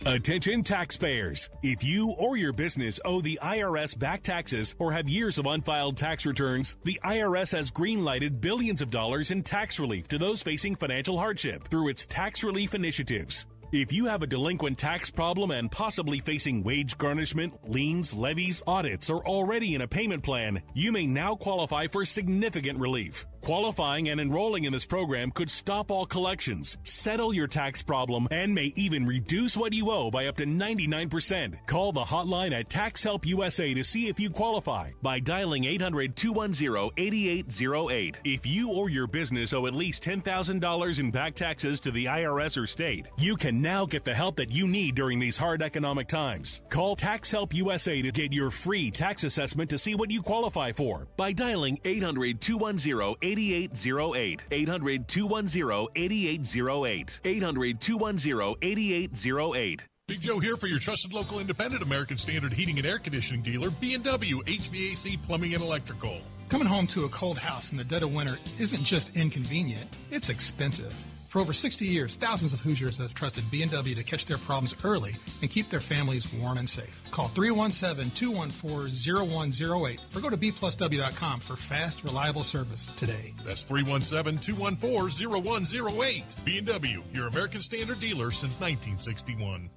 Attention taxpayers. If you or your business owe the IRS back taxes or have years of unfiled tax returns, the IRS has green-lighted billions of dollars in tax relief to those facing financial hardship through its tax relief initiatives. If you have a delinquent tax problem and possibly facing wage garnishment, liens, levies, audits, or already in a payment plan, you may now qualify for significant relief. Qualifying and enrolling in this program could stop all collections, settle your tax problem, and may even reduce what you owe by up to 99%. Call the hotline at Tax Help USA to see if you qualify by dialing 800-210-8808. If you or your business owe at least $10,000 in back taxes to the IRS or state, you can now get the help that you need during these hard economic times. Call Tax Help USA to get your free tax assessment to see what you qualify for by dialing 800-210-8808. 800-210-8808. 800-210-8808. Big Joe here for your trusted local independent American Standard heating and air conditioning dealer, B&W HVAC Plumbing and Electrical. Coming home to a cold house in the dead of winter isn't just inconvenient, it's expensive. For over 60 years, thousands of Hoosiers have trusted B&W to catch their problems early and keep their families warm and safe. Call 317-214-0108 or go to bplusw.com for fast, reliable service today. That's 317-214-0108. B&W, your American Standard dealer since 1961.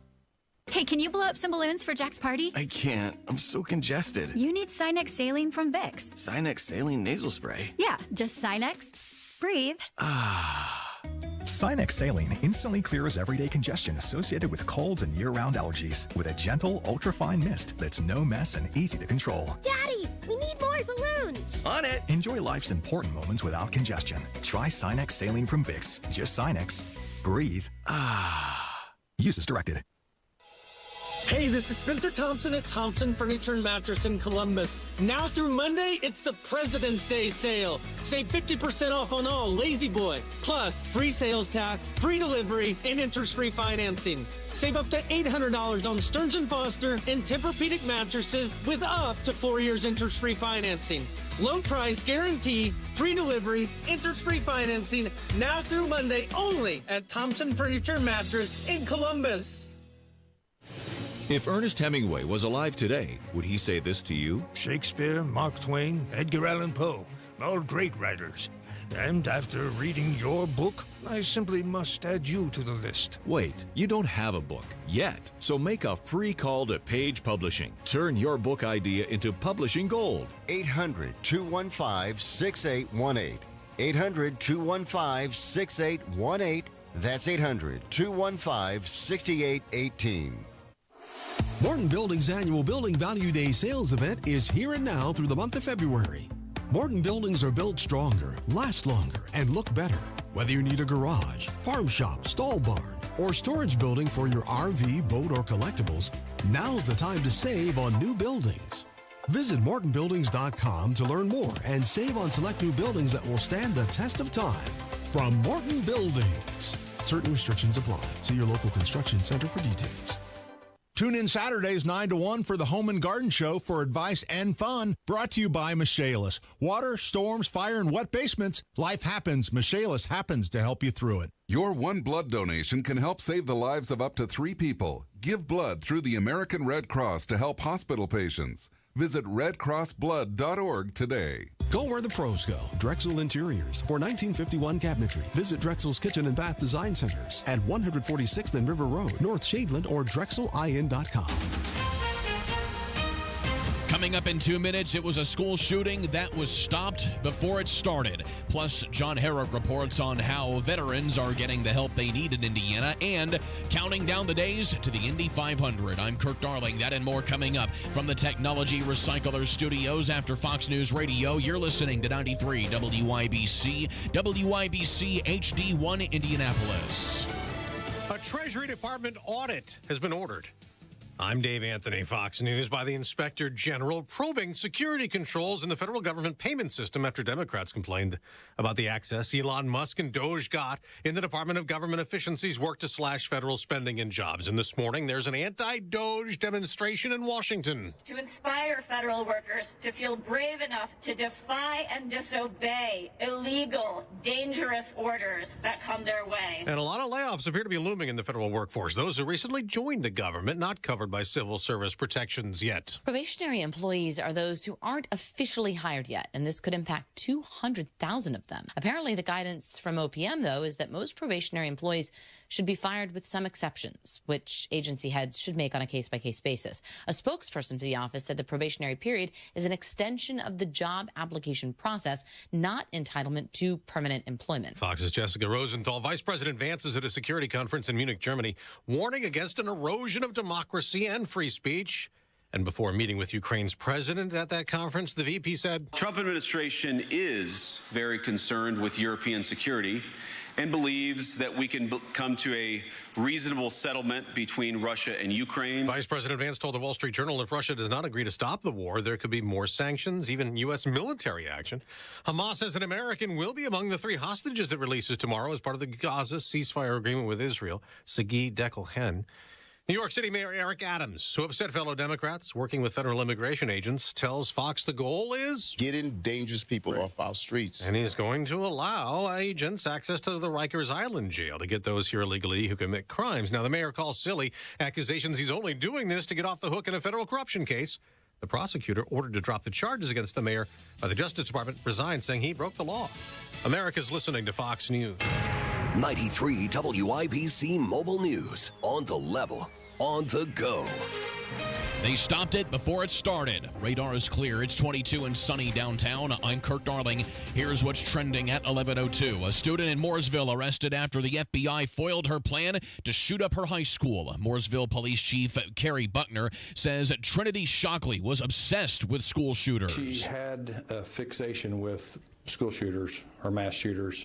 Hey, can you blow up some balloons for Jack's party? I can't. I'm so congested. You need Sinex Saline from Vicks. Sinex Saline nasal spray? Yeah, just Sinex. Breathe. Sinex Saline instantly clears everyday congestion associated with colds and year-round allergies with a gentle, ultra-fine mist that's no mess and easy to control. Daddy, we need more balloons. On it. Enjoy life's important moments without congestion. Try Sinex Saline from Vicks. Just Sinex. Breathe. Use as directed. Hey, this is Spencer Thompson at Thompson Furniture and Mattress in Columbus. Now through Monday, it's the President's Day sale. Save 50% off on all Lazy Boy. Plus, free sales tax, free delivery, and interest-free financing. Save up to $800 on Stearns & Foster and Tempur-Pedic mattresses with up to 4 years interest-free financing. Low price guarantee, free delivery, interest-free financing. Now through Monday only at Thompson Furniture and Mattress in Columbus. If Ernest Hemingway was alive today, would he say this to you? Shakespeare, Mark Twain, Edgar Allan Poe, all great writers. And after reading your book, I simply must add you to the list. Wait, you don't have a book yet, so make a free call to Page Publishing. Turn your book idea into publishing gold. 800-215-6818. 800-215-6818. That's 800-215-6818. Morton Building's annual Building Value Day sales event is here and now through the month of February. Morton buildings are built stronger, last longer, and look better. Whether you need a garage, farm shop, stall barn, or storage building for your RV, boat, or collectibles, now's the time to save on new buildings. Visit MortonBuildings.com to learn more and save on select new buildings that will stand the test of time. From Morton Buildings. Certain restrictions apply. See your local construction center for details. Tune in Saturdays 9 to 1 for the Home and Garden Show for advice and fun. Brought to you by Michaelis. Water, storms, fire, and wet basements. Life happens. Michaelis happens to help you through it. Your one blood donation can help save the lives of up to 3 people. Give blood through the American Red Cross to help hospital patients. Visit redcrossblood.org today. Go where the pros go. Drexel Interiors. For 1951 cabinetry, visit Drexel's Kitchen and Bath Design Centers at 146th and River Road, North Shadeland, or drexelin.com. Coming up in 2 minutes, it was a school shooting that was stopped before it started. Plus, John Herrick reports on how veterans are getting the help they need in Indiana and counting down the days to the Indy 500. I'm Kirk Darling. That and more coming up from the Technology Recyclers Studios after Fox News Radio. You're listening to 93 WYBC, WYBC HD1 Indianapolis. A Treasury Department audit has been ordered. I'm Dave Anthony, Fox News, by the Inspector General probing security controls in the federal government payment system after Democrats complained about the access Elon Musk and Doge got in the Department of Government Efficiency's work to slash federal spending and jobs. And this morning, there's an anti-Doge demonstration in Washington. To inspire federal workers to feel brave enough to defy and disobey illegal, dangerous orders that come their way. And a lot of layoffs appear to be looming in the federal workforce. Those who recently joined the government, not covered by civil service protections yet. Probationary employees are those who aren't officially hired yet, and this could impact 200,000 of them. Apparently, the guidance from OPM, though, is that most probationary employees should be fired with some exceptions, which agency heads should make on a case-by-case basis. A spokesperson for the office said the probationary period is an extension of the job application process, not entitlement to permanent employment. Fox's Jessica Rosenthal. Vice President Vance is at a security conference in Munich, Germany, warning against an erosion of democracy and free speech. And before meeting with Ukraine's president at that conference, the VP said, Trump administration is very concerned with European security and believes that we can come to a reasonable settlement between Russia and Ukraine. Vice President Vance told the Wall Street Journal if Russia does not agree to stop the war, there could be more sanctions, even U.S. military action. Hamas says an American will be among the 3 hostages it releases tomorrow as part of the Gaza ceasefire agreement with Israel. Sagi Dekelhen. New York City Mayor Eric Adams, who upset fellow Democrats working with federal immigration agents, tells Fox the goal is getting dangerous people off our streets. And he's going to allow agents access to the Rikers Island jail to get those here illegally who commit crimes. Now, the mayor calls silly accusations he's only doing this to get off the hook in a federal corruption case. The prosecutor ordered to drop the charges against the mayor by the Justice Department resigned, saying he broke the law. America's listening to Fox News. 93 WIBC Mobile News. On the level. On the go. They stopped it before it started. Radar is clear. It's 22 and sunny downtown. I'm Kirk Darling. Here's what's trending at 11:02. A student in Mooresville arrested after the FBI foiled her plan to shoot up her high school. Mooresville Police Chief Kerry Buckner says Trinity Shockley was obsessed with school shooters. She had a fixation with school shooters or mass shooters.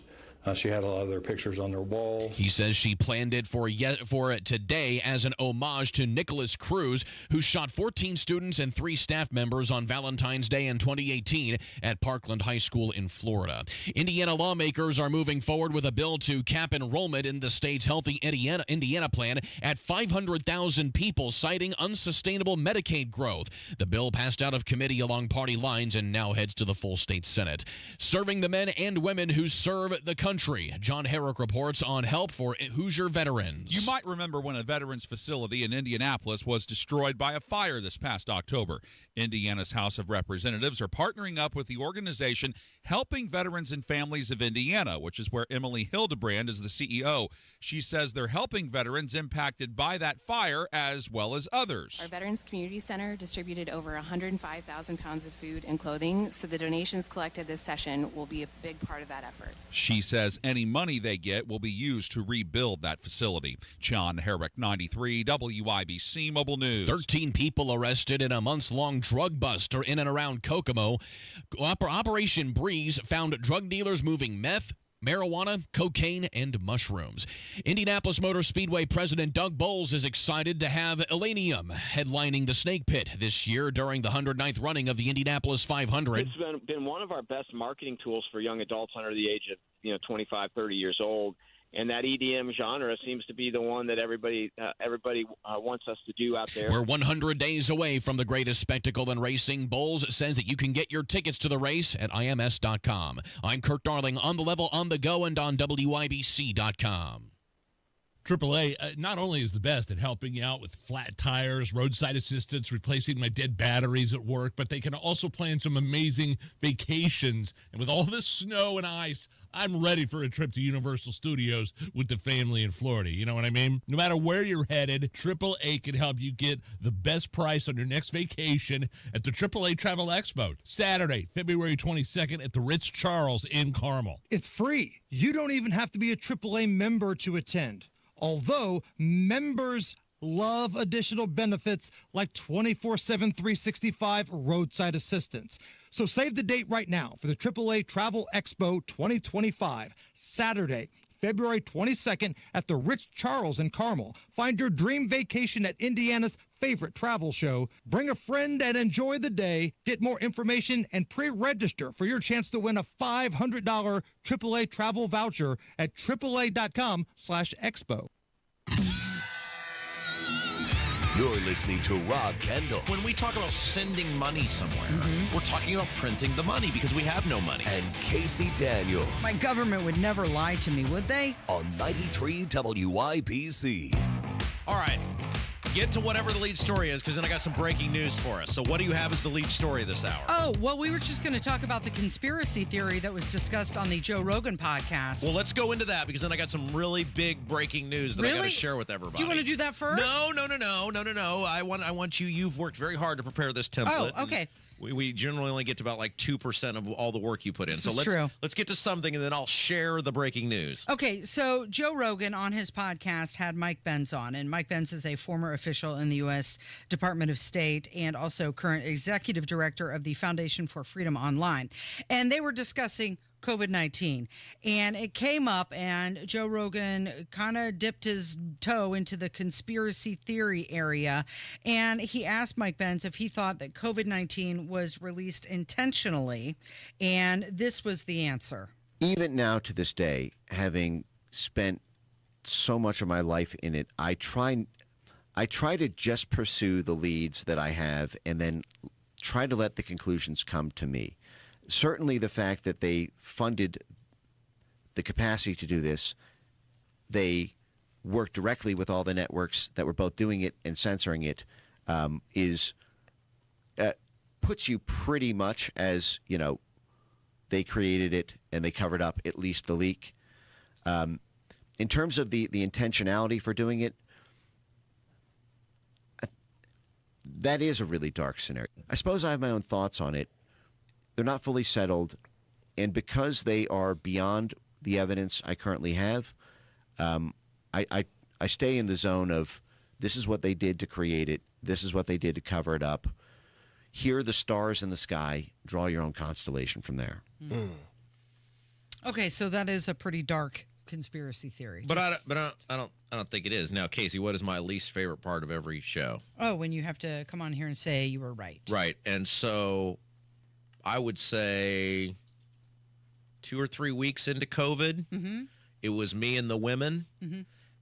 She had a lot of their pictures on their wall. He says she planned it for today as an homage to Nicholas Cruz, who shot 14 students and 3 staff members on Valentine's Day in 2018 at Parkland High School in Florida. Indiana lawmakers are moving forward with a bill to cap enrollment in the state's Healthy Indiana plan at 500,000 people, citing unsustainable Medicaid growth. The bill passed out of committee along party lines and now heads to the full state Senate. Serving the men and women who serve the country. John Herrick reports on help for Hoosier veterans. You might remember when a veterans facility in Indianapolis was destroyed by a fire this past October. Indiana's House of Representatives are partnering up with the organization Helping Veterans and Families of Indiana, which is where Emily Hildebrand is the CEO. She says they're helping veterans impacted by that fire as well as others. Our Veterans Community Center distributed over 105,000 pounds of food and clothing, so the donations collected this session will be a big part of that effort. She says any money they get will be used to rebuild that facility. John Herrick, 93 WIBC Mobile News. 13 people arrested in a months-long drug bust in and around Kokomo. Operation Breeze found drug dealers moving meth, marijuana, cocaine, and mushrooms. Indianapolis Motor Speedway President Doug Bowles is excited to have Elenium headlining the Snake Pit this year during the 109th running of the Indianapolis 500. It's been one of our best marketing tools for young adults under the age of 25, 30 years old. And that EDM genre seems to be the one that everybody wants us to do out there. We're 100 days away from the greatest spectacle in racing. Bowles says that you can get your tickets to the race at IMS.com. I'm Kirk Darling, on the level, on the go, and on WIBC.com. AAA not only is the best at helping you out with flat tires, roadside assistance, replacing my dead batteries at work, but they can also plan some amazing vacations. And with all this snow and ice, I'm ready for a trip to Universal Studios with the family in Florida. You know what I mean? No matter where you're headed, AAA can help you get the best price on your next vacation at the AAA Travel Expo, Saturday, February 22nd at the Ritz-Charles in Carmel. It's free. You don't even have to be a AAA member to attend. Although members love additional benefits like 24/7, 365 roadside assistance. So save the date right now for the AAA Travel Expo 2025, Saturday, February 22nd at the Ritz-Charles in Carmel. Find your dream vacation at Indiana's favorite travel show. Bring a friend and enjoy the day. Get more information and pre-register for your chance to win a $500 AAA travel voucher at AAA.com/expo. You're listening to Rob Kendall. When we talk about sending money somewhere, we're talking about printing the money because we have no money. And Casey Daniels. My government would never lie to me, would they? On 93 WIBC. All right. Get to whatever the lead story is, because then I got some breaking news for us. So what do you have as the lead story this hour? Oh, well, we were just going to talk about the conspiracy theory that was discussed on the Joe Rogan podcast. Well, let's go into that, because then I got some really big breaking news that I got to share with everybody. Do you want to do that first? No. I want you. You've worked very hard to prepare this template. Oh, okay. We generally only get to about like 2% of all the work you put in. This is true. Let's get to something, and then I'll share the breaking news. Okay, so Joe Rogan on his podcast had Mike Benz on, and Mike Benz is a former official in the U.S. Department of State and also current executive director of the Foundation for Freedom Online. And they were discussing COVID-19, and it came up, and Joe Rogan kind of dipped his toe into the conspiracy theory area, and he asked Mike Benz if he thought that COVID-19 was released intentionally, and this was the answer. Even now to this day, having spent so much of my life in it, I try to just pursue the leads that I have and then try to let the conclusions come to me. Certainly the fact that they funded the capacity to do this, they worked directly with all the networks that were both doing it and censoring it, puts you pretty much as, you know, they created it and they covered up at least the leak. In terms of the intentionality for doing it, that is a really dark scenario. I suppose I have my own thoughts on it. They're not fully settled, and because they are beyond the evidence I currently have, I stay in the zone of this is what they did to create it, this is what they did to cover it up. Here are the stars in the sky. Draw your own constellation from there. Okay, so that is a pretty dark conspiracy theory. But I don't think it is. Now, Casey, what is my least favorite part of every show? Oh, when you have to come on here and say you were right. Right, and so I would say 2 or 3 weeks into COVID, it was me and the women.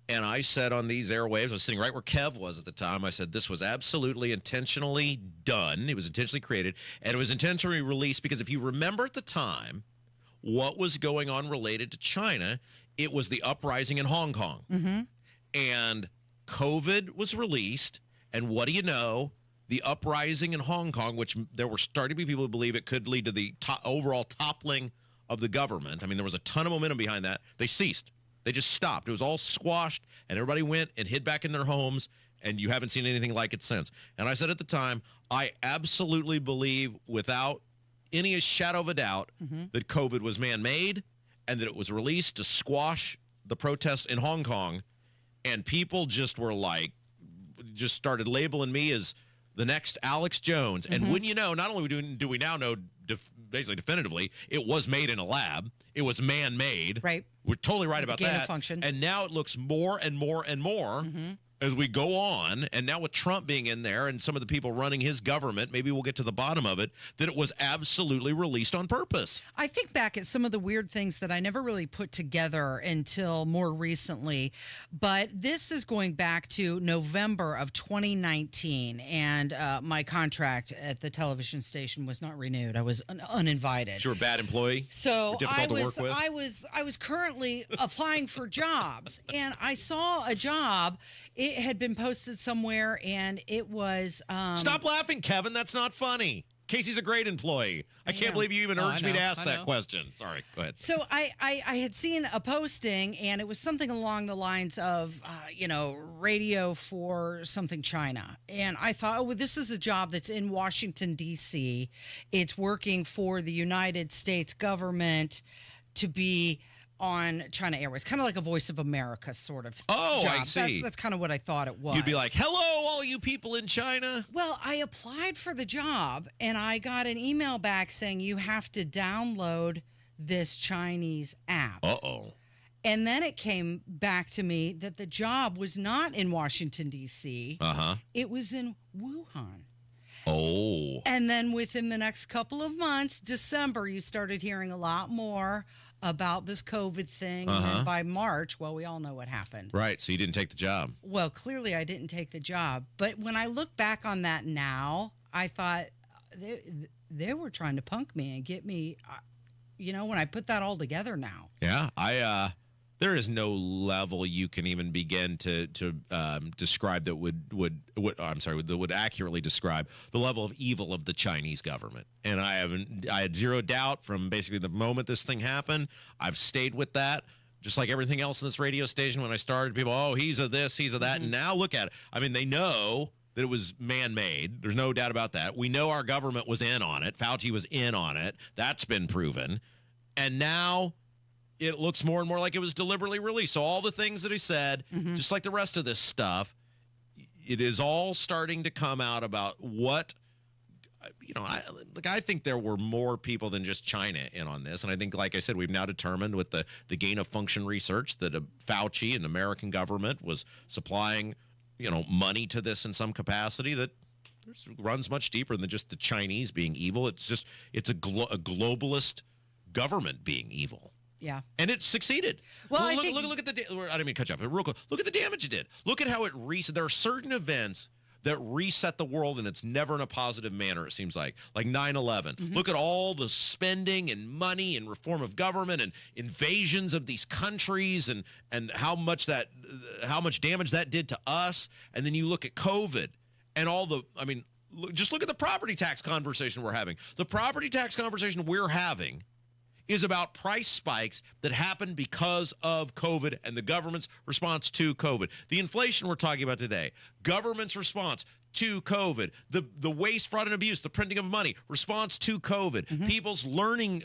And I said on these airwaves, I was sitting right where Kev was at the time, I said this was absolutely intentionally done. It was intentionally created, and it was intentionally released because if you remember at the time what was going on related to China, it was the uprising in Hong Kong. And COVID was released, and what do you know? The uprising in Hong Kong, which there were starting to be people who believe it could lead to the overall toppling of the government. I mean, there was a ton of momentum behind that. They ceased. They just stopped. It was all squashed, and everybody went and hid back in their homes, and you haven't seen anything like it since. And I said at the time, I absolutely believe without any shadow of a doubt that COVID was man-made and that it was released to squash the protests in Hong Kong, and people just were like, just started labeling me as the next Alex Jones. And wouldn't you know, not only do we now know basically definitively, it was made in a lab. It was man-made. Right. We're totally right about Gain of that. function. And now it looks more and more and more as we go on, and now with Trump being in there and some of the people running his government, maybe we'll get to the bottom of it, that it was absolutely released on purpose. I think back at some of the weird things that I never really put together until more recently, but this is going back to November of 2019, and my contract at the television station was not renewed. I was uninvited. You were a bad employee? So difficult to work with? I was currently applying for jobs, and I saw a job. It had been posted somewhere, and it was... Stop laughing, Kevin. That's not funny. Casey's a great employee. I can't believe you even urged me to ask that question. Sorry, go ahead. So I had seen a posting, and it was something along the lines of, radio for something China. And I thought, oh, well, this is a job that's in Washington, D.C. It's working for the United States government to be on China Airways, kind of like a Voice of America sort of job. I see. That's kind of what I thought it was. You'd be like, hello, all you people in China. Well, I applied for the job, and I got an email back saying you have to download this Chinese app. Uh-oh. And then it came back to me that the job was not in Washington, D.C. Uh-huh. It was in Wuhan. Oh. And then within the next couple of months, December, you started hearing a lot more about this COVID thing. And then by March, well, we all know what happened. Right, so you didn't take the job. Well, clearly I didn't take the job. But when I look back on that now, I thought they were trying to punk me and get me, when I put that all together now. Yeah, there is no level you can even begin to describe that would accurately describe the level of evil of the Chinese government. And I had zero doubt from basically the moment this thing happened. I've stayed with that. Just like everything else in this radio station, when I started, people, oh, he's a this, he's a that. And now look at it. I mean, they know that it was man-made. There's no doubt about that. We know our government was in on it. Fauci was in on it. That's been proven. And now it looks more and more like it was deliberately released. So all the things that he said, just like the rest of this stuff, it is all starting to come out about what, I think there were more people than just China in on this. And I think, like I said, we've now determined with the gain of function research that Fauci and the American government was supplying, money to this in some capacity that runs much deeper than just the Chinese being evil. It's a globalist government being evil. Yeah. And it succeeded. Well, look at the I didn't mean to cut you off, but real quick, look at the damage it did. Look at how it reset. There are certain events that reset the world, and it's never in a positive manner, it seems like 9/11. Look at all the spending and money and reform of government and invasions of these countries and how much damage that did to us. And then you look at COVID and just look at the property tax conversation we're having. The property tax conversation we're having is about price spikes that happened because of COVID and the government's response to COVID. The inflation we're talking about today, government's response to COVID, the waste, fraud, and abuse, the printing of money, response to COVID, people's learning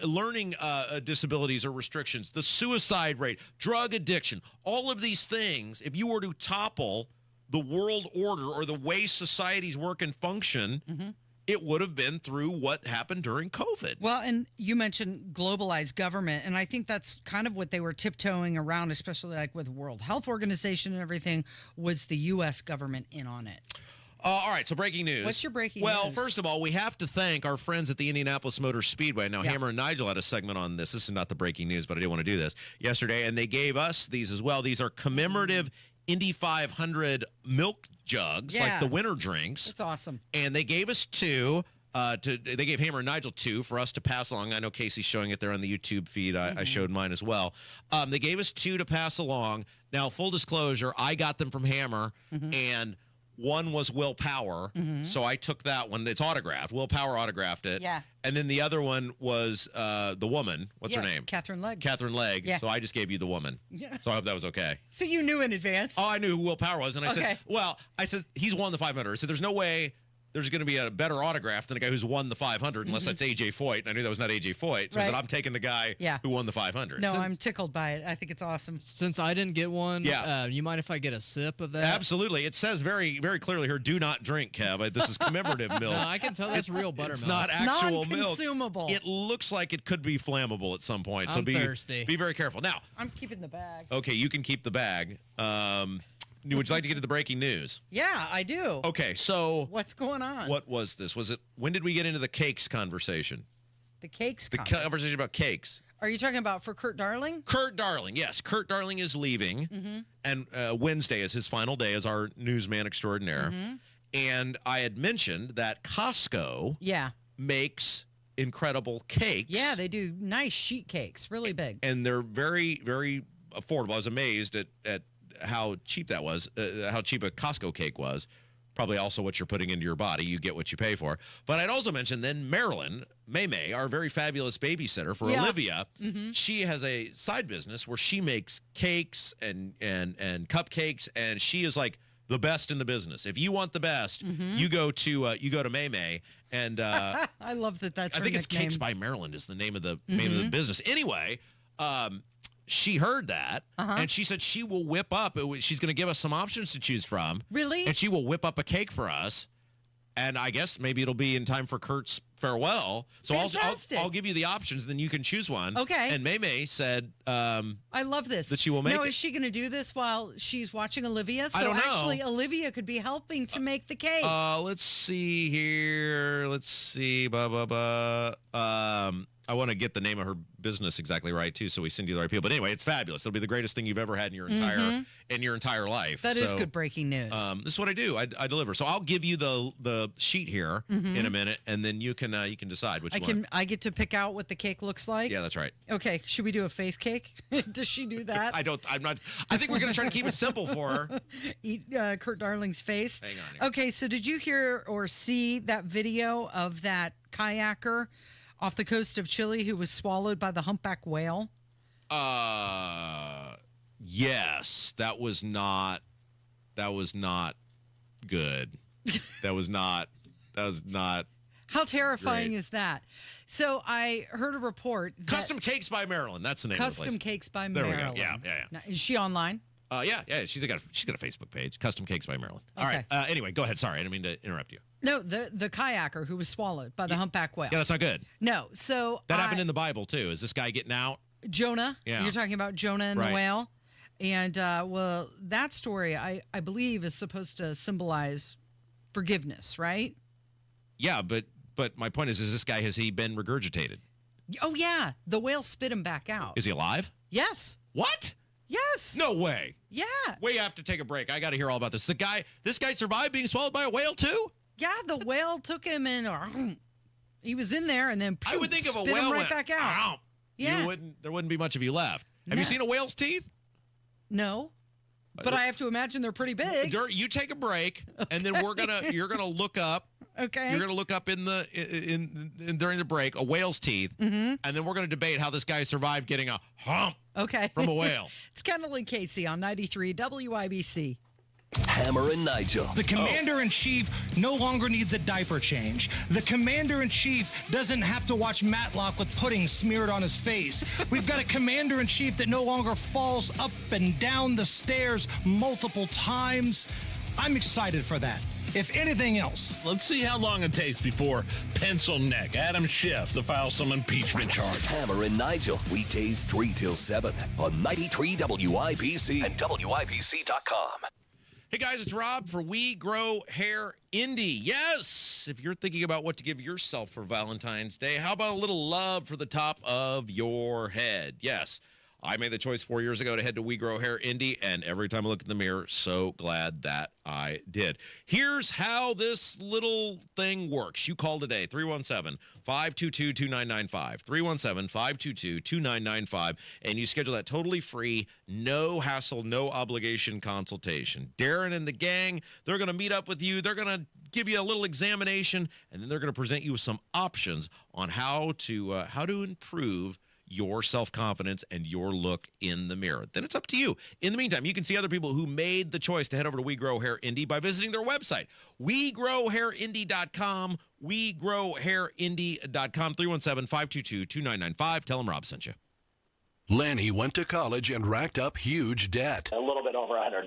disabilities or restrictions, the suicide rate, drug addiction, all of these things, if you were to topple the world order or the way societies work and function, it would have been through what happened during COVID. Well, and you mentioned globalized government, and I think that's kind of what they were tiptoeing around, especially like with World Health Organization and everything, was the U.S. government in on it. All right, so breaking news. What's your breaking news? Well, first of all, we have to thank our friends at the Indianapolis Motor Speedway. Now, Hammer and Nigel had a segment on this. This is not the breaking news, but I didn't want to do this yesterday, and they gave us these as well. These are commemorative Indy 500 milk jugs, like the winter drinks. That's awesome. And they gave us two. They gave Hammer and Nigel two for us to pass along. I know Casey's showing it there on the YouTube feed. I showed mine as well. They gave us two to pass along. Now, full disclosure, I got them from Hammer, and one was Will Power, so I took that one. It's autographed. Will Power autographed it. Yeah. And then the other one was the woman. What's her name? Catherine Legg. Catherine Legg. Yeah. So I just gave you the woman. Yeah. So I hope that was okay. So you knew in advance? Oh, I knew who Will Power was. And I said, he's won the 500. I said, there's no way there's going to be a better autograph than a guy who's won the 500, unless that's A.J. Foyt. And I knew that was not A.J. Foyt. So I said, I'm taking the guy who won the 500. No, I'm tickled by it. I think it's awesome. Since I didn't get one, you mind if I get a sip of that? Absolutely. It says very, very clearly here, do not drink, Kev. This is commemorative milk. No, I can tell that's real buttermilk. It's not actual milk. Non-consumable. It looks like it could be flammable at some point. So I'm thirsty. Be very careful. Now, I'm keeping the bag. Okay, you can keep the bag. Would you like to get to the breaking news? Yeah, I do. Okay, so what's going on? What was this? When did we get into the cakes conversation? The cakes conversation about cakes. Are you talking about for Kurt Darling? Kurt Darling, yes. Kurt Darling is leaving, and Wednesday is his final day as our newsman extraordinaire. And I had mentioned that Costco makes incredible cakes. Yeah, they do nice sheet cakes, really big. And they're very, very affordable. I was amazed at how cheap that was, how cheap a Costco cake was. Probably also what you're putting into your body. You get what you pay for. But I'd also mentioned then Marilyn, May, our very fabulous babysitter for Olivia, she has a side business where she makes cakes and cupcakes, and she is like the best in the business. If you want the best, you go to May, and I love that. That's I think it's Cakes by Maryland is the name of the business. Anyway, she heard that, and she said she will whip up. She's going to give us some options to choose from. Really? And she will whip up a cake for us. And I guess maybe it'll be in time for Kurt's farewell. So I'll give you the options, then you can choose one. Okay. And May said, I love this. That she will make it. Is she going to do this while she's watching Olivia? So I don't know. Actually, Olivia could be helping to make the cake. Let's see here. Let's see. I want to get the name of her business exactly right too, so we send you the right people. But anyway, it's fabulous. It'll be the greatest thing you've ever had in your entire life. That is good breaking news. This is what I do. I deliver. So I'll give you the sheet here in a minute, and then you can decide which one. I get to pick out what the cake looks like. Yeah, that's right. Okay. Should we do a face cake? Does she do that? I'm not. I think we're gonna try to keep it simple for her. Eat Kurt Darling's face. Hang on here. Okay. So did you hear or see that video of that kayaker off the coast of Chile who was swallowed by the humpback whale? Yes, that was not good. That was not How terrifying great. is that? So I heard a report that Custom Cakes by Maryland. That's the name of the place. Custom Cakes by There Maryland. we go. Yeah. Now, is she online? Yeah. She's got a Facebook page, Custom Cakes by Maryland. All Okay. right. Anyway, go ahead. Sorry, I didn't mean to interrupt you. No, the kayaker who was swallowed by the humpback whale. Yeah, that's not good. No, so That happened in the Bible too. Is this guy getting out? Jonah. Yeah. You're talking about Jonah and the whale. And well, that story I believe is supposed to symbolize forgiveness, right? Yeah, but my point is this guy, has he been regurgitated? Oh yeah, the whale spit him back out. Is he alive? Yes. What? Yes. No way. Yeah. We have to take a break. I got to hear all about this. This guy survived being swallowed by a whale too? Yeah, the whale took him and he was in there and then I would think if a spit whale him right went, back out. Yeah. There wouldn't be much of you left. Have you seen a whale's teeth? No. But I have to imagine they're pretty big. You take a break, and then you're gonna look up. Okay. You're gonna look up in during the break a whale's teeth, and then we're gonna debate how this guy survived getting a hump. Okay. From a whale. It's Kendall and Casey on 93 WIBC. Hammer and Nigel. The commander-in-chief no longer needs a diaper change. The commander-in-chief doesn't have to watch Matlock with pudding smeared on his face. We've got a commander-in-chief that no longer falls up and down the stairs multiple times. I'm excited for that. If anything else. Let's see how long it takes before Pencil Neck Adam Schiff to file some impeachment charge. Hammer and Nigel, weekdays 3 till 7 on 93 WIBC and WIBC.com. Hey guys, it's Rob for We Grow Hair Indie. Yes, if you're thinking about what to give yourself for Valentine's Day, how about a little love for the top of your head? Yes, I made the choice 4 years ago to head to We Grow Hair Indie, and every time I look in the mirror, so glad that I did. Here's how this little thing works. You call today, 317-522-2995, 317-522-2995, and you schedule that totally free, no hassle, no obligation consultation. Darren and the gang, they're going to meet up with you. They're going to give you a little examination, and then they're going to present you with some options on how to improve your self-confidence and your look in the mirror. Then it's up to you. In the meantime, you can see other people who made the choice to head over to We Grow Hair Indie by visiting their website, WeGrowHairIndie.com, WeGrowHairIndie.com, 317-522-2995. Tell them Rob sent you. Lanny went to college and racked up huge debt. A little bit over $100,000.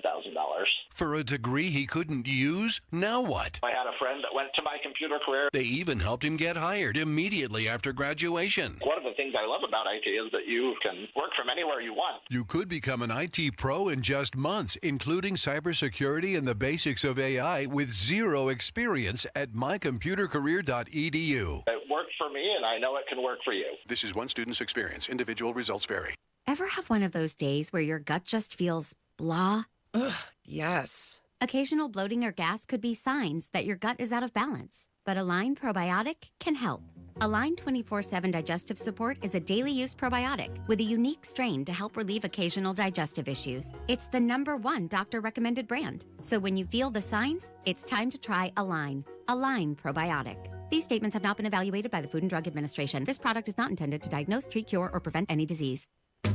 For a degree he couldn't use? Now what? I had a friend that went to my computer career. They even helped him get hired immediately after graduation. One of the things I love about IT is that you can work from anywhere you want. You could become an IT pro in just months, including cybersecurity and the basics of AI with zero experience at mycomputercareer.edu. It worked for me, and I know it can work for you. This is one student's experience. Individual results vary. Ever have one of those days where your gut just feels blah? Ugh, yes. Occasional bloating or gas could be signs that your gut is out of balance, but Align Probiotic can help. Align 24/7 Digestive Support is a daily use probiotic with a unique strain to help relieve occasional digestive issues. It's the #1 doctor-recommended brand. So when you feel the signs, it's time to try Align. Align Probiotic. These statements have not been evaluated by the Food and Drug Administration. This product is not intended to diagnose, treat, cure, or prevent any disease.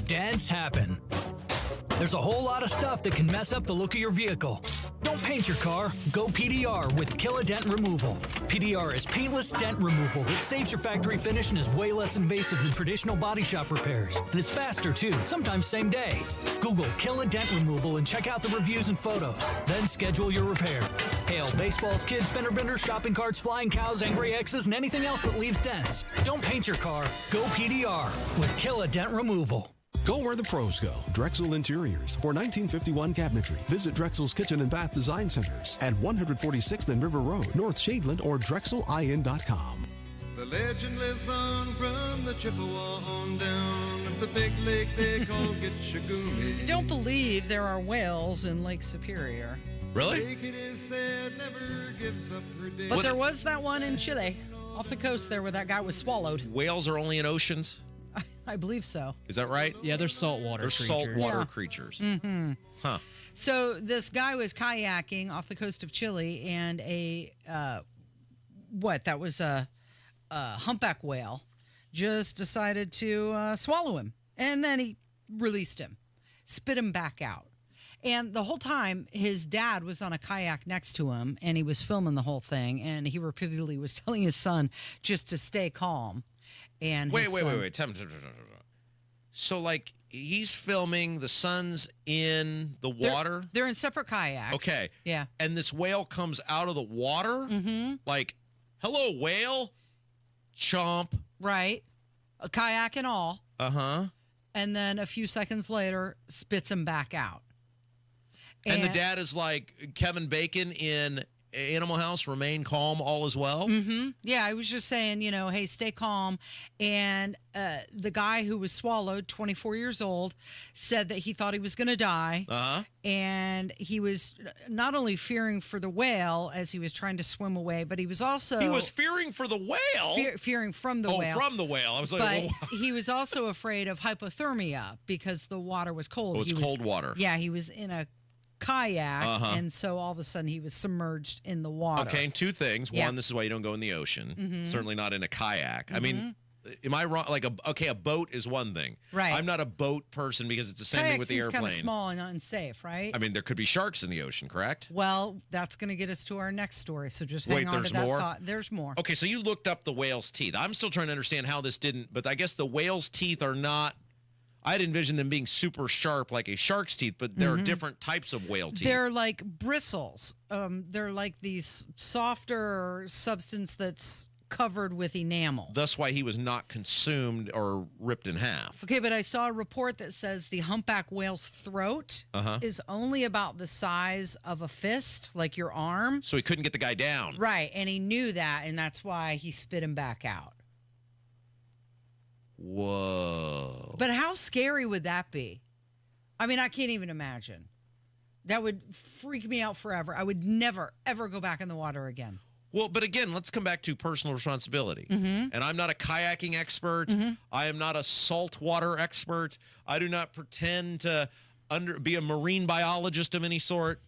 Dents happen. There's a whole lot of stuff that can mess up the look of your vehicle. Don't paint your car. Go PDR with Kill a Dent Removal. PDR is paintless dent removal that saves your factory finish and is way less invasive than traditional body shop repairs. And it's faster too, sometimes same day. Google Kill a Dent Removal and check out the reviews and photos. Then schedule your repair. Hail baseballs, kids, fender benders, shopping carts, flying cows, angry X's, and anything else that leaves dents. Don't paint your car. Go PDR with Kill a Dent Removal. Go where the pros go. Drexel Interiors for 1951 cabinetry. Visit Drexel's Kitchen and Bath Design Centers at 146th and River Road, North Shadeland, or drexelin.com. The legend lives on from the Chippewa on down at the big lake they call Gitchagumi. Don't believe there are whales in Lake Superior. Really? But there was that one in Chile, off the coast there, where that guy was swallowed. Whales are only in oceans? I believe so. Is that right? Yeah, they're saltwater creatures. Saltwater creatures. Mm-hmm. Huh. So this guy was kayaking off the coast of Chile, and that was a humpback whale just decided to swallow him. And then he released him, spit him back out. And the whole time, his dad was on a kayak next to him, and he was filming the whole thing. And he repeatedly was telling his son just to stay calm. And wait. So, like, he's filming, the son's in the water? They're in separate kayaks. Okay. Yeah. And this whale comes out of the water? Mm-hmm. Like, hello, whale. Chomp. Right. A kayak and all. Uh-huh. And then a few seconds later, spits him back out. And the dad is like Kevin Bacon in Animal House, remain calm, all is well. Mm-hmm. Yeah, I was just saying, hey, stay calm. And the guy who was swallowed, 24 years old, said that he thought he was going to die. Uh-huh. And he was not only fearing for the whale as he was trying to swim away, but he was also... He was fearing for the whale? Fearing from the whale. Oh, from the whale. I was like... But he was also afraid of hypothermia because the water was cold. Oh, it's cold water. Yeah, he was in a kayak, and so all of a sudden he was submerged in the water. Okay, two things. Yeah. One, this is why you don't go in the ocean. Mhm. Certainly not in a kayak. Mhm. I mean, am I wrong? Like, a boat is one thing. Right. I'm not a boat person because it's the same thing with the Kayak seems kind of airplane. small and unsafe, right? I mean, there could be sharks in the ocean, correct? Well, that's going to get us to our next story, so just hang Wait, on there's to that more? thought. There's more. Okay, so you looked up the whale's teeth. I'm still trying to understand how this didn't, but I guess the whale's teeth are not... I'd envision them being super sharp like a shark's teeth, but there are different types of whale teeth. They're like bristles. They're like these softer substance that's covered with enamel. Thus why he was not consumed or ripped in half. Okay, but I saw a report that says the humpback whale's throat is only about the size of a fist, like your arm. So he couldn't get the guy down. Right, and he knew that, and that's why he spit him back out. Whoa. But how scary would that be? I mean, I can't even imagine. That would freak me out forever. I would never, ever go back in the water again. Well, but again, let's come back to personal responsibility. And I'm not a kayaking expert. I am not a saltwater expert. I do not pretend to be a marine biologist of any sort.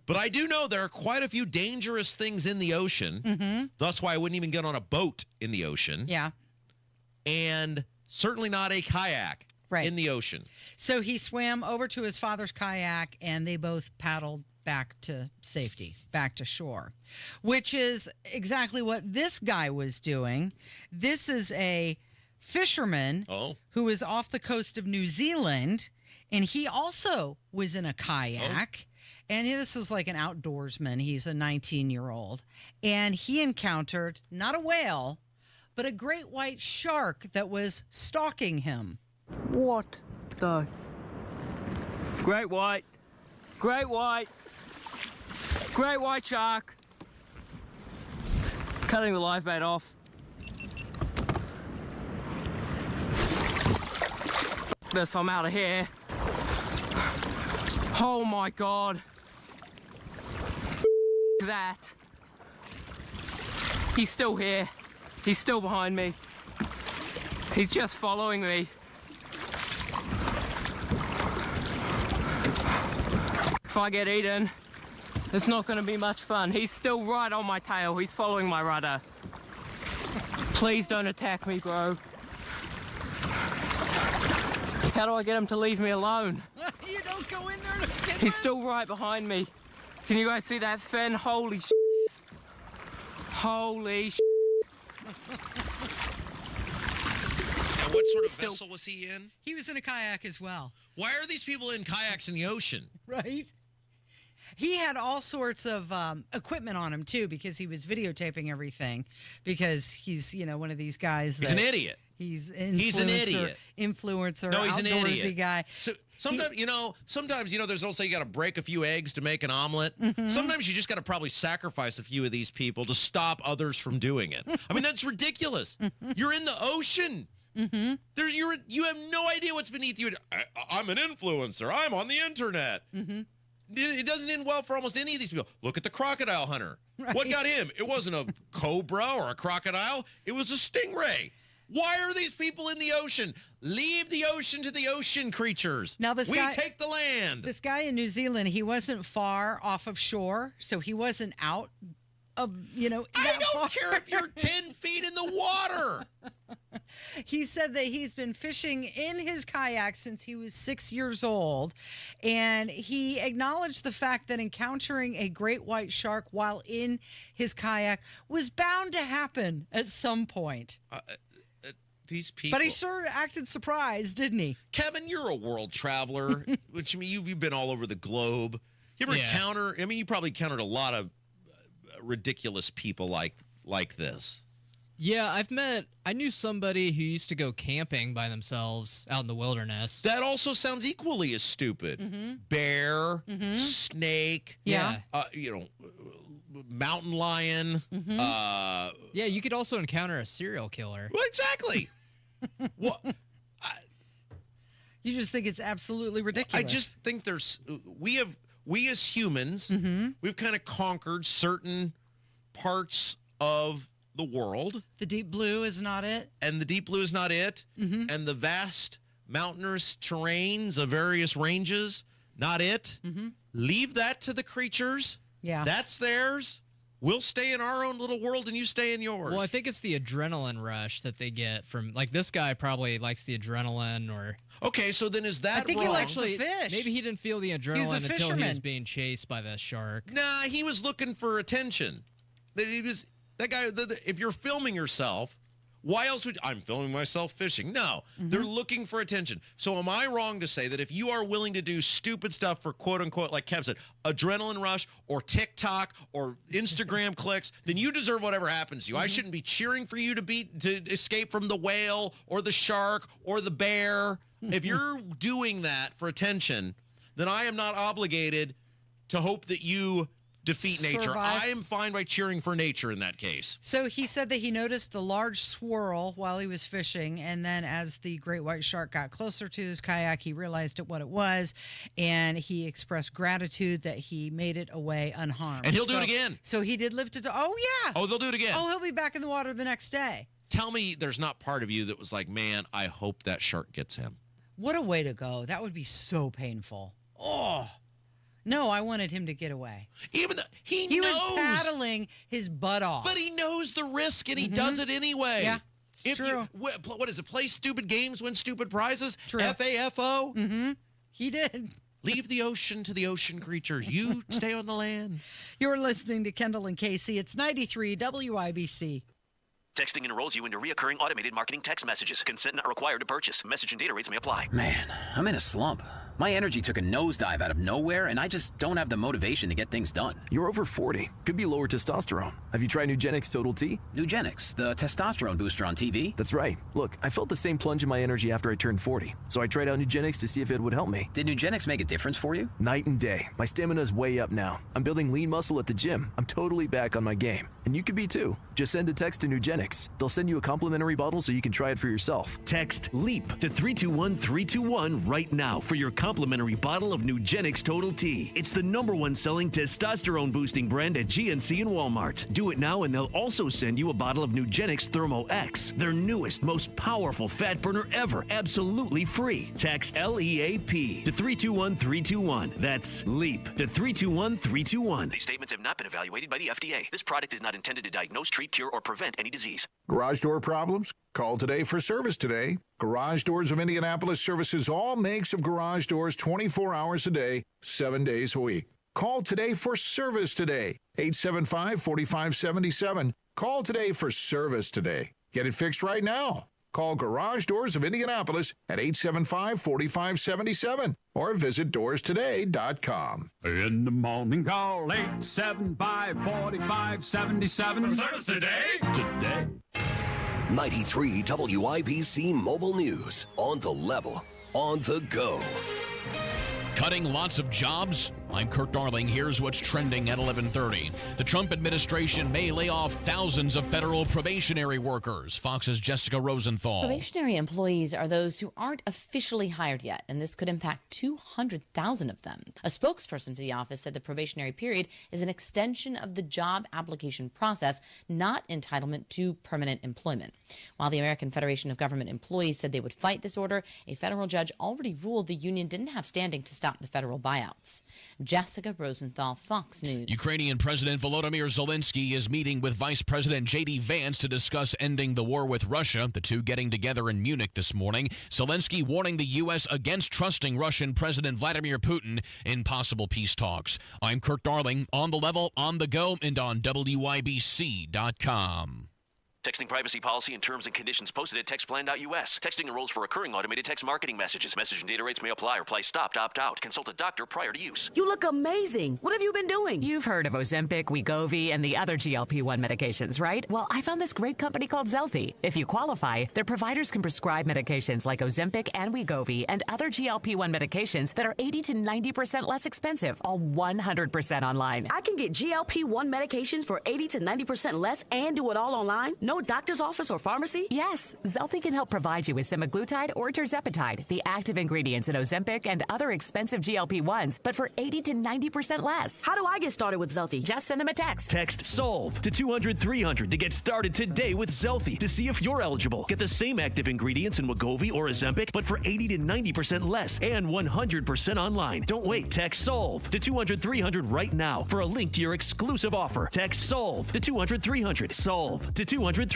But I do know there are quite a few dangerous things in the ocean. That's why I wouldn't even get on a boat in the ocean. Yeah. And certainly not a kayak in the ocean. So he swam over to his father's kayak, and they both paddled back to safety, back to shore, which is exactly what this guy was doing. This is a fisherman Oh. who was off the coast of New Zealand, and he also was in a kayak. And this is like an outdoorsman. He's a 19-year-old. And he encountered not a whale, but a great white shark that was stalking him. What the? Great white. Great white. Great white shark. Cutting the live bait off. This, I'm out of here. Oh my God. That. He's still here. He's still behind me. He's just following me. If I get eaten, it's not going to be much fun. He's still right on my tail. He's following my rudder. Please don't attack me, bro. How do I get him to leave me alone? You don't go in there to get He's still right behind me. Can you guys see that fin? Holy shit. Holy shit. And what sort of vessel was he in? He was in a kayak as well. Why are these people in kayaks in the ocean? Right? He had all sorts of equipment on him, too, because he was videotaping everything. Because he's, one of these guys He's an idiot. He's an idiot. Influencer, No, he's an outdoorsy idiot. guy. So sometimes, there's also you got to break a few eggs to make an omelet. Mm-hmm. Sometimes you just got to probably sacrifice a few of these people to stop others from doing it. I mean, that's ridiculous. You're in the ocean. Mm-hmm. You have no idea what's beneath you. I'm an influencer. I'm on the internet. Mm-hmm. It doesn't end well for almost any of these people. Look at the crocodile hunter. Right. What got him? It wasn't a cobra or a crocodile. It was a stingray. Why are these people in the ocean? Leave the ocean to the ocean creatures. Now we take the land. This guy in New Zealand, he wasn't far off of shore, so he wasn't out of, I don't care if you're 10 feet in the water. He said that he's been fishing in his kayak since he was 6 years old, and he acknowledged the fact that encountering a great white shark while in his kayak was bound to happen at some point. These people. But he sure acted surprised, didn't he? Kevin, you're a world traveler, which I mean, you've been all over the globe. You ever encounter? I mean, you probably encountered a lot of ridiculous people like this. Yeah, I knew somebody who used to go camping by themselves out in the wilderness. That also sounds equally as stupid. Mm-hmm. Bear, snake, mountain lion. Mm-hmm. Yeah, you could also encounter a serial killer. Well, exactly. What? You just think it's absolutely ridiculous. I just think we as humans, we've kind of conquered certain parts of the world. The deep blue is not it. And the deep blue is not it. Mm-hmm. And the vast mountainous terrains of various ranges, not it. Mm-hmm. Leave that to the creatures. Yeah. That's theirs. We'll stay in our own little world and you stay in yours. Well, I think it's the adrenaline rush that they get from, like, this guy probably likes the adrenaline or... Okay, so then is that I think wrong? he likes the fish. Maybe he didn't feel the adrenaline until he was being chased by the shark. Nah, he was looking for attention. That guy, if you're filming yourself, why else would I'm filming myself fishing? No, they're looking for attention. So am I wrong to say that if you are willing to do stupid stuff for quote unquote, like Kev said, adrenaline rush or TikTok or Instagram clicks, then you deserve whatever happens to you. I shouldn't be cheering for you to escape from the whale or the shark or the bear. If you're doing that for attention, then I am not obligated to hope that you defeat nature. I am fine by cheering for nature in that case. So he said that he noticed a large swirl while he was fishing, and then as the great white shark got closer to his kayak, he realized what it was, and he expressed gratitude that he made it away unharmed. And he'll do it again. So he did live to... Oh, yeah. Oh, they'll do it again. Oh, he'll be back in the water the next day. Tell me there's not part of you that was like, man, I hope that shark gets him. What a way to go. That would be so painful. Oh, no, I wanted him to get away. Even though he was paddling his butt off. But he knows the risk and he does it anyway. Yeah, it's true. What is it? Play stupid games, win stupid prizes? True. FAFO? Mm-hmm. He did. Leave the ocean to the ocean creatures. You stay on the land. You're listening to Kendall and Casey. It's 93 WIBC. Texting enrolls you into recurring automated marketing text messages. Consent not required to purchase. Message and data rates may apply. Man, I'm in a slump. My energy took a nosedive out of nowhere, and I just don't have the motivation to get things done. You're over 40. Could be lower testosterone. Have you tried Nugenix Total T? Nugenix, the testosterone booster on TV? That's right. Look, I felt the same plunge in my energy after I turned 40, so I tried out Nugenix to see if it would help me. Did Nugenix make a difference for you? Night and day. My stamina's way up now. I'm building lean muscle at the gym. I'm totally back on my game. And you could be too. Just send a text to Nugenix. They'll send you a complimentary bottle so you can try it for yourself. Text LEAP to 321-321 right now for your complimentary bottle of Nugenix Total T. It's the #1 selling testosterone boosting brand at GNC and Walmart. Do it now and they'll also send you a bottle of Nugenix Thermo X, their newest, most powerful fat burner ever, absolutely free. Text LEAP to 321-321. That's LEAP to 321-321. These statements have not been evaluated by the FDA. This product is not intended to diagnose, treat, cure, or prevent any disease. Garage door problems? Call today for service today. Garage Doors of Indianapolis services all makes of garage doors 24 hours a day, 7 days a week. Call today for service today. 875-4577. Call today for service today. Get it fixed right now. Call Garage Doors of Indianapolis at 875-4577 or visit doorstoday.com. In the morning, call 875-4577. Service today. Today. 93 WIBC Mobile News. On the level, on the go. Cutting lots of jobs? I'm Kirk Darling. Here's what's trending at 11:30. The Trump administration may lay off thousands of federal probationary workers. Fox's Jessica Rosenthal. Probationary employees are those who aren't officially hired yet, and this could impact 200,000 of them. A spokesperson for the office said the probationary period is an extension of the job application process, not entitlement to permanent employment. While the American Federation of Government Employees said they would fight this order, a federal judge already ruled the union didn't have standing to stop the federal buyouts. Jessica Rosenthal, Fox News. Ukrainian President Volodymyr Zelensky is meeting with Vice President J.D. Vance to discuss ending the war with Russia, the two getting together in Munich this morning. Zelensky warning the U.S. against trusting Russian President Vladimir Putin in possible peace talks. I'm Kirk Darling, on the level, on the go, and on WIBC.com. Texting privacy policy and terms and conditions posted at textplan.us. Texting enrolls for recurring automated text marketing messages. Message and data rates may apply. Reply stop to opt out. Consult a doctor prior to use. You look amazing. What have you been doing? You've heard of Ozempic, Wegovy, and the other GLP-1 medications, right? Well, I found this great company called Zelfie. If you qualify, their providers can prescribe medications like Ozempic and Wegovy and other GLP-1 medications that are 80 to 90% less expensive, all 100% online. I can get GLP-1 medications for 80 to 90% less and do it all online? No doctor's office or pharmacy? Yes, Zelfie can help provide you with semaglutide or tirzepatide, the active ingredients in Ozempic and other expensive GLP-1s, but for 80 to 90% less. How do I get started with Zelfie? Just send them a text. Text SOLVE to 200-300 to get started today with Zelfie to see if you're eligible. Get the same active ingredients in Wegovy or Ozempic, but for 80 to 90% less and 100% online. Don't wait. Text SOLVE to 200-300 right now for a link to your exclusive offer. Text SOLVE to 200-300. SOLVE to 200-300.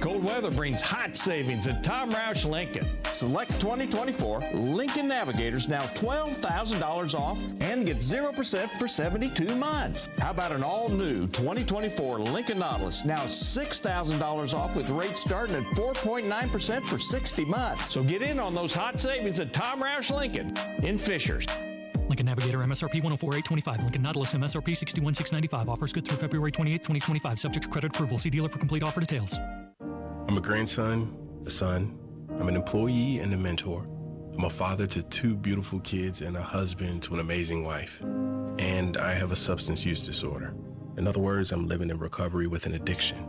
Cold weather brings hot savings at Tom Roush Lincoln. Select 2024 Lincoln Navigators now $12,000 off and get 0% for 72 months. How about an all-new 2024 Lincoln Nautilus now $6,000 off with rates starting at 4.9% for 60 months. So get in on those hot savings at Tom Roush Lincoln in Fishers. Lincoln Navigator MSRP 104,825. Lincoln Nautilus MSRP 61,695. Offers good through February 28, 2025. Subject to credit approval. See dealer for complete offer details. I'm a grandson, a son. I'm an employee and a mentor. I'm a father to 2 beautiful kids and a husband to an amazing wife. And I have a substance use disorder. In other words, I'm living in recovery with an addiction.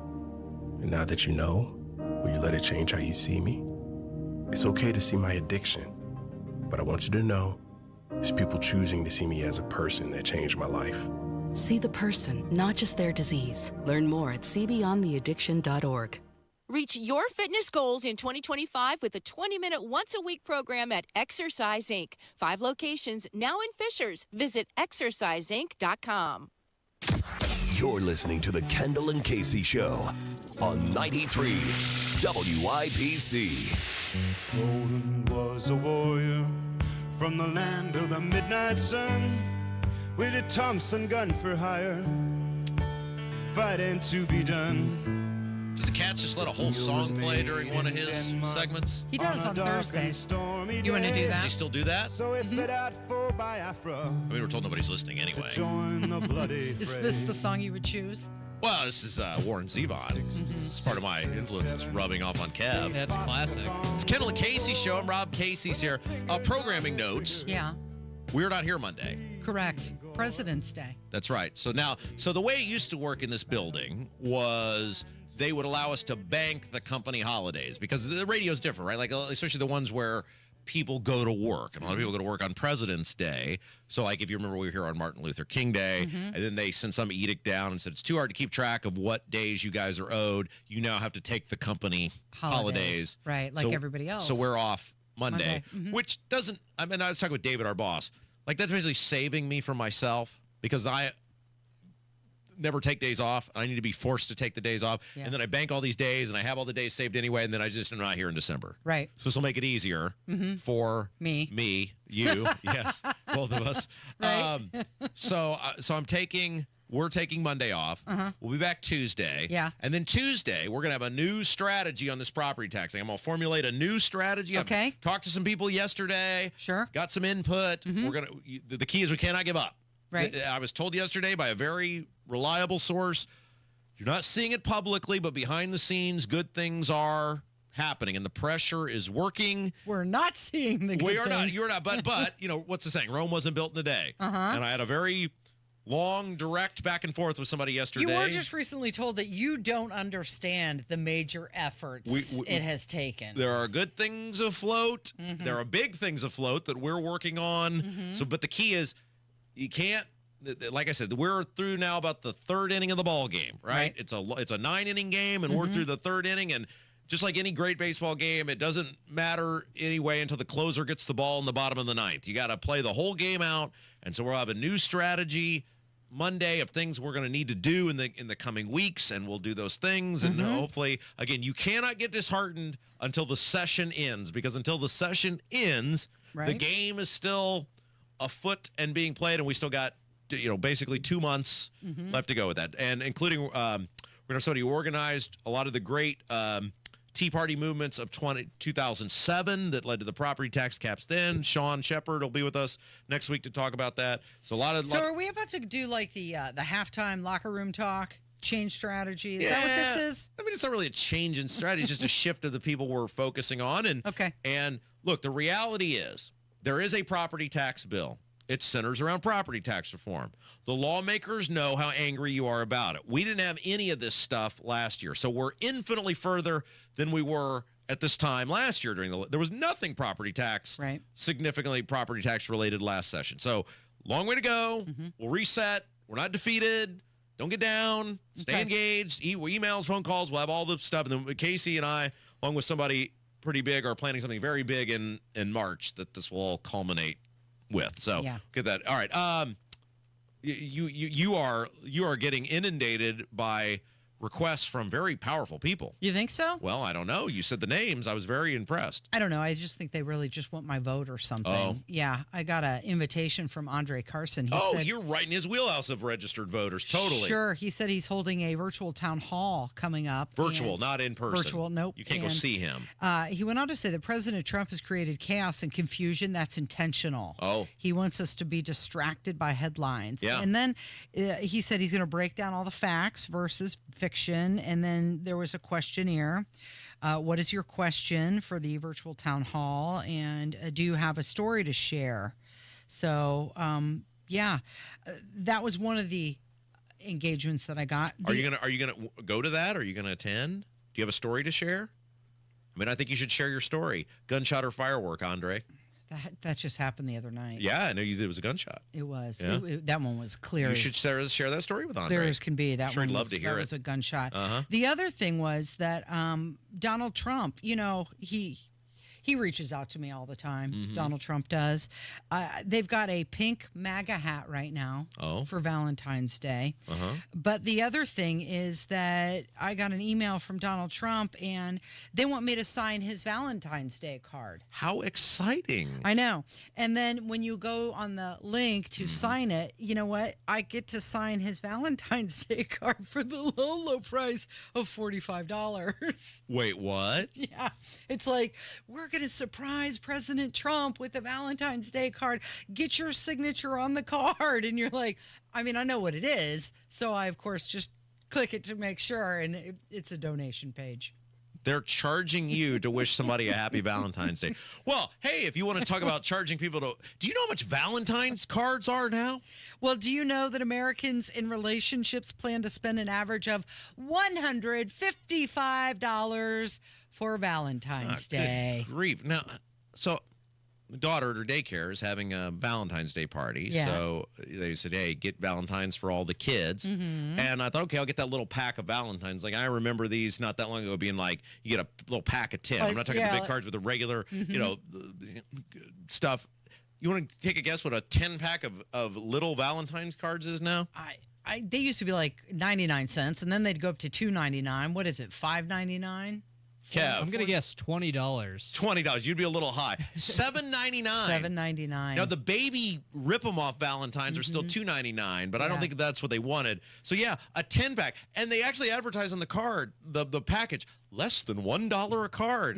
And now that you know, will you let it change how you see me? It's okay to see my addiction, but I want you to know it's people choosing to see me as a person that changed my life. See the person, not just their disease. Learn more at cbeyondtheaddiction.org. Reach your fitness goals in 2025 with a 20-minute once-a-week program at Exercise Inc. 5 locations now in Fishers. Visit exerciseinc.com. You're listening to the Kendall and Casey Show on 93 WIBC. Golden was a warrior from the land of the midnight sun, with a Thompson gun for hire, fighting to be done. Does the Cats just let a whole song play during one of his segments? He does on Thursdays. You want to do Does that? he still do that? So he set out for Biafra. I mean, we're told nobody's listening anyway. Join the bloody Is this the song you would choose? Well, this is Warren Zevon. It's part of my influence that's rubbing off on Kev. That's classic. It's Kendall Casey show. I'm Rob Casey's here. Programming notes. Yeah, We're not here Monday. correct. President's Day. That's right. So the way it used to work in this building was they would allow us to bank the company holidays because the radio's different, right? Like especially the ones where people go to work, and a lot of people go to work on President's Day. So like if you remember, we were here on Martin Luther King Day, and then they sent some edict down and said it's too hard to keep track of what days you guys are owed. You now have to take the company holidays. Right, like everybody else. So we're off Monday. Mm-hmm. Which doesn't, I mean, I was talking with David, our boss. Like that's basically saving me from myself because I never take days off. I need to be forced to take the days off. Yeah. And then I bank all these days and I have all the days saved anyway. And then I just am not here in December. Right. So this will make it easier for Me, you, yes, both of us. Right. So we're taking Monday off. We'll be back Tuesday. Yeah. And then Tuesday, we're going to have a new strategy on this property tax thing. I'm going to formulate a new strategy. Okay. I've talked to some people yesterday. Sure. Got some input. We're going to, the key is we cannot give up. Right. I was told yesterday by a very reliable source, you're not seeing it publicly, but behind the scenes, good things are happening, and the pressure is working. We're not seeing the good We are not. things. You're not. But you know, what's the saying? Rome wasn't built in a day. And I had a very long, direct back and forth with somebody yesterday. You were just recently told that you don't understand the major efforts it has taken. There are good things afloat. There are big things afloat that we're working on. So, but the key is, you can't, like I said, we're through now about the third inning of the ball game, right? It's a 9-inning game, and we're through the third inning. And just like any great baseball game, it doesn't matter anyway until the closer gets the ball in the bottom of the ninth. You got to play the whole game out. And so we'll have a new strategy Monday of things we're going to need to do in the coming weeks, and we'll do those things. And hopefully, again, you cannot get disheartened until the session ends, because until the session ends, the game is still afoot and being played, and we still got basically 2 months left to go with that, and including we're gonna have somebody who organized a lot of the great Tea Party movements of 2007 that led to the property tax caps. Then Sean Shepard will be with us next week to talk about that. So are we about to do like the halftime locker room talk? Change strategy? Is that what this is? I mean, it's not really a change in strategy. It's just a shift of the people we're focusing on. And look, the reality is, there is a property tax bill. It centers around property tax reform. The lawmakers know how angry you are about it. We didn't have any of this stuff last year, so we're infinitely further than we were at this time last year. There was nothing property tax, significantly property tax related last session. So long way to go. We'll reset. We're not defeated. Don't get down. Stay engaged. Emails, phone calls. We'll have all the stuff. And then Casey and I, along with somebody pretty big, are planning something very big in March that this will all culminate with. So get that. All right. You are getting inundated by requests from very powerful people. You think so? Well, I don't know. You said the names. I was very impressed. I don't know. I just think they really just want my vote or something. Oh. Yeah. I got an invitation from Andre Carson. He said, you're right in his wheelhouse of registered voters. Totally. Sure. He said he's holding a virtual town hall coming up. Virtual, not in person. Virtual, nope. You can't go see him. He went on to say that President Trump has created chaos and confusion that's intentional. Oh. He wants us to be distracted by headlines. Yeah. And then he said he's going to break down all the facts versus fiction. And then there was a questionnaire. What is your question for the virtual town hall? And do you have a story to share? So, that was one of the engagements that I got. Are you gonna go to that? Are you gonna attend? Do you have a story to share? I mean, I think you should share your story. Gunshot or firework, Andre? That just happened the other night. Yeah, I know it was a gunshot. It was. Yeah. That one was clear. You should share that story with Andre. Clear as can be. That sure, one I'd love to hear was a gunshot. Uh-huh. The other thing was that Donald Trump, he He reaches out to me all the time. Mm-hmm. Donald Trump does. They've got a pink MAGA hat right now for Valentine's Day. But the other thing is that I got an email from Donald Trump, and they want me to sign his Valentine's Day card. How exciting. I know. And then when you go on the link to sign it, you know what? I get to sign his Valentine's Day card for the low price of $45. Wait, what? Yeah. It's like, we're going to surprise President Trump with a Valentine's Day card. Get your signature on the card. And you're like, I mean, I know what it is. So I, of course, just click it to make sure. And it's a donation page. They're charging you to wish somebody a happy Valentine's Day. Well, hey, if you want to talk about charging people to... Do you know how much Valentine's cards are now? Well, do you know that Americans in relationships plan to spend an average of $155 for Valentine's Day? Good grief. Now, so... My daughter at her daycare is having a Valentine's Day party. Yeah. So they said, hey, get Valentines for all the kids. And I thought, okay, I'll get that little pack of Valentines. Like, I remember these not that long ago being like, you get a little pack of 10. I'm not talking the big cards with the regular, stuff. You want to take a guess what a 10-pack of little Valentine's cards is now? They used to be like 99 cents, and then they'd go up to $2.99. What is it, $5.99? Kev. I'm going to guess $20. $20. You'd be a little high. $7.99. $7.99. Now, the baby rip-em-off Valentines are still $2.99, but I don't think that's what they wanted. So, yeah, a 10-pack. And they actually advertise on the card, the package, less than $1 a card.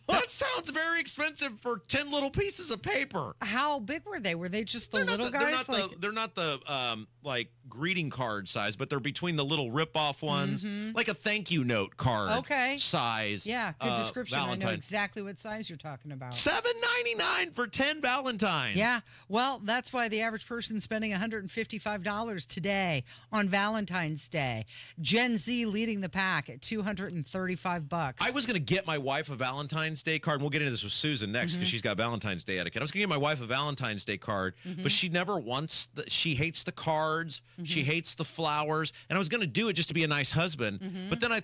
That sounds very expensive for 10 little pieces of paper. How big were they? Were they just the little guys? They're not the like greeting card size, but they're between the little rip-off ones, like a thank you note card size. Yeah, good description. Valentine. I know exactly what size you're talking about. $7.99 for 10 Valentines. Yeah, well, that's why the average person's spending $155 today on Valentine's Day. Gen Z leading the pack at $235. I was going to get my wife a Valentine's Day card. And we'll get into this with Susan next because she's got Valentine's Day etiquette. I was going to get my wife a Valentine's Day card, but she never wants. She hates the cards. She hates the flowers. And I was going to do it just to be a nice husband. But then I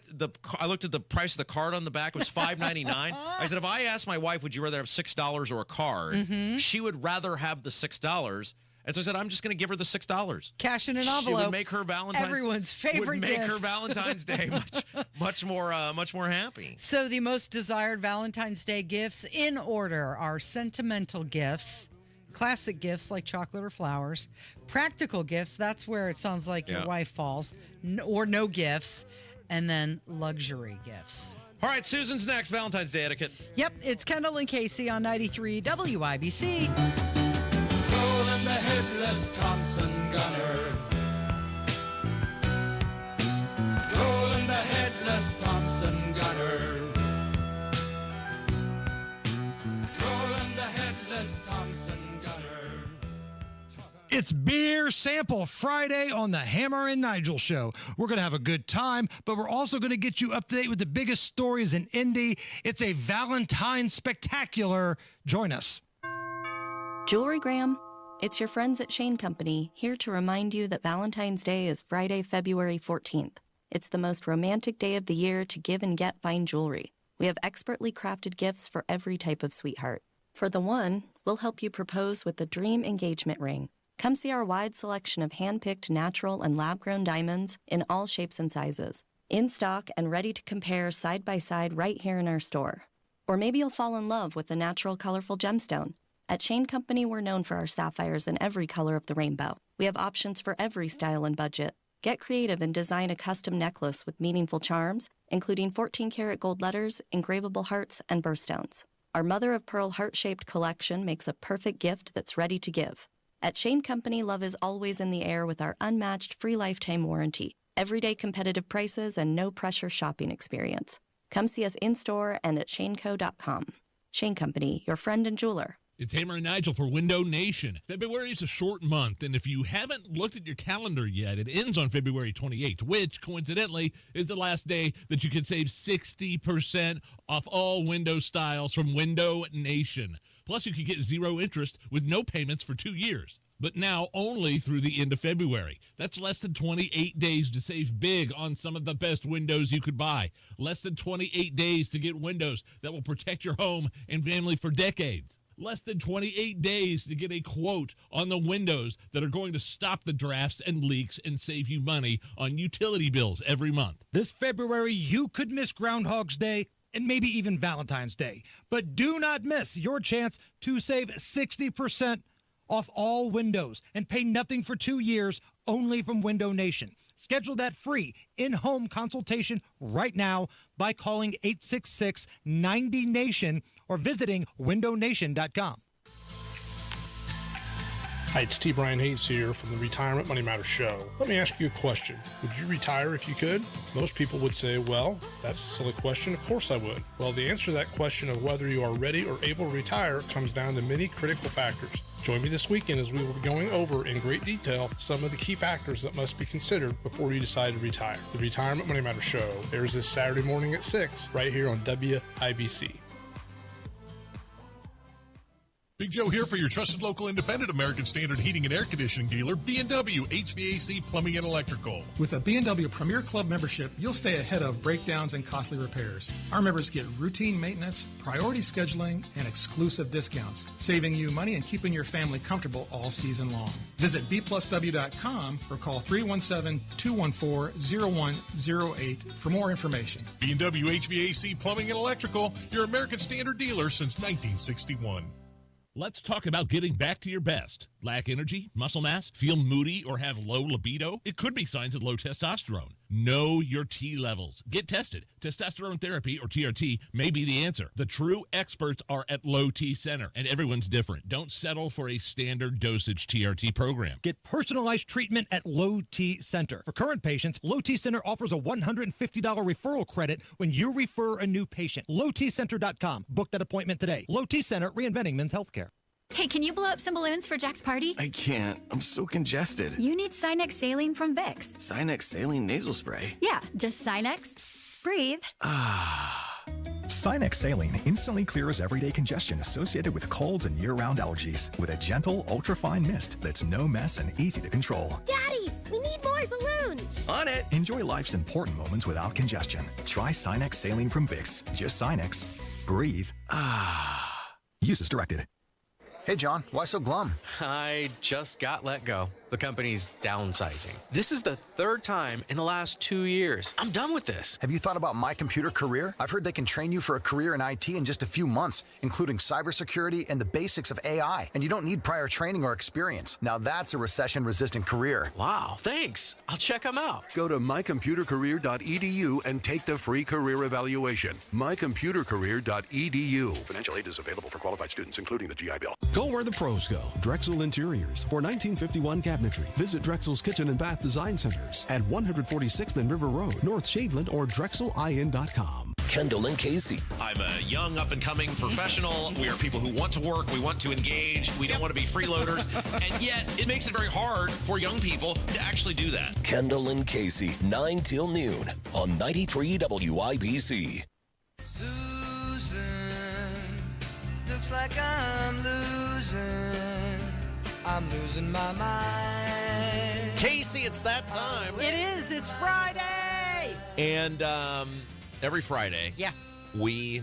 looked at the price of the card on the back. It was $5.99. I said, if I asked my wife, would you rather have $6 or a card? She would rather have the $6. And so I said, I'm just going to give her the $6. Cash in an envelope. It would make her Valentine's. Everyone's favorite gift. Would make gift. her Valentine's Day much more happy. So the most desired Valentine's Day gifts in order are sentimental gifts, classic gifts like chocolate or flowers, practical gifts, that's where it sounds like your wife falls, or no gifts, and then luxury gifts. All right, Susan's next. Valentine's Day etiquette. Yep, it's Kendall and Casey on 93 WIBC. Rolling the headless Thompson gunner. Rolling the headless Thompson gunner. Rolling the headless Thompson gunner. It's Beer Sample Friday on the Hammer and Nigel Show. We're going to have a good time, but we're also going to get you up to date with the biggest stories in Indy. It's a Valentine spectacular. Join us. Jewelry Graham, it's your friends at Shane Company here to remind you that Valentine's Day is Friday, February 14th. It's the most romantic day of the year to give and get fine jewelry. We have expertly crafted gifts for every type of sweetheart. For the one, we'll help you propose with the dream engagement ring. Come see our wide selection of hand-picked natural and lab-grown diamonds in all shapes and sizes. In stock and ready to compare side by side right here in our store. Or maybe you'll fall in love with a natural, colorful gemstone. At Shane Company, we're known for our sapphires in every color of the rainbow. We have options for every style and budget. Get creative and design a custom necklace with meaningful charms, including 14-karat gold letters, engravable hearts, and birthstones. Our mother-of-pearl heart-shaped collection makes a perfect gift that's ready to give. At Shane Company, love is always in the air with our unmatched free lifetime warranty, everyday competitive prices, and no-pressure shopping experience. Come see us in-store and at shaneco.com. Shane Company, your friend and jeweler. It's Hammer and Nigel for Window Nation. February is a short month, and if you haven't looked at your calendar yet, it ends on February 28th, which, coincidentally, is the last day that you can save 60% off all window styles from Window Nation. Plus, you can get 0 interest with no payments for 2 years. but now only through the end of February. That's less than 28 days to save big on some of the best windows you could buy. Less than 28 days to get windows that will protect your home and family for decades. Less than 28 days to get a quote on the windows that are going to stop the drafts and leaks and save you money on utility bills every month. This February, you could miss Groundhog's Day and maybe even Valentine's Day. But do not miss your chance to save 60% off all windows and pay nothing for 2 years only from Window Nation. Schedule that free in-home consultation right now by calling 866-90-NATION or visiting windownation.com. Hi, it's T. Brian Hayes here from the Retirement Money Matters Show. Let me ask you a question. Would you retire if you could? Most people would say, well, that's a silly question. Of course I would. Well, the answer to that question of whether you are ready or able to retire comes down to many critical factors. Join me this weekend as we will be going over in great detail some of the key factors that must be considered before you decide to retire. The Retirement Money Matters Show airs this Saturday morning at 6 right here on WIBC. Big Joe here for your trusted local independent American Standard heating and air conditioning dealer, B&W HVAC Plumbing and Electrical. With a B&W Premier Club membership, you'll stay ahead of breakdowns and costly repairs. Our members get routine maintenance, priority scheduling, and exclusive discounts, saving you money and keeping your family comfortable all season long. Visit bplusw.com or call 317-214-0108 for more information. B&W HVAC Plumbing and Electrical, your American Standard dealer since 1961. Let's talk about getting back to your best. Lack energy, muscle mass, feel moody, or have low libido? It could be signs of low testosterone. Know your T levels. Get tested. Testosterone therapy, or TRT, may be the answer. The true experts are at Low T Center, and everyone's different. Don't settle for a standard dosage TRT program. Get personalized treatment at Low T Center. For current patients, Low T Center offers a $150 referral credit when you refer a new patient. LowTCenter.com. Book that appointment today. Low T Center, reinventing men's healthcare. Hey, can you blow up some balloons for Jack's party? I can't. I'm so congested. You need Sinex Saline from Vicks. Sinex Saline Nasal Spray? Yeah, just Sinex. Breathe. Sinex Saline instantly clears everyday congestion associated with colds and year-round allergies with a gentle, ultra-fine mist that's no mess and easy to control. Daddy, we need more balloons. On it. Enjoy life's important moments without congestion. Try Sinex Saline from Vicks. Just Sinex. Breathe. Use as directed. Hey, John, why so glum? I just got let go. The company's downsizing. This is the third time in the last 2 years. I'm done with this. Have you thought about My Computer Career? I've heard they can train you for a career in IT in just a few months, including cybersecurity and the basics of AI. And you don't need prior training or experience. Now that's a recession-resistant career. Wow, thanks. I'll check them out. Go to mycomputercareer.edu and take the free career evaluation. mycomputercareer.edu. Financial aid is available for qualified students, including the GI Bill. Go where the pros go. Drexel Interiors for 1951 cabinetry. Visit Drexel's Kitchen and Bath Design Centers at 146th and River Road, North Shadeland, or DrexelIN.com. Kendall and Casey. I'm a young, up-and-coming professional. We are people who want to work. We want to engage. We don't want to be freeloaders. And yet, it makes it very hard for young people to actually do that. Kendall and Casey, 9 till noon on 93 WIBC. Susan, looks like I'm losing my mind. Casey, it's that time. It is. It's Friday. And every Friday, yeah,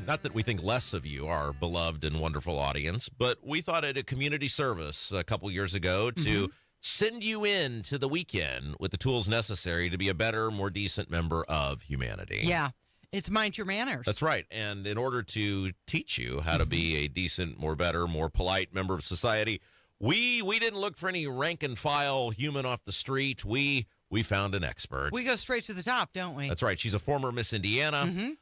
not that we think less of you, our beloved and wonderful audience, but we thought it a community service a couple years ago to send you in to the weekend with the tools necessary to be a better, more decent member of humanity. Yeah. It's Mind Your Manners. That's right. And in order to teach you how to be a decent, more better, more polite member of society, we didn't look for any rank and file human off the street. We found an expert. We go straight to the top, don't we? That's right. She's a former Miss Indiana.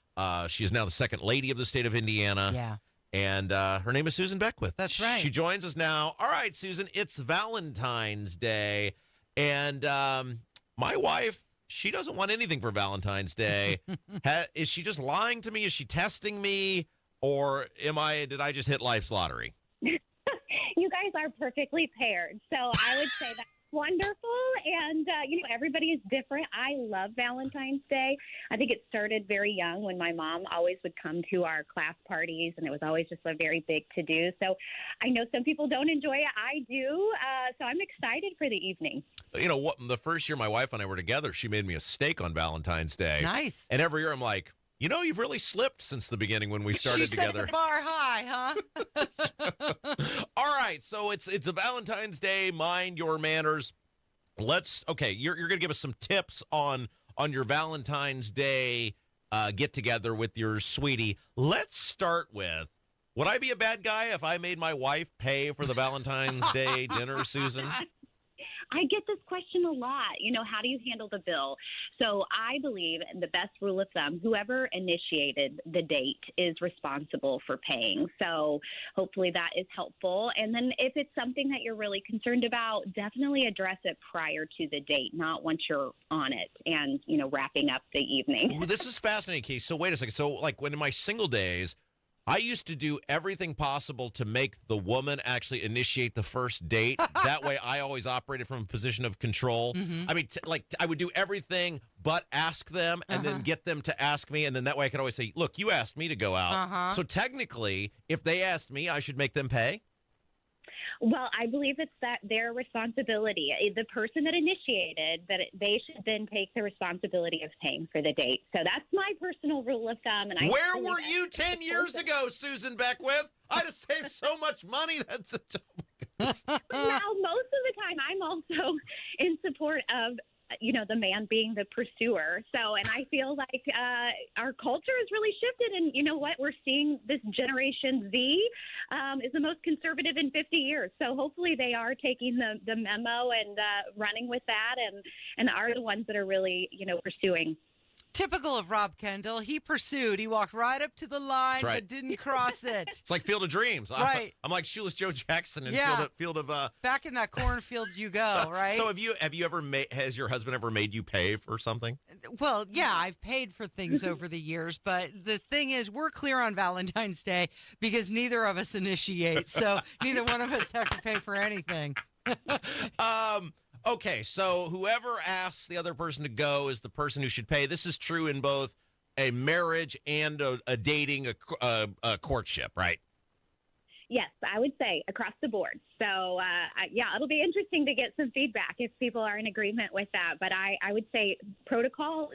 She is now the second lady of the state of Indiana. Yeah. And her name is Susan Beckwith. That's right. She joins us now. All right, Susan, it's Valentine's Day. And my wife, she doesn't want anything for Valentine's Day. Is she just lying to me? Is she testing me? Or did I just hit life's lottery? You guys are perfectly paired. So I would say that wonderful. And, everybody is different. I love Valentine's Day. I think it started very young when my mom always would come to our class parties, and it was always just a very big to-do. So I know some people don't enjoy it. I do. So I'm excited for the evening. You know what? The first year my wife and I were together, she made me a steak on Valentine's Day. Nice. And every year I'm like, you've really slipped since the beginning when we started she together. Set the bar high, huh? All right, so it's a Valentine's Day. Mind your manners. You're going to give us some tips on your Valentine's Day get together with your sweetie. Let's start with, would I be a bad guy if I made my wife pay for the Valentine's Day dinner, Susan? I get this question a lot. How do you handle the bill? So I believe the best rule of thumb, whoever initiated the date is responsible for paying. So hopefully that is helpful. And then if it's something that you're really concerned about, definitely address it prior to the date, not once you're on it and, wrapping up the evening. Ooh, this is fascinating, Keith. So wait a second. So when in my single days, I used to do everything possible to make the woman actually initiate the first date. That way, I always operated from a position of control. Mm-hmm. I mean, I would do everything but ask them and then get them to ask me. And then that way I could always say, look, you asked me to go out. So technically, if they asked me, I should make them pay? Well, I believe it's their responsibility. The person that initiated, they should then take the responsibility of paying for the date. So that's my personal rule of thumb. And where were you 10 years ago, Susan Beckwith? I'd have saved so much money. That's a Now, most of the time, I'm also in support of the man being the pursuer. So, and I feel like our culture has really shifted. And you know what? We're seeing this Generation Z is the most conservative in 50 years. So hopefully they are taking the memo and running with that and are the ones that are really, pursuing. Typical of Rob Kendall. He pursued. He walked right up to the line, but didn't cross it. It's like Field of Dreams. Right. I'm like Shoeless Joe Jackson in Field of back in that cornfield you go, right? So has your husband ever made you pay for something? Well, yeah, I've paid for things over the years, but the thing is, we're clear on Valentine's Day because neither of us initiate, so neither one of us have to pay for anything. Okay, so whoever asks the other person to go is the person who should pay. This is true in both a marriage and a dating, a courtship, right? Yes, I would say across the board. So, it'll be interesting to get some feedback if people are in agreement with that. But I would say protocol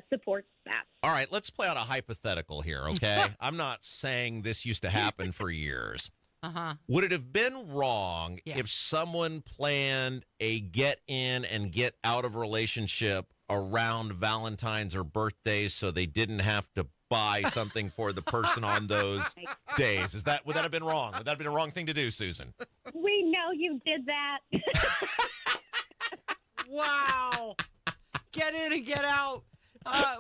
supports that. All right, let's play out a hypothetical here, okay? I'm not saying this used to happen for years. Would it have been wrong if someone planned a get in and get out of relationship around Valentine's or birthdays so they didn't have to buy something for the person on those days? Would that have been wrong? Would that have been a wrong thing to do, Susan? We know you did that. Wow. Get in and get out.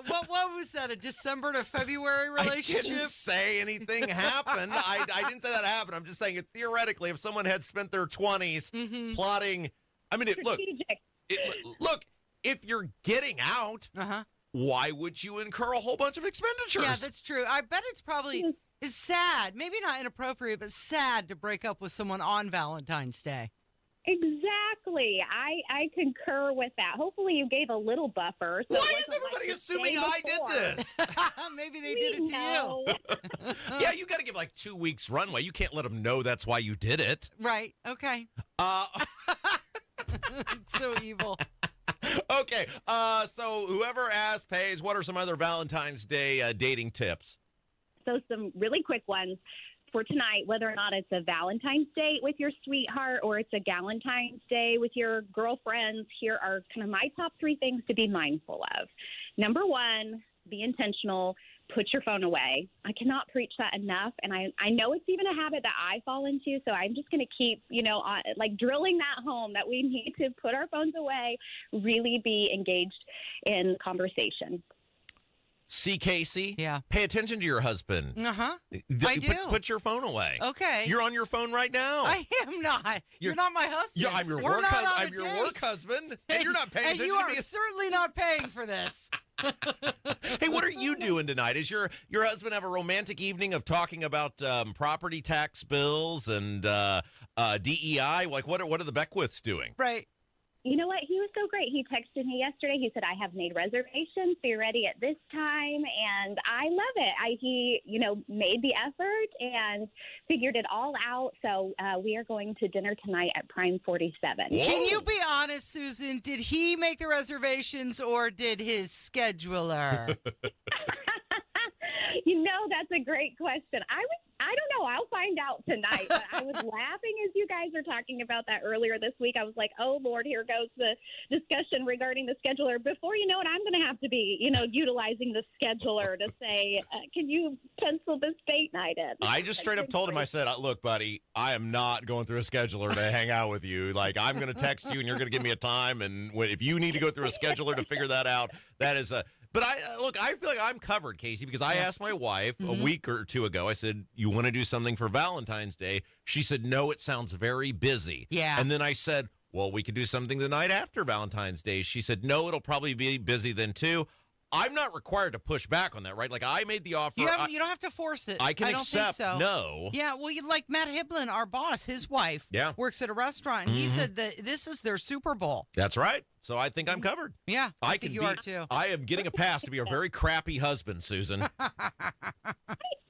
What was that, a December to February relationship? I didn't say anything happened. I didn't say that happened. I'm just saying it theoretically, if someone had spent their 20s plotting, I mean, look, if you're getting out, why would you incur a whole bunch of expenditures? Yeah, that's true. I bet it's probably is sad, maybe not inappropriate, but sad to break up with someone on Valentine's Day. Exactly. I concur with that. Hopefully you gave a little buffer. So why is everybody assuming I did this? Maybe they did it to you. Yeah, you got to give like 2 weeks runway. You can't let them know that's why you did it. Right. Okay. It's so evil. Okay. So whoever asks pays. What are some other Valentine's Day dating tips? So some really quick ones. For tonight, whether or not it's a Valentine's date with your sweetheart or it's a Galentine's Day with your girlfriends, here are kind of my top 3 things to be mindful of. Number 1, be intentional. Put your phone away. I cannot preach that enough. And I know it's even a habit that I fall into. So I'm just going to keep, drilling that home that we need to put our phones away, really be engaged in conversation. See, Casey? Yeah. Pay attention to your husband. I do. Put your phone away. Okay. You're on your phone right now. I am not. You're not my husband. I'm your We're work not on a I'm your date. work husband, and you're not paying and attention you to are me. certainly not paying for this. Hey, what are you doing tonight? Is your husband have a romantic evening of talking about property tax bills and DEI? Like, what are the Beckwiths doing? Right. You know what? He was so great. He texted me yesterday. He said, I have made reservations. Be ready at this time. And I love it. He, made the effort and figured it all out. So we are going to dinner tonight at Prime 47. Whoa. Can you be honest, Susan? Did he make the reservations or did his scheduler? That's a great question. I don't know. I'll find out tonight. But I was laughing as you guys were talking about that earlier this week. I was like, oh, Lord, here goes the discussion regarding the scheduler. Before you know it, I'm going to have to be, utilizing the scheduler to say, can you pencil this date night in? I just straight up told him, I said, look, buddy, I am not going through a scheduler to hang out with you. Like, I'm going to text you and you're going to give me a time. And if you need to go through a scheduler to figure that out, that is a... But I feel like I'm covered, Casey, because I asked my wife a week or two ago, I said, you want to do something for Valentine's Day? She said, no, it sounds very busy. Yeah. And then I said, well, we could do something the night after Valentine's Day. She said, no, it'll probably be busy then too. I'm not required to push back on that, right? Like, I made the offer. You don't have to force it. I can accept think so. no. Yeah, well, like Matt Hiblin, our boss, his wife works at a restaurant, and he said that this is their Super Bowl. That's right. So I think I'm covered. Yeah, I think you are too. I am getting a pass to be a very crappy husband, Susan. I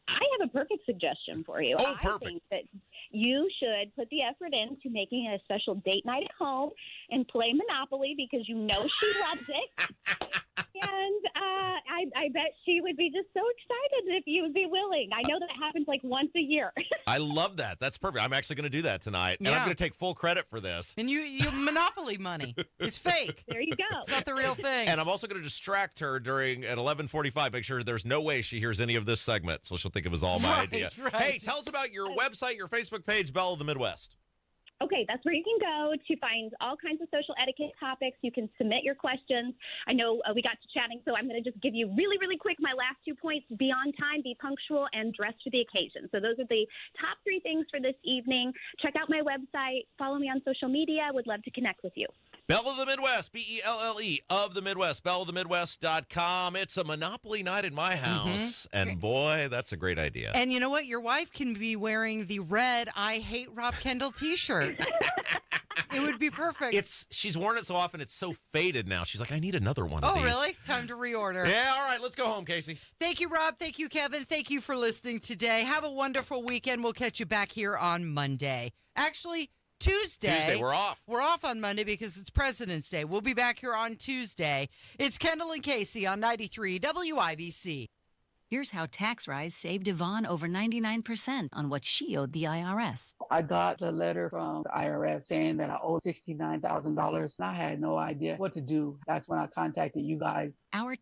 have a perfect suggestion for you. Oh, perfect. I think that you should put the effort into making a special date night at home and play Monopoly because you know she loves it. And I bet she would be just so excited if you would be willing. I know that happens like once a year. I love that. That's perfect. I'm actually going to do that tonight. And I'm going to take full credit for this. And you Monopoly money. It's fake. There you go. It's not the real thing. And I'm also going to distract her at 11:45. Make sure there's no way she hears any of this segment, so she'll think it was all my idea. Right. Hey, tell us about your website, your Facebook page, Belle of the Midwest. Okay, that's where you can go to find all kinds of social etiquette topics. You can submit your questions. I know we got to chatting, so I'm going to just give you really, really quick my last 2 points. Be on time, be punctual, and dress for the occasion. So those are the top 3 things for this evening. Check out my website. Follow me on social media. Would love to connect with you. Belle of the Midwest, Belle of the Midwest, belleofthemidwest.com. It's a Monopoly night in my house. And boy, that's a great idea. And you know what? Your wife can be wearing the red I Hate Rob Kendall t-shirt. It would be perfect. She's worn it so often, it's so faded now. She's like, I need another one of these. Oh, really? Time to reorder. Yeah, all right. Let's go home, Casey. Thank you, Rob. Thank you, Kevin. Thank you for listening today. Have a wonderful weekend. We'll catch you back here on Monday. Actually, Tuesday. We're off. We're off on Monday because it's President's Day. We'll be back here on Tuesday. It's Kendall and Casey on 93 WIBC. Here's how tax rise saved Yvonne over 99% on what she owed the IRS. I got a letter from the IRS saying that I owed $69,000, and I had no idea what to do. That's when I contacted you guys. Our